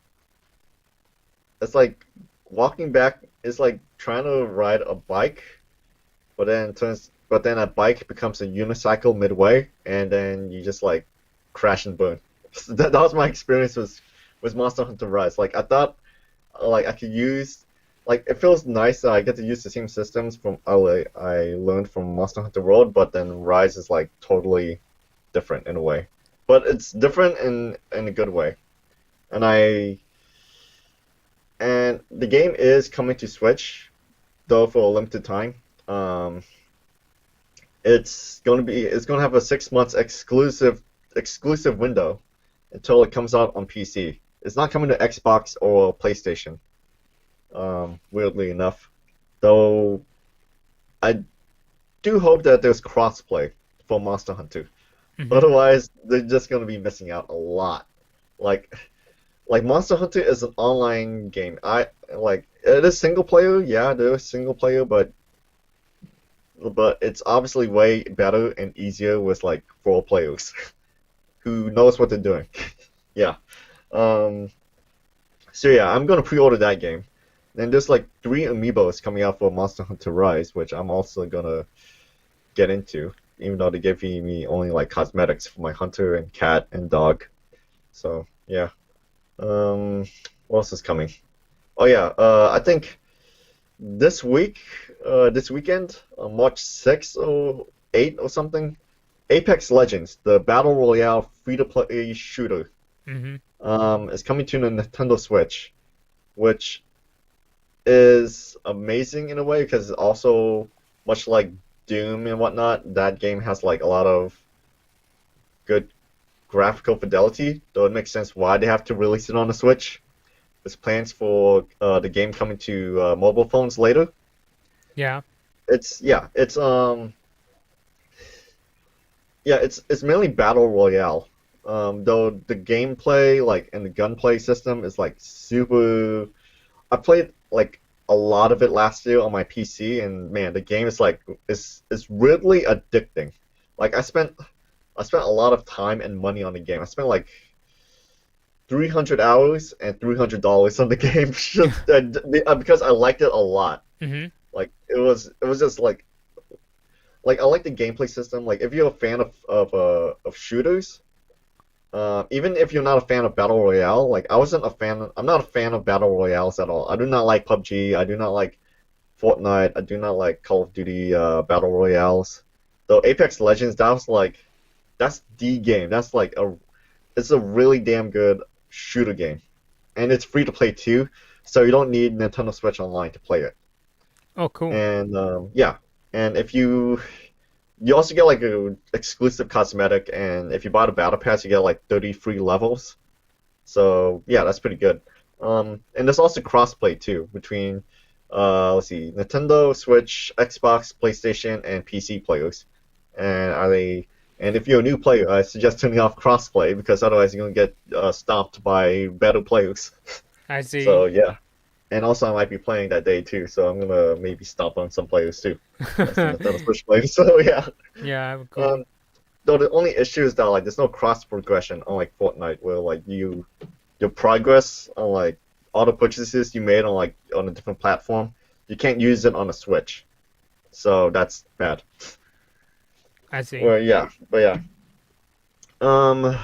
it's like walking back. It's like trying to ride a bike, but then a bike becomes a unicycle midway, and then you just like crash and burn. That was my experience with Monster Hunter Rise. Like I thought, like I could use, like it feels nice that I get to use the same systems from I learned from Monster Hunter World, but then Rise is like totally different in a way. But it's different in a good way, and I and the game is coming to Switch, though for a limited time. Um, it's going to have a 6 months exclusive window until it comes out on PC. It's not coming to Xbox or PlayStation. Weirdly enough, though, I do hope that there's crossplay for Monster Hunter. Mm-hmm. Otherwise, they're just going to be missing out a lot. Like Monster Hunter is an online game. I like it is single player. Yeah, there is single player, but it's obviously way better and easier with like four players who knows what they're doing. Yeah. Um. So yeah, I'm gonna pre-order that game. And there's like 3 amiibos coming out for Monster Hunter Rise, which I'm also gonna get into, even though they gave me only like cosmetics for my hunter and cat and dog. So yeah. Um. What else is coming? Oh yeah. I think this weekend, March 6th or 8th or something, Apex Legends, the Battle Royale free-to-play shooter, Mm-hmm. is coming to the Nintendo Switch, which is amazing in a way because it's also much like Doom and whatnot. That game has like a lot of good graphical fidelity, though it makes sense why they have to release it on the Switch. There's plans for the game coming to mobile phones later. Yeah. It's yeah, it's mainly battle royale. Though the gameplay, like and the gunplay system, is like super. I played like a lot of it last year on my PC, and man, the game is like it's weirdly addicting. Like I spent a lot of time and money on the game. I spent like 300 hours and $300 on the game just because I liked it a lot. Mm-hmm. Like it was just like I like the gameplay system. Like if you're a fan of shooters, even if you're not a fan of battle royale, like I wasn't a fan. I'm not a fan of battle royales at all. I do not like PUBG. I do not like Fortnite. I do not like Call of Duty battle royales. Though Apex Legends, that's the game. It's a really damn good shooter game, and it's free to play too. So you don't need Nintendo Switch Online to play it. Oh, cool. And yeah, and if you also get like a exclusive cosmetic, and if you buy the battle pass, you get like 30 free levels. So yeah, that's pretty good. And there's also crossplay too between let's see, Nintendo, Switch, Xbox, PlayStation, and PC players. And if you're a new player, I suggest turning off crossplay because otherwise you're gonna get stomped by better players. I see. So yeah. And also, I might be playing that day too, so I'm gonna maybe stomp on some players too. That's the Nintendo Switch players. So yeah. Yeah, Um, cool. though the only issue is that like there's no cross progression on like Fortnite, where like your progress on like all the purchases you made on like on a different platform, you can't use it on a Switch. So that's bad. I see. Well, yeah, but yeah. Um,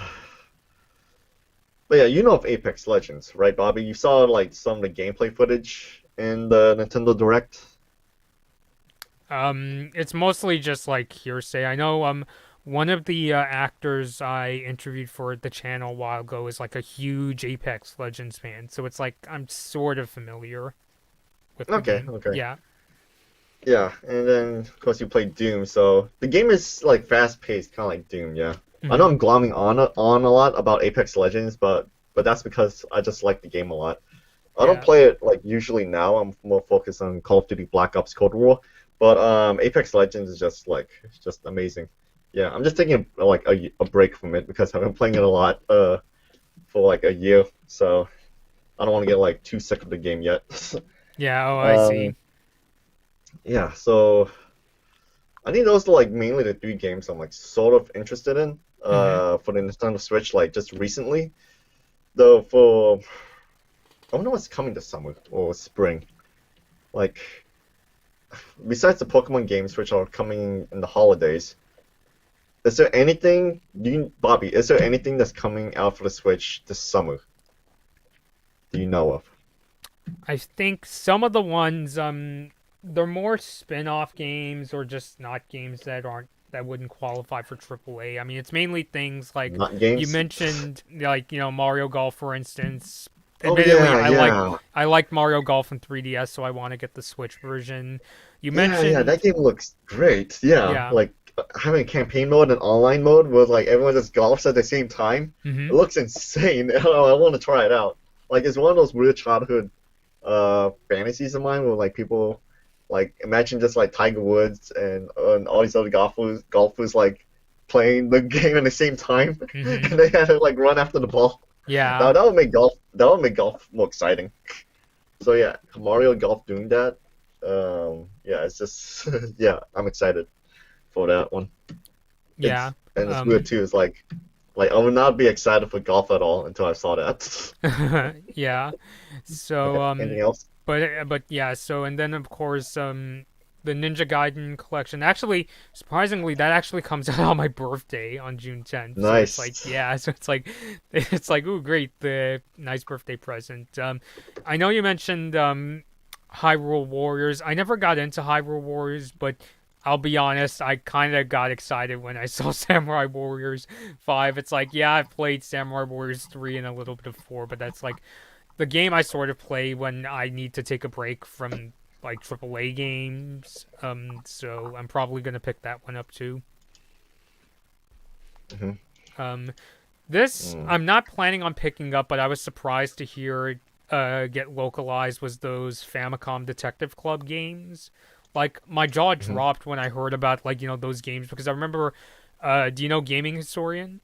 but yeah, you know of Apex Legends, right, Bobby? You saw like some of the gameplay footage in the Nintendo Direct. It's mostly just like hearsay. I know one of the actors I interviewed for the channel a while ago is like a huge Apex Legends fan, so it's like I'm sort of familiar with the Okay, game. okay. Yeah. Yeah, and then of course you played Doom, so the game is like fast paced, kind of like Doom. Yeah, I know Hmm. I'm glomming on a lot about Apex Legends, but that's because I just like the game a lot. I don't Yeah. play it like usually now. I'm more focused on Call of Duty Black Ops Cold War, but Apex Legends is just like it's just amazing. Yeah, I'm just taking like a break from it because I've been playing it a lot for like a year, so I don't want to get like too sick of the game yet. Yeah. Oh, I um, see. yeah, so I think those are like mainly the three games I'm like sort of interested in Hmm. for the Nintendo Switch like just recently. Though for I wonder what's coming this summer or spring. Like besides the Pokemon games which are coming in the holidays, is there anything Bobby, is there anything that's coming out for the Switch this summer? Do you know of? I think some of the ones they're more spin-off games or just not games that wouldn't qualify for AAA. I mean, it's mainly things like Not you games? mentioned, like, Mario Golf, for instance. Oh Admittedly, yeah, yeah. I liked Mario Golf in 3DS, so I want to get the Switch version. You Yeah, yeah, that mentioned, game looks great. Yeah, yeah. like having campaign mode and online mode where like everyone just golfs at the same time. Hmm. It looks insane. I want to try it out. Like it's one of those weird childhood fantasies of mine where like people like imagine just like Tiger Woods and all these other golfers like playing the game at the same time Hmm. and they had to like run after the ball. Yeah. That would make golf more exciting. So yeah, Mario Golf doing that. Yeah, it's just yeah, I'm excited for that one. Yeah. It's weird too. It's like I would not be excited for golf at all until I saw that. Yeah. So Okay, anything else? but yeah, so and then of course the Ninja Gaiden collection. Actually, surprisingly, that actually comes out on my birthday on June 10th. So it's like, Nice. yeah, so it's like, ooh, great, the nice birthday present. I know you mentioned Hyrule Warriors. I never got into Hyrule Warriors, but I'll be honest, I kind of got excited when I saw Samurai Warriors 5. It's like, yeah, I've played Samurai Warriors 3 and a little bit of 4, but that's like the game I sort of play when I need to take a break from like AAA games. So I'm probably gonna pick that one up too. Hmm. Um, this Mm. I'm not planning on picking up, but I was surprised to hear it get localized. Was those Famicom Detective Club games? Like my jaw Hmm. dropped when I heard about like those games because I remember. Do you know Gaming Historian?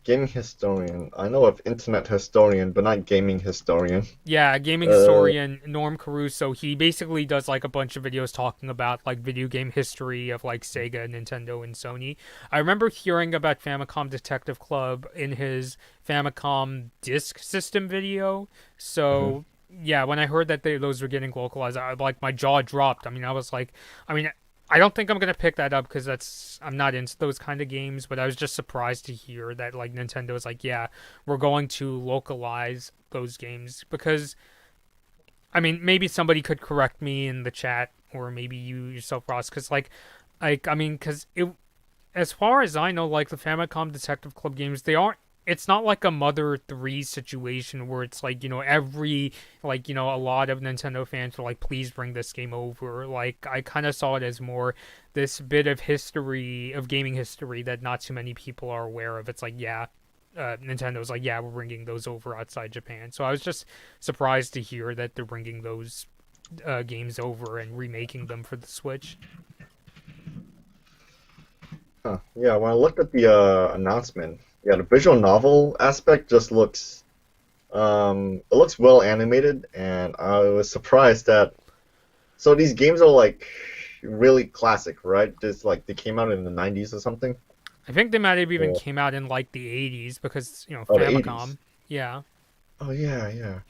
Gaming historian. I know of internet historian, but not gaming historian. Yeah, gaming Uh, historian Norm Caruso, he basically does like a bunch of videos talking about like video game history of like Sega, Nintendo, and Sony. I remember hearing about Famicom Detective Club in his Famicom Disk System video. mhm. So yeah, when I heard that those were getting localized, like my jaw dropped. I mean, I was like, I mean, I don't think I'm gonna pick that up because I'm not into those kind of games. But I was just surprised to hear that like Nintendo is like, yeah, we're going to localize those games because I mean maybe somebody could correct me in the chat or maybe you yourself, Ross, because like I mean because it as far as I know, like the Famicom Detective Club games, they aren't. It's not like a Mother 3 situation where it's like, every, like, a lot of Nintendo fans were like, please bring this game over. Like, I kind of saw it as more this bit of history, of gaming history that not too many people are aware of. It's like, yeah, Nintendo's like, yeah, we're bringing those over outside Japan. So I was just surprised to hear that they're bringing those games over and remaking them for the Switch. Huh. Yeah, when I looked at the announcement, yeah, the visual novel aspect just looks it looks well animated, and I was surprised that so these games are like really classic, right? Just like they came out in the 90s or something. I think they might have even Or came out in like the 80s because oh, the 80s. Famicom. Yeah. Oh yeah, yeah.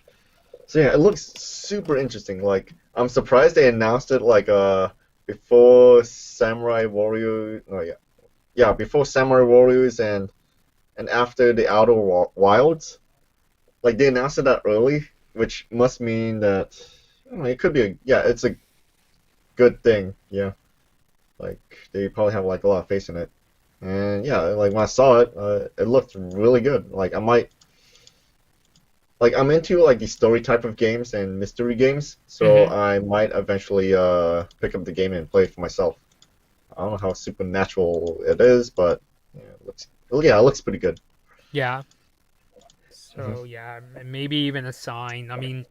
So yeah, it looks super interesting. Like I'm surprised they announced it like before Samurai Warrior. Oh yeah, yeah, before Samurai Warriors and after the Outer Wilds. Like they announced it that early, which must mean that I don't know, it could be yeah, it's a good thing. Yeah, like they probably have like a lot of faith in it. And yeah, like when I saw it, it looked really good. Like I might like I'm into like the story type of games and mystery games, so Hmm. I might eventually pick up the game and play it for myself. I don't know how supernatural it is, but yeah, it looks pretty good. Yeah. So Hmm. yeah, maybe even a sign. I mean,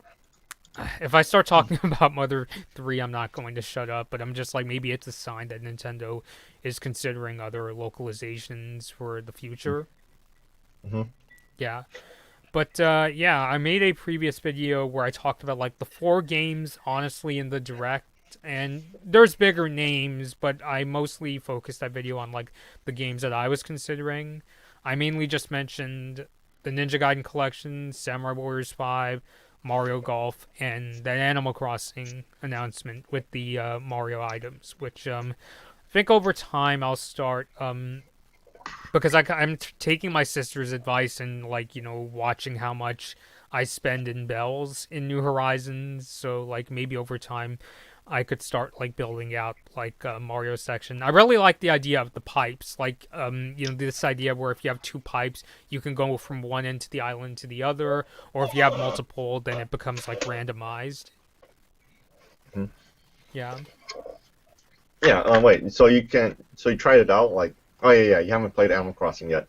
if I start talking about Mother 3, I'm not going to shut up, but I'm just like, maybe it's a sign that Nintendo is considering other localizations for the future. Hmm. Yeah. But yeah, I made a previous video where I talked about like the four games honestly in the direct, and there's bigger names, but I mostly focused that video on like the games that I was considering. I mainly just mentioned the Ninja Gaiden collection, Samurai Warriors 5, Mario Golf, and that Animal Crossing announcement with the Mario items, which I think over time I'll start because I'm taking my sister's advice and like watching how much I spend in bells in New Horizons. So like maybe over time, I could start like building out like a Mario section. I really like the idea of the pipes, like this idea where if you have two pipes, you can go from one end to the island to the other, or if you have multiple, then it becomes like randomized. Yeah. Yeah. Wait. So you can. So you tried it out? Like. Oh yeah, yeah. You haven't played Animal Crossing yet.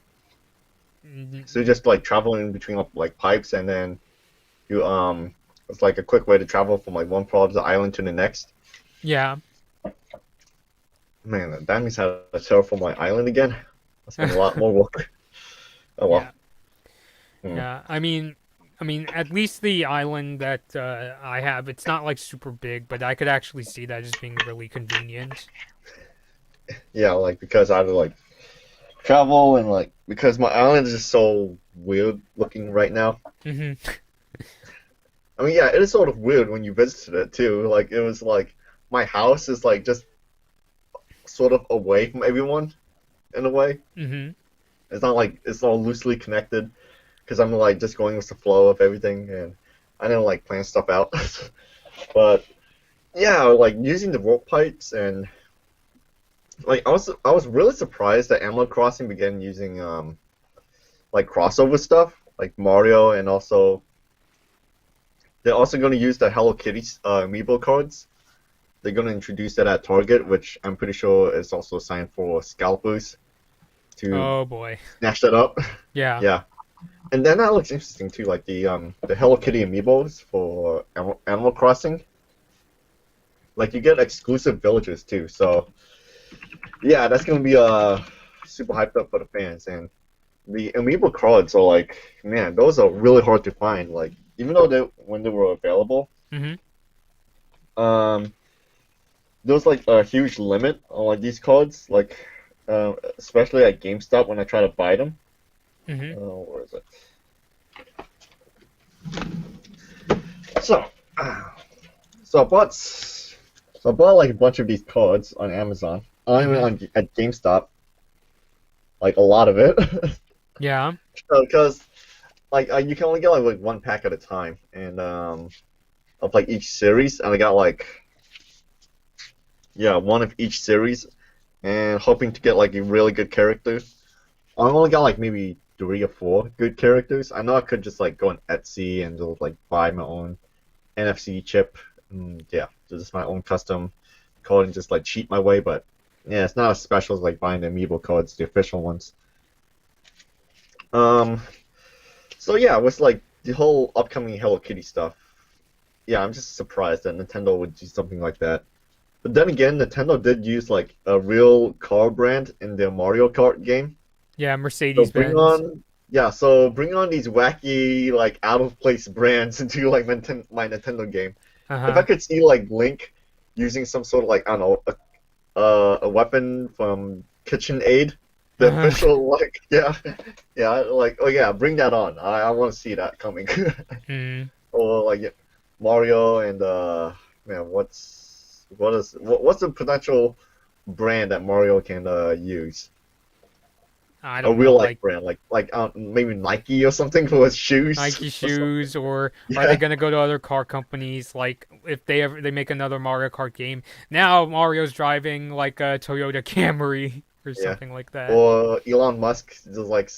So you just like traveling between like pipes, and then you it's like a quick way to travel from like one part of the island to the next. Yeah. Man, that means I have to terraform my island again. That's been a lot more work. Oh well. Yeah. Hmm. Yeah, I mean, at least the island that I have, it's not like super big, but I could actually see that as being really convenient. Yeah, like because I had to like travel and like because my island is just so weird looking right now. Hmm. I mean, yeah, it is sort of weird when you visited it too. Like it was like my house is like just sort of away from everyone in a way. Hmm. It's not like it's all loosely connected because I'm like just going with the flow of everything and I didn't like plan stuff out. But yeah, like using the rope pipes and like I was really surprised that Animal Crossing began using like crossover stuff like Mario and also they're also going to use the Hello Kitty amiibo cards. They're going to introduce that at Target, which I'm pretty sure is also signed for scalpers to Oh boy. snatch that up. Yeah. Yeah, and then that looks interesting too, like the Hello Kitty amiibos for Animal Crossing. Like you get exclusive villages too, so yeah, that's gonna be super hyped up for the fans. And the amiibo cards are like, man, those are really hard to find. Like even though they when they were available, Hmm. um, there was like a huge limit on like these cards. Like especially at GameStop when I try to buy them. Hmm. Where is it? So, so I bought like a bunch of these cards on Amazon. I mean, Hmm. at GameStop, like a lot of it, Yeah. because like you can only get like one pack at a time, and of like each series, and I got like yeah one of each series, and hoping to get like a really good character. I only got like maybe 3 or 4 good characters. I know I could just like go on Etsy and just like buy my own NFC chip. And, yeah, just my own custom code and just like cheat my way. But yeah, it's not as special as like buying the amiibo codes, the official ones. Um, so yeah, with like the whole upcoming Hello Kitty stuff, yeah, I'm just surprised that Nintendo would do something like that. But then again, Nintendo did use like a real car brand in their Mario Kart game. Yeah. So Mercedes bring Benz. on, yeah, so bring on these wacky, like out of place brands into like my Nintendo game. Uh If I huh. could see like Link using some sort of like I don't know a weapon from KitchenAid, the official like yeah like oh yeah bring that on. I want to see that coming. Mm. Or like yeah, Mario and man what's the potential brand that Mario can use? I A don't know, real life like brand like maybe Nike or something for his shoes Nike or something. shoes, or are they Yeah, gonna go to other car companies? Like if they make another Mario Kart game, now Mario's driving like a Toyota Camry or yeah. something like that. Or Elon Musk just like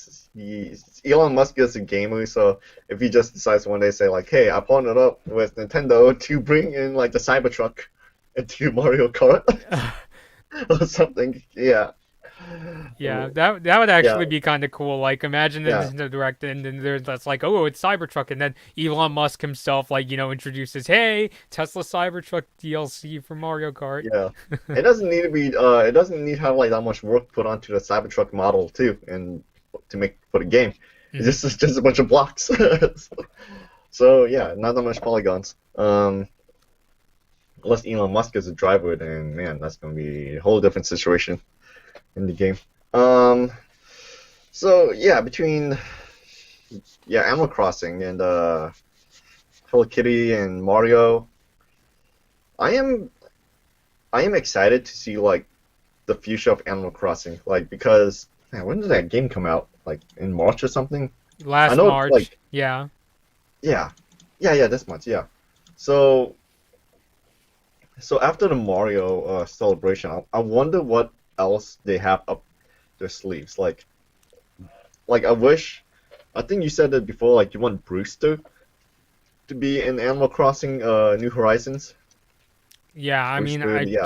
Elon Musk is a gamer, so if he just decides one day say like, hey, I partnered up with Nintendo to bring in like the Cybertruck into Mario Kart or something, yeah. Yeah, that would actually Yeah, be kind of cool. Like, imagine the yeah, Nintendo Direct, and then there's that's like, oh, it's Cybertruck, and then Elon Musk himself, like, introduces, hey, Tesla Cybertruck DLC for Mario Kart. yeah. It doesn't need to be it doesn't need to have like that much work put onto the Cybertruck model too and to make for the game. Hmm. It's just a bunch of blocks. So yeah, not that much polygons. Unless Elon Musk is a driver, then man, that's gonna be a whole different situation in the game. Um, so yeah, between Animal Crossing and Hello Kitty and Mario, I am I am excited to see like the future of Animal Crossing, like because man, when did that game come out? Like in March or something? I Last know it's March, like yeah. yeah, this month, yeah. So after the Mario celebration, I wonder what else they have up their sleeves. I wish. I think you said it before. Like you want Brewster to be in Animal Crossing New Horizons. Yeah, I mean, Brewster, I yeah, just,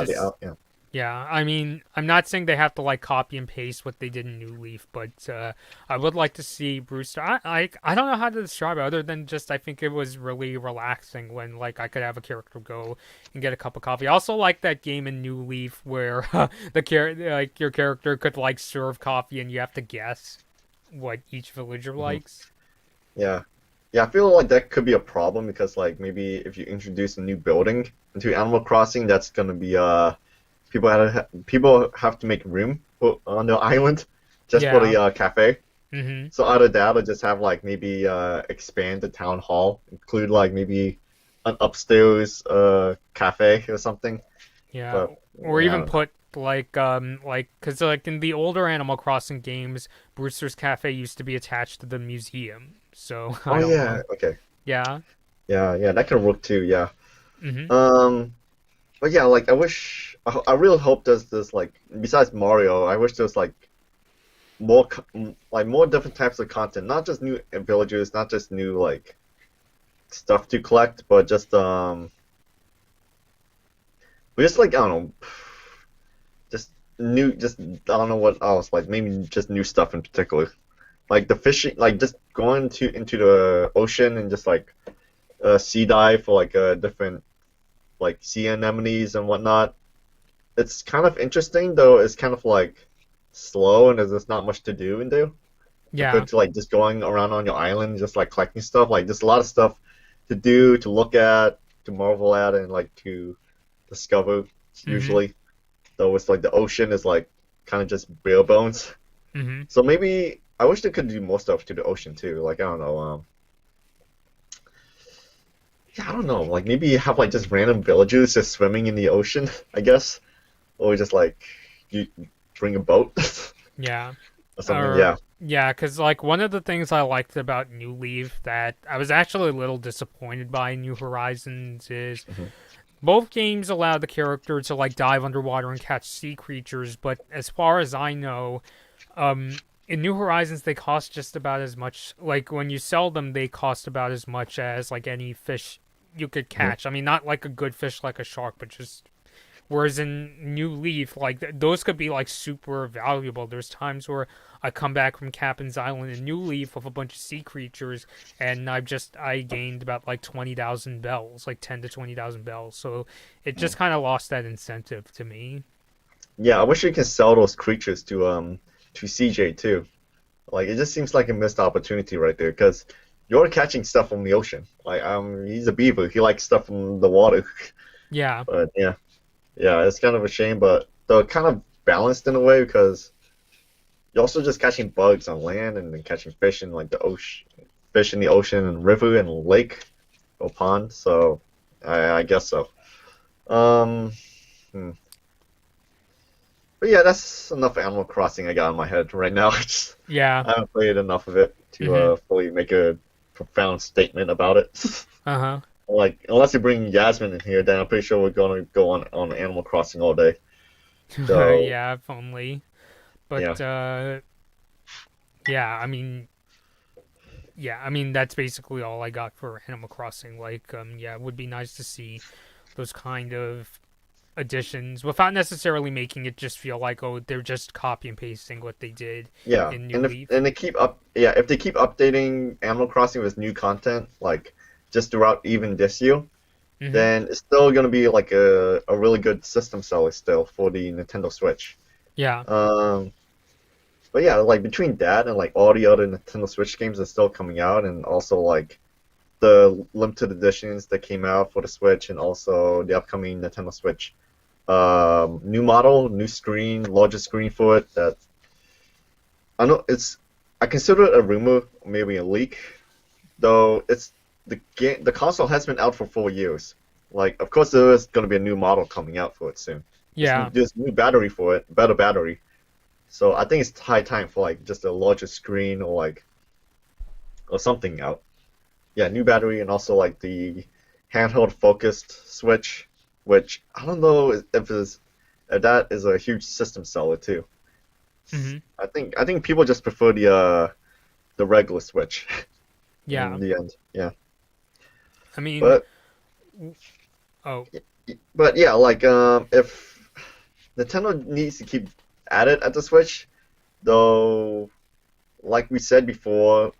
yeah, I mean, I'm not saying they have to like copy and paste what they did in New Leaf, but I would like to see Brewster. I don't know how to describe it other than just I think it was really relaxing when like I could have a character go and get a cup of coffee. I also like that game in New Leaf where like your character could like serve coffee and you have to guess what each villager hmm likes. yeah, yeah. I feel like that could be a problem because like maybe if you introduce a new building into Animal Crossing, that's gonna be people have to make room on the island just for Yeah. the cafe. Mm-hmm. So out of that, I'll just have like maybe expand the town hall, include like maybe an upstairs cafe or something. Yeah, But or yeah, I even don't know. put like because like in the older Animal Crossing games, Brewster's Cafe used to be attached to the museum. So I Oh don't yeah, know. okay. Yeah. Yeah, that can work too. Yeah. Hmm. Um, but yeah, like I really hope there's like besides Mario, I wish there's like more different types of content, not just new villagers, not just new like stuff to collect, but just like I don't know, just I don't know what else, like maybe just new stuff in particular. Like the fishing, like just going to into the ocean and just like sea dive for like different like sea anemones and whatnot. It's kind of interesting though. It's kind of like slow and there's just not much to do and do Yeah. compared to like just going around on your island, just like collecting stuff. Like there's a lot of stuff to do, to look at, to marvel at, and like to discover Hmm. usually. Though it's like the ocean is like kind of just bare bones. Hmm. So maybe I wish they could do more stuff to the ocean too. Like I don't know, yeah, I don't know. Like maybe have like just random villagers just swimming in the ocean, I guess, or just like you bring a boat Yeah. or something. Or Yeah. yeah, because like one of the things I liked about New Leaf that I was actually a little disappointed by in New Horizons is hmm both games allow the character to like dive underwater and catch sea creatures, but as far as I know, in New Horizons they cost just about as much. Like when you sell them, they cost about as much as like any fish you could hmm catch. I mean, not like a good fish like a shark, but just whereas in New Leaf, like those could be like super valuable. There's times where I come back from Captain's Island in New Leaf with a bunch of sea creatures, and I gained about like 20,000 bells, like 10 to 20,000 bells. So it just kind of lost that incentive to me. Yeah, I wish you can sell those creatures to CJ too. Like it just seems like a missed opportunity right there because you're catching stuff from the ocean. Like he's a beaver. He likes stuff from the water. Yeah. But yeah. Yeah, it's kind of a shame, but they're kind of balanced in a way because you're also just catching bugs on land and then catching fish in like the ocean, fish in the ocean and river and lake or pond. So I guess so. Um, hmm. But yeah, that's enough Animal Crossing I got in my head right now. Yeah. I haven't played enough of it to Mm-hmm. fully make a profound statement about it. Uh-huh. Like, unless you bring Yasmin in here, then I'm pretty sure we're gonna go on Animal Crossing all day. So Yeah, if only. yeah, But yeah, I mean, yeah, I mean that's basically all I got for Animal Crossing. Like, yeah, it would be nice to see those kind of additions without necessarily making it just feel like, oh, they're just copy and pasting what they did yeah, in New and if Leaf. and they keep up, yeah, if they keep updating Animal Crossing with new content, like just throughout even this year, Mm-hmm. then it's still gonna be like a really good system seller still for the Nintendo Switch. Yeah. Um, but yeah, like between that and like all the other Nintendo Switch games that's still coming out, and also like the limited editions that came out for the Switch, and also the upcoming Nintendo Switch new model, new screen, larger screen for it. That I know it's I consider it a rumor, maybe a leak, though it's the game. The console has been out for 4 years. Like, of course, there is going to be a new model coming out for it soon. Yeah. There's new battery for it, better battery. So I think it's high time for like just a larger screen or like or something out. Yeah, new battery and also like the handheld focused Switch, which I don't know if that is a huge system seller too. Mm-hmm. I think people just prefer the regular Switch Yeah. in the end. Yeah, I mean, but oh, but yeah, like if Nintendo needs to keep at it at the Switch, though, like we said before,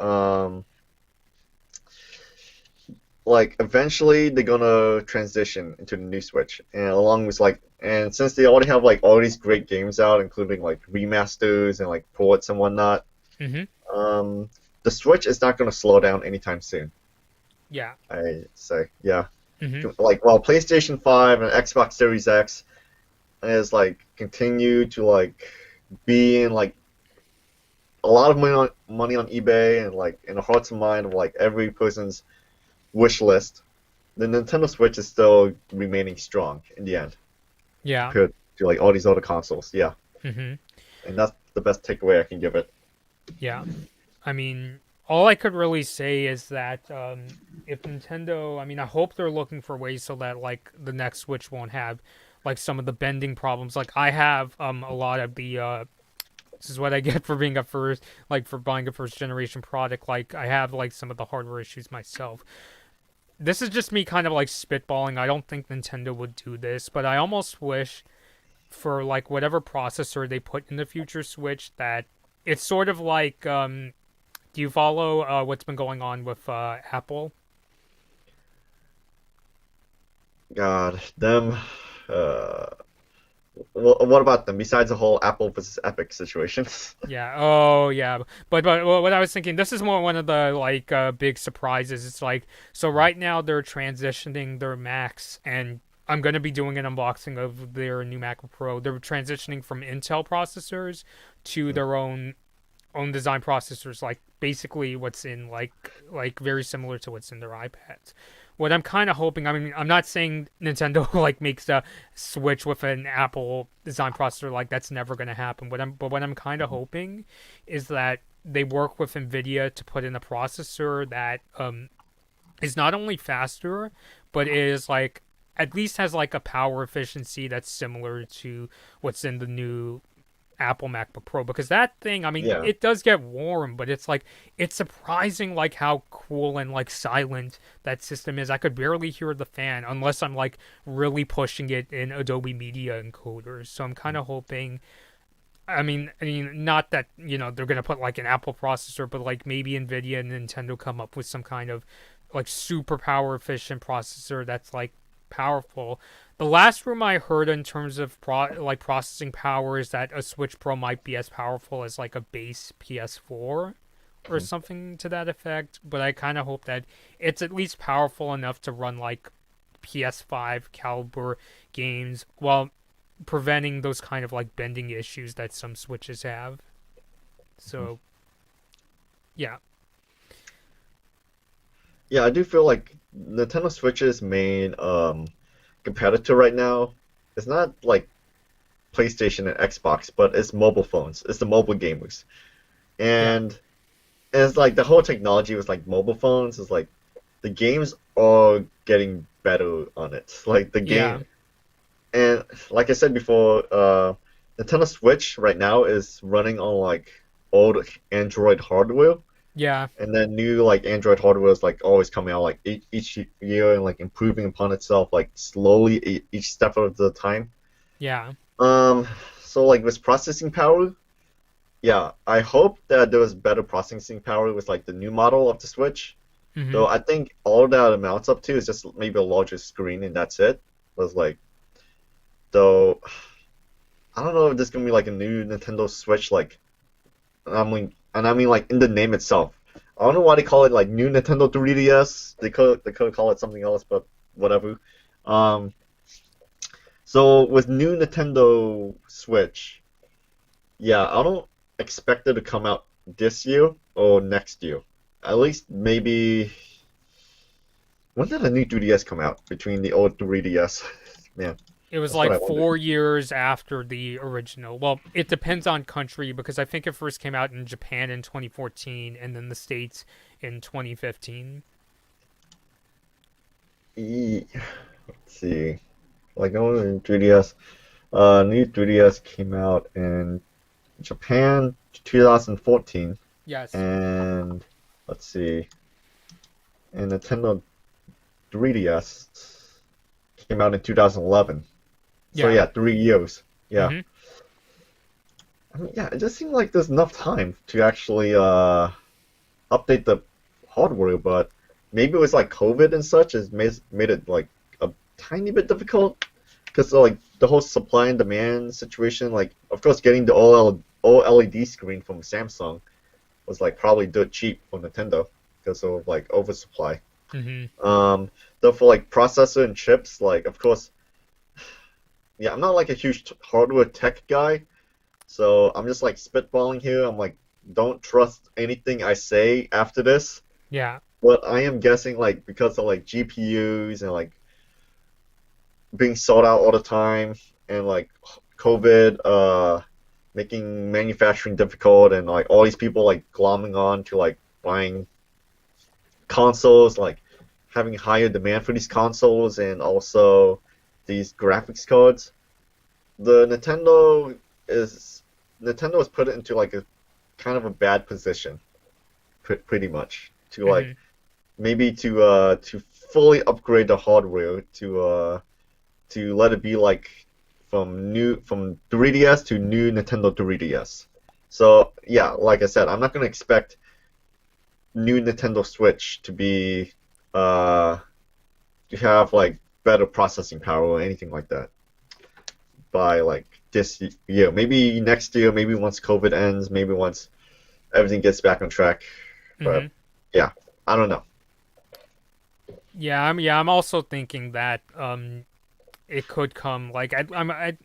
like eventually they're gonna transition into the new Switch, and along with like, and since they already have like all these great games out, including like remasters and like ports and whatnot, mm-hmm. um, the Switch is not gonna slow down anytime soon. Yeah. I say, yeah. Mm-hmm. Like while PlayStation 5 and Xbox Series X is like continue to like be in like a lot of money on eBay and like in the hearts and mind of like every person's wish list, the Nintendo Switch is still remaining strong in the end Yeah. compared to like all these other consoles. Yeah, Mm-hmm. and that's the best takeaway I can give it. Yeah. I mean, all I could really say is that if Nintendo, I mean, I hope they're looking for ways so that like the next Switch won't have like some of the bending problems. Like I have a lot of the this is what I get for being a first like for buying a first generation product. Like I have like some of the hardware issues myself. This is just me kind of like spitballing. I don't think Nintendo would do this, but I almost wish for like whatever processor they put in the future Switch that it's sort of like do you follow what's been going on with Apple? God, them. Uh, what about them? Besides the whole Apple versus Epic situation. Yeah. Oh, yeah. But what I was thinking, this is more one of the like big surprises. It's like so right now they're transitioning their Macs, and I'm gonna be doing an unboxing of their new MacBook Pro. They're transitioning from Intel processors to their own design processors, like basically what's in like very similar to what's in their iPads. What I'm kind of hoping, I mean, I'm not saying Nintendo like makes a Switch with an Apple design processor, like that's never going to happen. What I'm kind of hoping is that they work with Nvidia to put in a processor that is not only faster, but is like at least has like a power efficiency that's similar to what's in the new Apple MacBook Pro, because that thing, I mean, Yeah, it does get warm, but it's like it's surprising like how cool and like silent that system is. I could barely hear the fan unless I'm like really pushing it in Adobe Media encoders. So I'm kind of hoping I mean, not that they're gonna put like an Apple processor, but like maybe Nvidia and Nintendo come up with some kind of like super power efficient processor that's like powerful. The last room I heard in terms of like processing power is that a Switch Pro might be as powerful as like a base PS4 or something to that effect. But I kind of hope that it's at least powerful enough to run like PS5 caliber games while preventing those kind of like bending issues that some Switches have. So yeah, Yeah, I do feel like Nintendo Switch's main competitor right now is not like PlayStation and Xbox, but it's mobile phones. It's the mobile gamers. yeah, And it's like the whole technology was like mobile phones is like the games are getting better on it. Like the yeah, game and like I said before, Nintendo Switch right now is running on like old Android hardware. yeah, And then new like Android hardware is like always coming out like each year and like improving upon itself like slowly each step of the time. yeah. Um, so like with processing power, yeah, I hope that there was better processing power with like the new model of the Switch. Hmm. Though I think all that amounts up to is just maybe a larger screen and that's it. Was like though I don't know if there's gonna be like a new Nintendo Switch like I mean like in the name itself. I don't know why they call it like new Nintendo 3DS. They could call it something else, but whatever. Um, so with new Nintendo Switch, yeah, I don't expect it to come out this year or next year. At least maybe when did the new 3DS come out between the old 3DS? Man, It was that's what like I wonder. 4 years after the original. Well, it depends on country because I think it first came out in Japan in 2014 and then the States in 2015. Let's see. Like on 3DS, new 3DS came out in Japan 2014, Yes. and let's see, and Nintendo 3DS came out in 2011. So Yeah. yeah, 3 years. Yeah, Hmm. I mean, yeah, it just seemed like there's enough time to actually update the hardware, but maybe it was like COVID and such has made it like a tiny bit difficult because like the whole supply and demand situation, like of course getting the OLED screen from Samsung was like probably dirt cheap for Nintendo because of like oversupply. Hmm. Um, though for like processor and chips, like of course, yeah, I'm not like a huge hardware tech guy, so I'm just like spitballing here. I'm like, don't trust anything I say after this. Yeah. But I am guessing like because of like GPUs and like being sold out all the time and like COVID making manufacturing difficult and like all these people like glomming on to like buying consoles, like having higher demand for these consoles and also these graphics cards. The is Nintendo has put it into like a kind of a bad position, pretty much to like Hmm. maybe to fully upgrade the hardware to let it be like from 3DS to new Nintendo 3DS. So yeah, like I said, I'm not gonna expect new Nintendo Switch to be uh to have like better processing power or anything like that by like this year. Maybe next year, maybe once COVID ends, maybe once everything gets back on track. Hmm. But yeah, I don't know. I'm also thinking that it could come like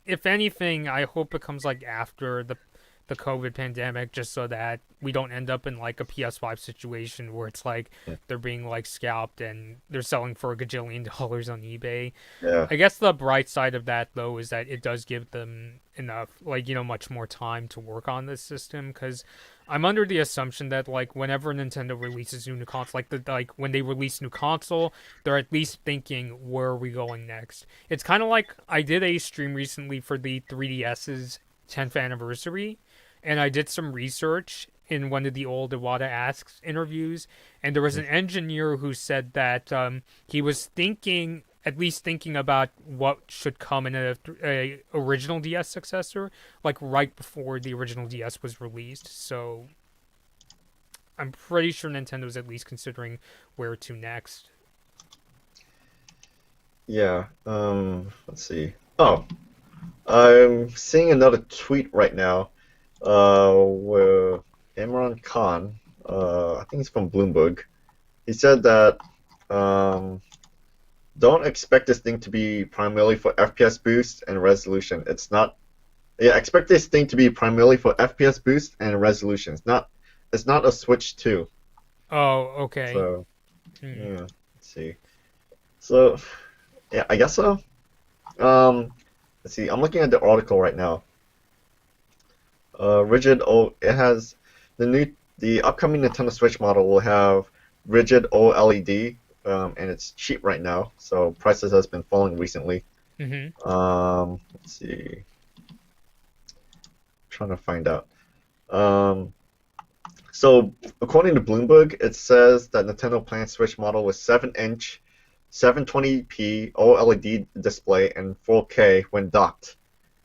if anything, I hope it comes like after the COVID pandemic, just so that we don't end up in like a PS5 situation where it's like Yeah, they're being like scalped and they're selling for $1 gajillion on eBay. yeah, I guess the bright side of that though is that it does give them enough, like, much more time to work on this system. Because I'm under the assumption that like whenever Nintendo releases new console, like when they release new console, they're at least thinking where are we going next. It's kind of like I did a stream recently for the 3DS's 10th anniversary, and I did some research in one of the old Iwata Asks interviews, and there was an engineer who said that he was thinking, at least thinking about what should come in a original DS successor, like right before the original DS was released. So I'm pretty sure Nintendo's at least considering where to next. yeah. Let's see. Oh, I'm seeing another tweet right now, where Imran Khan, I think he's from Bloomberg, he said that um, don't expect this thing to be primarily for FPS boost and resolution. It's not. Yeah, expect this thing to be primarily for FPS boost and resolution. It's not a Switch 2. Oh, okay. So Hmm. yeah, let's see. So yeah, I guess so. Um, let's see. I'm looking at the article right now. Rigid O. It has the upcoming Nintendo Switch model will have rigid OLED, and it's cheap right now. So prices has been falling recently. Mm-hmm. Let's see. Trying to find out. Um, so according to Bloomberg, it says that Nintendo plans Switch model with 7-inch, 720p OLED display and 4K when docked.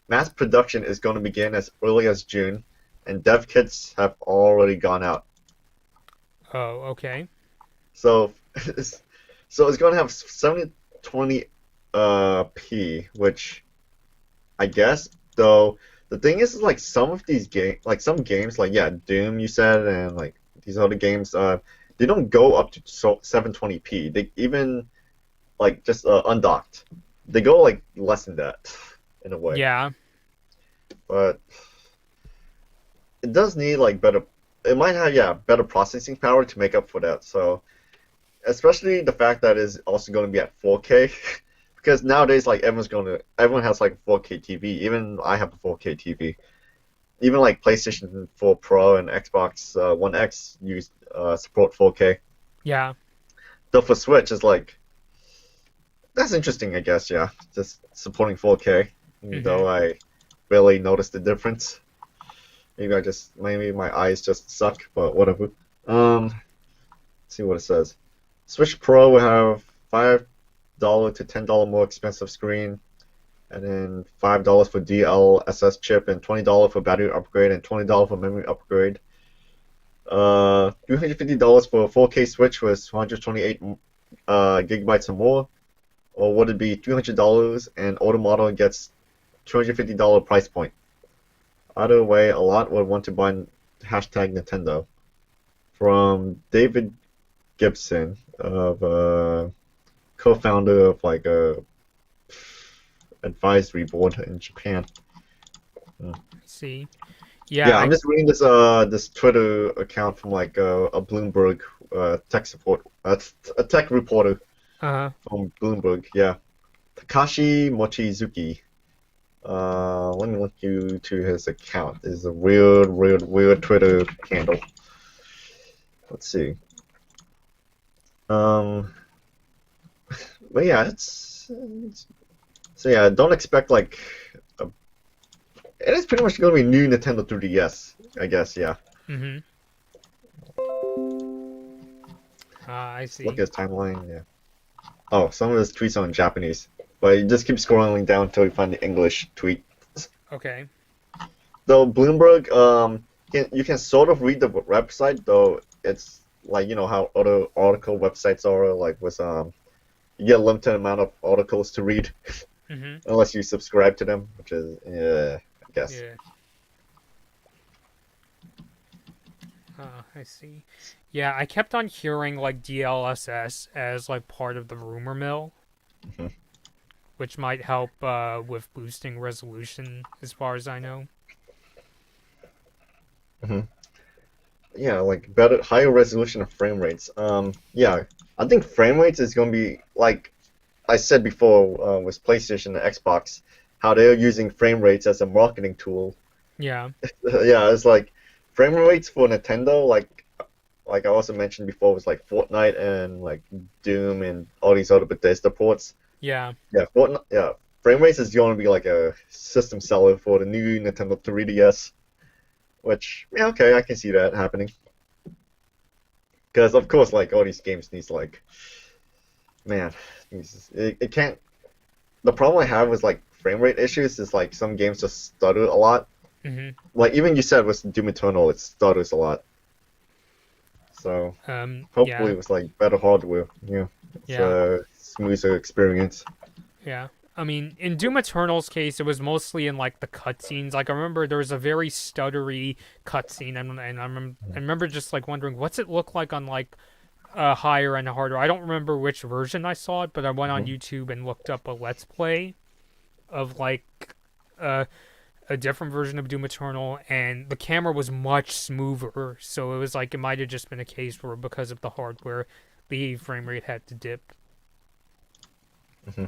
Mass production is going to begin as early as June, and dev kits have already gone out. Oh, okay. So, so it's going to have 720 p, which I guess though the thing is like some of these like some games, like yeah, Doom you said, and like these other games, they don't go up to 720p. They even like just undocked. They go like less than that in a way, Yeah. but it does need like better. It might have yeah better processing power to make up for that. So especially the fact that it's also going to be at 4K, because nowadays like everyone has like a 4K TV. Even I have a 4K TV. Even like PlayStation 4 Pro and Xbox One X use support 4K. Yeah. Though for Switch, it's like that's interesting, I guess. Yeah, just supporting 4K. Even Mm-hmm. though I barely noticed the difference. Maybe my eyes just suck, but whatever. Let's see what it says. Switch Pro will have $5 to $10 more expensive screen, and then $5 for DLSS chip, and $20 for battery upgrade, and $20 for memory upgrade. $350 for a 4K Switch with 128 gigabytes or more, or would it be $300 and older model gets $250 price point? Either way, a lot would want to buy #Nintendo. From David Gibson, of co-founder of like a advisory board in Japan. I see. Yeah, Yeah, I'm just reading this Twitter account from like a Bloomberg tech support a tech reporter from Bloomberg. Yeah, Takashi Mochizuki. Let me link you to his account. It's a weird Twitter handle. Let's see. Um, but yeah, it's so yeah. Don't expect like a, it is pretty much going to be new Nintendo 3DS, I guess. Yeah. Mm-hmm. I Look see. at his timeline. Yeah. Oh, some of his tweets are in Japanese, but you just keep scrolling down until you find the English tweet. Okay. Though Bloomberg, you can sort of read the website, though it's like you know how other article websites are, like with you get a limited amount of articles to read Mm-hmm. unless you subscribe to them, which is yeah, I guess. Yeah. I see. Yeah, I kept on hearing like DLSS as like part of the rumor mill, Mhm. which might help with boosting resolution, as far as I know. Mhm. Yeah, like better, higher resolution of frame rates. Yeah, I think frame rates is going to be like I said before with PlayStation and Xbox, how they're using frame rates as a marketing tool. Yeah. Yeah, it's like frame rates for Nintendo, like I also mentioned before, was like Fortnite and like Doom and all these other Bethesda ports. Yeah. Yeah, Fortnite. Yeah, frame rates is going to be like a system seller for the new Nintendo 3DS. Which yeah, okay, I can see that happening. Because of course, like all these games needs like man, it can't. The problem I have with like frame rate issues is like some games just stutter a lot. Mm-hmm. Like even you said with Doom Eternal, it stutters a lot. So Yeah. hopefully with like better hardware, yeah, it's Yeah. a smoother experience. Yeah. I mean, in Doom Eternal's case, it was mostly in like the cutscenes. Like I remember there was a very stuttery cutscene, and I remember just like wondering what's it look like on like higher and harder. I don't remember which version I saw it, but I went on Mhm. YouTube and looked up a Let's Play of like uh, a different version of Doom Eternal, and the camera was much smoother. So it was like it might have just been a case where because of the hardware, the frame rate had to dip. Mhm.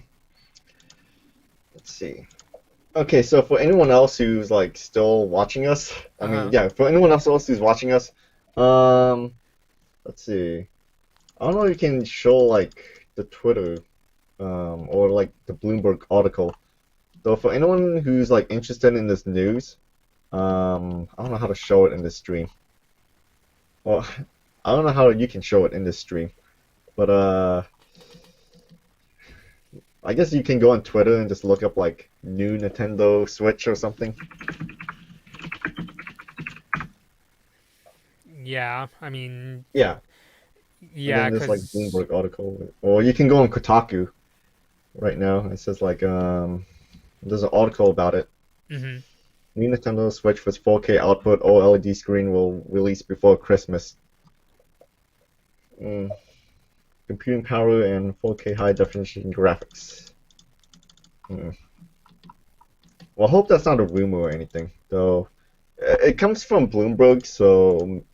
Let's see. Okay, so for anyone else who's like still watching us, I mean, Uh yeah, for anyone else who's watching us, um, let's see. I don't know if you can show like the Twitter, or like the Bloomberg article. Though for anyone who's like interested in this news, I don't know how to show it in this stream. Well, I don't know how you can show it in this stream, but I guess you can go on Twitter and just look up like new Nintendo Switch or something. yeah, I mean, Yeah, and yeah, then there's like because Bloomberg article, or you can go on Kotaku right now. It says like there's an article about it. hmm New Nintendo Switch with 4K output OLED screen will release before Christmas. Mm, computing power and 4K high definition graphics. Mm. Well, I hope that's not a rumor or anything, though. It comes from Bloomberg, so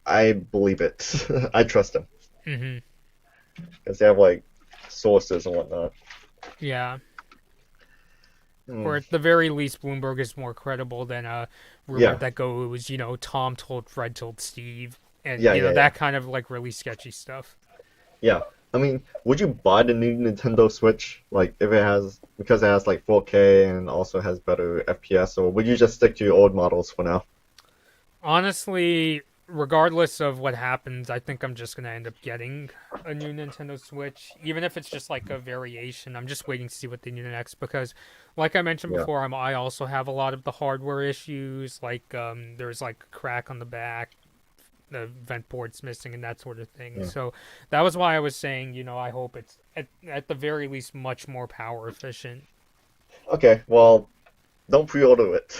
I believe it. I trust them hmm because they have like sources and whatnot. yeah. Mm. Or at the very least, Bloomberg is more credible than a rumor Yeah, that goes, Tom told Fred told Steve, and yeah, yeah, yeah, that kind of like really sketchy stuff. yeah. I mean, would you buy the new Nintendo Switch like if it has because it has like 4K and also has better FPS, or would you just stick to your old models for now? Honestly, regardless of what happens, I think I'm just gonna end up getting a new Nintendo Switch, even if it's just like a variation. I'm just waiting to see what they do next because, like I mentioned Yeah. before, I also have a lot of the hardware issues. Like there's like a crack on the back, the vent port's missing, and that sort of thing. Yeah. So that was why I was saying, I hope it's at the very least much more power efficient. Okay, well, don't pre-order it.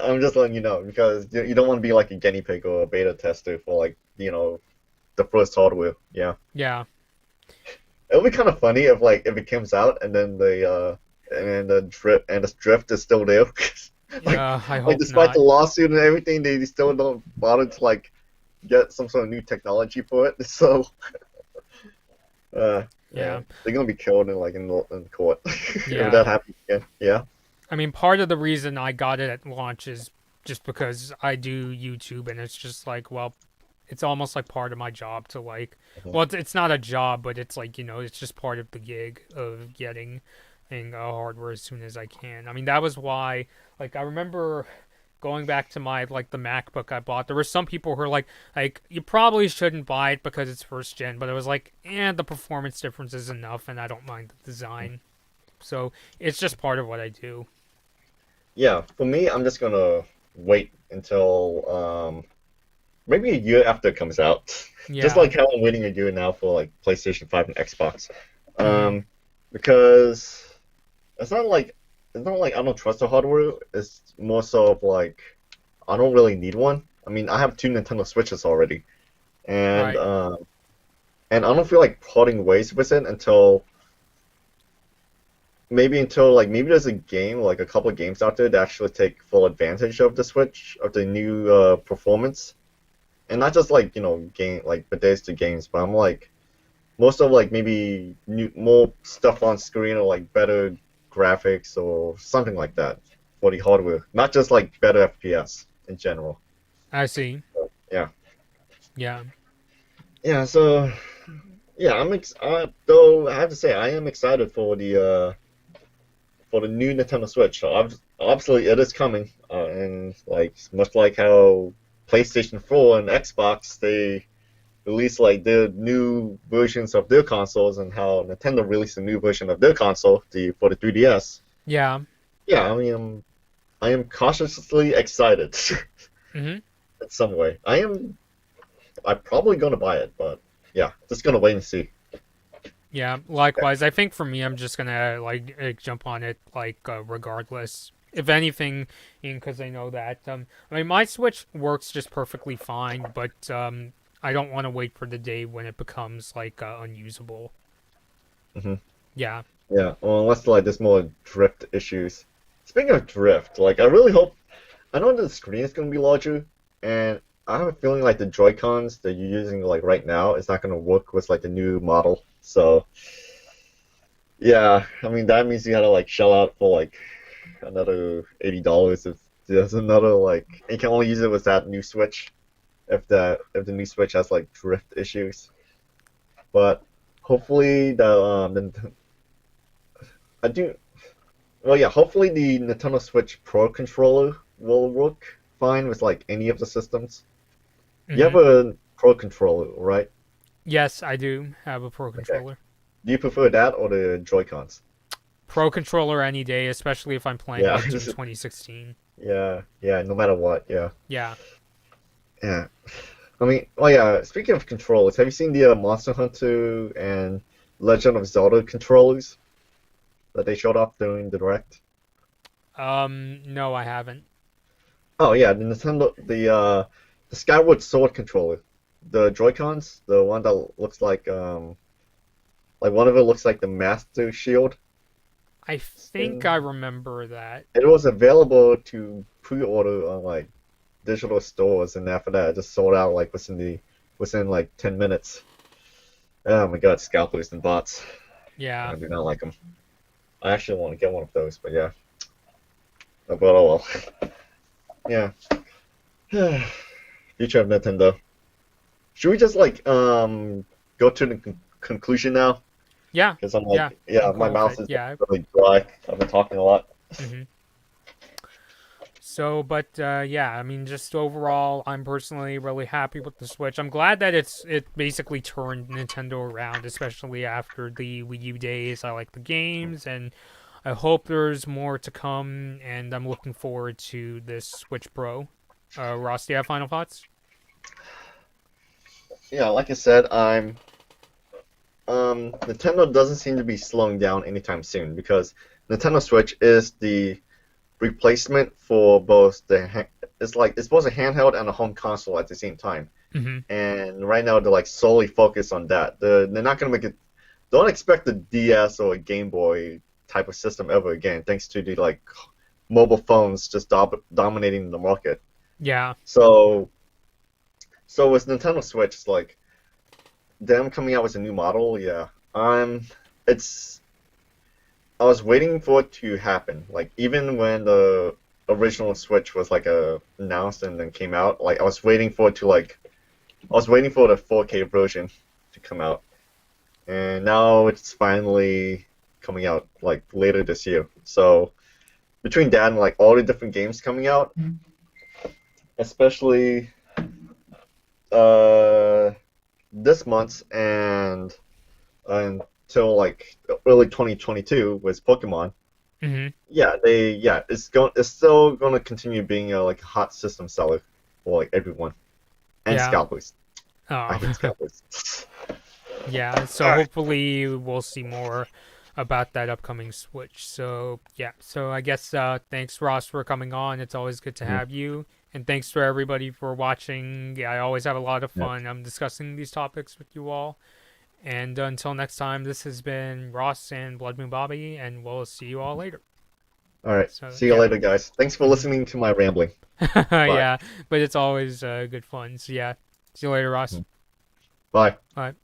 I'm just letting you know because you don't want to be like a guinea pig or a beta tester for like the first hardware. Yeah, Yeah, it would be kind of funny if it comes out and then the drift is still there. like I like hope despite the not. lawsuit and everything, they still don't bother to like get some sort of new technology for it. So yeah, Yeah, they're gonna be killed in court if yeah. that happens again. Yeah, I mean, part of the reason I got it at launch is just because I do YouTube, and it's just like, well, it's almost like part of my job to like, Mhm. well, it's not a job, but it's like, it's just part of the gig of getting hardware as soon as I can. I mean, that was why, like, I remember going back to my like the MacBook I bought. There were some people who were like you probably shouldn't buy it because it's first gen, but it was like, the performance difference is enough, and I don't mind the design. So it's just part of what I do. Yeah. For me, I'm just gonna wait until maybe a year after it comes out. Just Yeah. like how I'm waiting a year now for like PlayStation 5 and Xbox. hmm Um, because it's not like I don't trust the hardware. It's more so of like I don't really need one. I mean, I have two Nintendo Switches already, and Right. um, and I don't feel like parting ways with it until there's a game like a couple of games out there that actually take full advantage of the Switch of the new performance, and not just like game like Bethesda games, but I'm like most of like maybe more stuff on screen or like better graphics or something like that for the hardware, not just like better FPS in general. I see. Yeah, Yeah. yeah. So yeah, though I have to say I am excited for the new Nintendo Switch. So obviously, it is coming, and like much like how PlayStation 4 and Xbox they release like their new versions of their consoles, and how Nintendo released a new version of their console, for the 3DS. Yeah. Yeah, I mean, I am cautiously excited hmm in some way. I'm probably gonna buy it, but yeah, just gonna wait and see. Yeah. Likewise, I think for me, I'm just gonna like jump on it regardless. If anything, because I know that I mean my Switch works just perfectly fine, but I don't want to wait for the day when it becomes like unusable. Hmm. Yeah. Yeah, well, unless like there's more drift issues. Speaking of drift, like I really hope I know the screen is gonna be larger, and I have a feeling like the Joy-Cons that you're using like right now is not gonna work with like the new model. So yeah, I mean that means you gotta like shell out for like another $80 if there's another like you can only use it with that new Switch if the new Switch has like drift issues. But hopefully the I do well yeah, hopefully the Nintendo Switch Pro controller will work fine with like any of the systems. You Hmm. have a Pro controller, right? Yes, I do have a Pro Okay. controller. Do you prefer that or the Joy-Cons? Pro controller any day, especially if I'm playing Yeah, like Doom 2016. yeah, yeah. No matter what, yeah, Yeah. yeah. I mean, oh yeah. Speaking of controllers, have you seen the Monster Hunter and Legend of Zelda controllers that they showed off during the direct? No, I haven't. Oh yeah, the Skyward Sword controller, the Joy-Cons, the one that looks like one of it looks like the Master Shield I think skin. I remember that. It was available to pre-order on like digital stores, and after that, it just sold out like within like 10 minutes. Oh my God, scalpers and bots. Yeah. I do not like them. I actually want to get one of those, but yeah. But oh well. Yeah. Future of Nintendo. Should we just like go to the conclusion now? Yeah. Because I'm Yeah. like, yeah, I'm my cool with mouth it. is Yeah. really dry. I've been talking a lot. Hmm. So, but yeah, I mean, just overall, I'm personally really happy with the Switch. I'm glad that it basically turned Nintendo around, especially after the Wii U days. I like the games, and I hope there's more to come. And I'm looking forward to this Switch Pro. Ross, do you have final thoughts? Yeah, like I said, Nintendo doesn't seem to be slowing down anytime soon because Nintendo Switch is the replacement for both it's both a handheld and a home console at the same time. Mm-hmm. And right now they're like solely focused on that. They're not gonna make it. Don't expect a DS or a Game Boy type of system ever again, thanks to the like mobile phones just dominating the market. Yeah. So with Nintendo Switch, it's like them coming out with a new model. Yeah, it's I was waiting for it to happen. Like even when the original Switch was like announced and then came out, like I was waiting for the 4K version to come out, and now it's finally coming out like later this year. So between that and like all the different games coming out, especially uh this month and until like early 2022 with Pokemon. Mm-hmm. It's still gonna continue being a like hot system seller for like everyone and Yeah. scalpers. I Oh. hate scalpers. Yeah, All so right. hopefully we'll see more about that upcoming Switch. So, yeah, so I guess thanks, Ross, for coming on. It's always good to Mhm. have you. And thanks for everybody for watching. Yeah, I always have a lot of Yeah. fun. I'm discussing these topics with you all. And until next time, this has been Ross and Blood Moon Bobby, and we'll see you all later. All right. So, See you yeah. later, guys. Thanks for Hmm. listening to my rambling. Bye. Yeah, but it's always good fun. So, yeah, see you later, Ross. Mhm. Bye. Bye.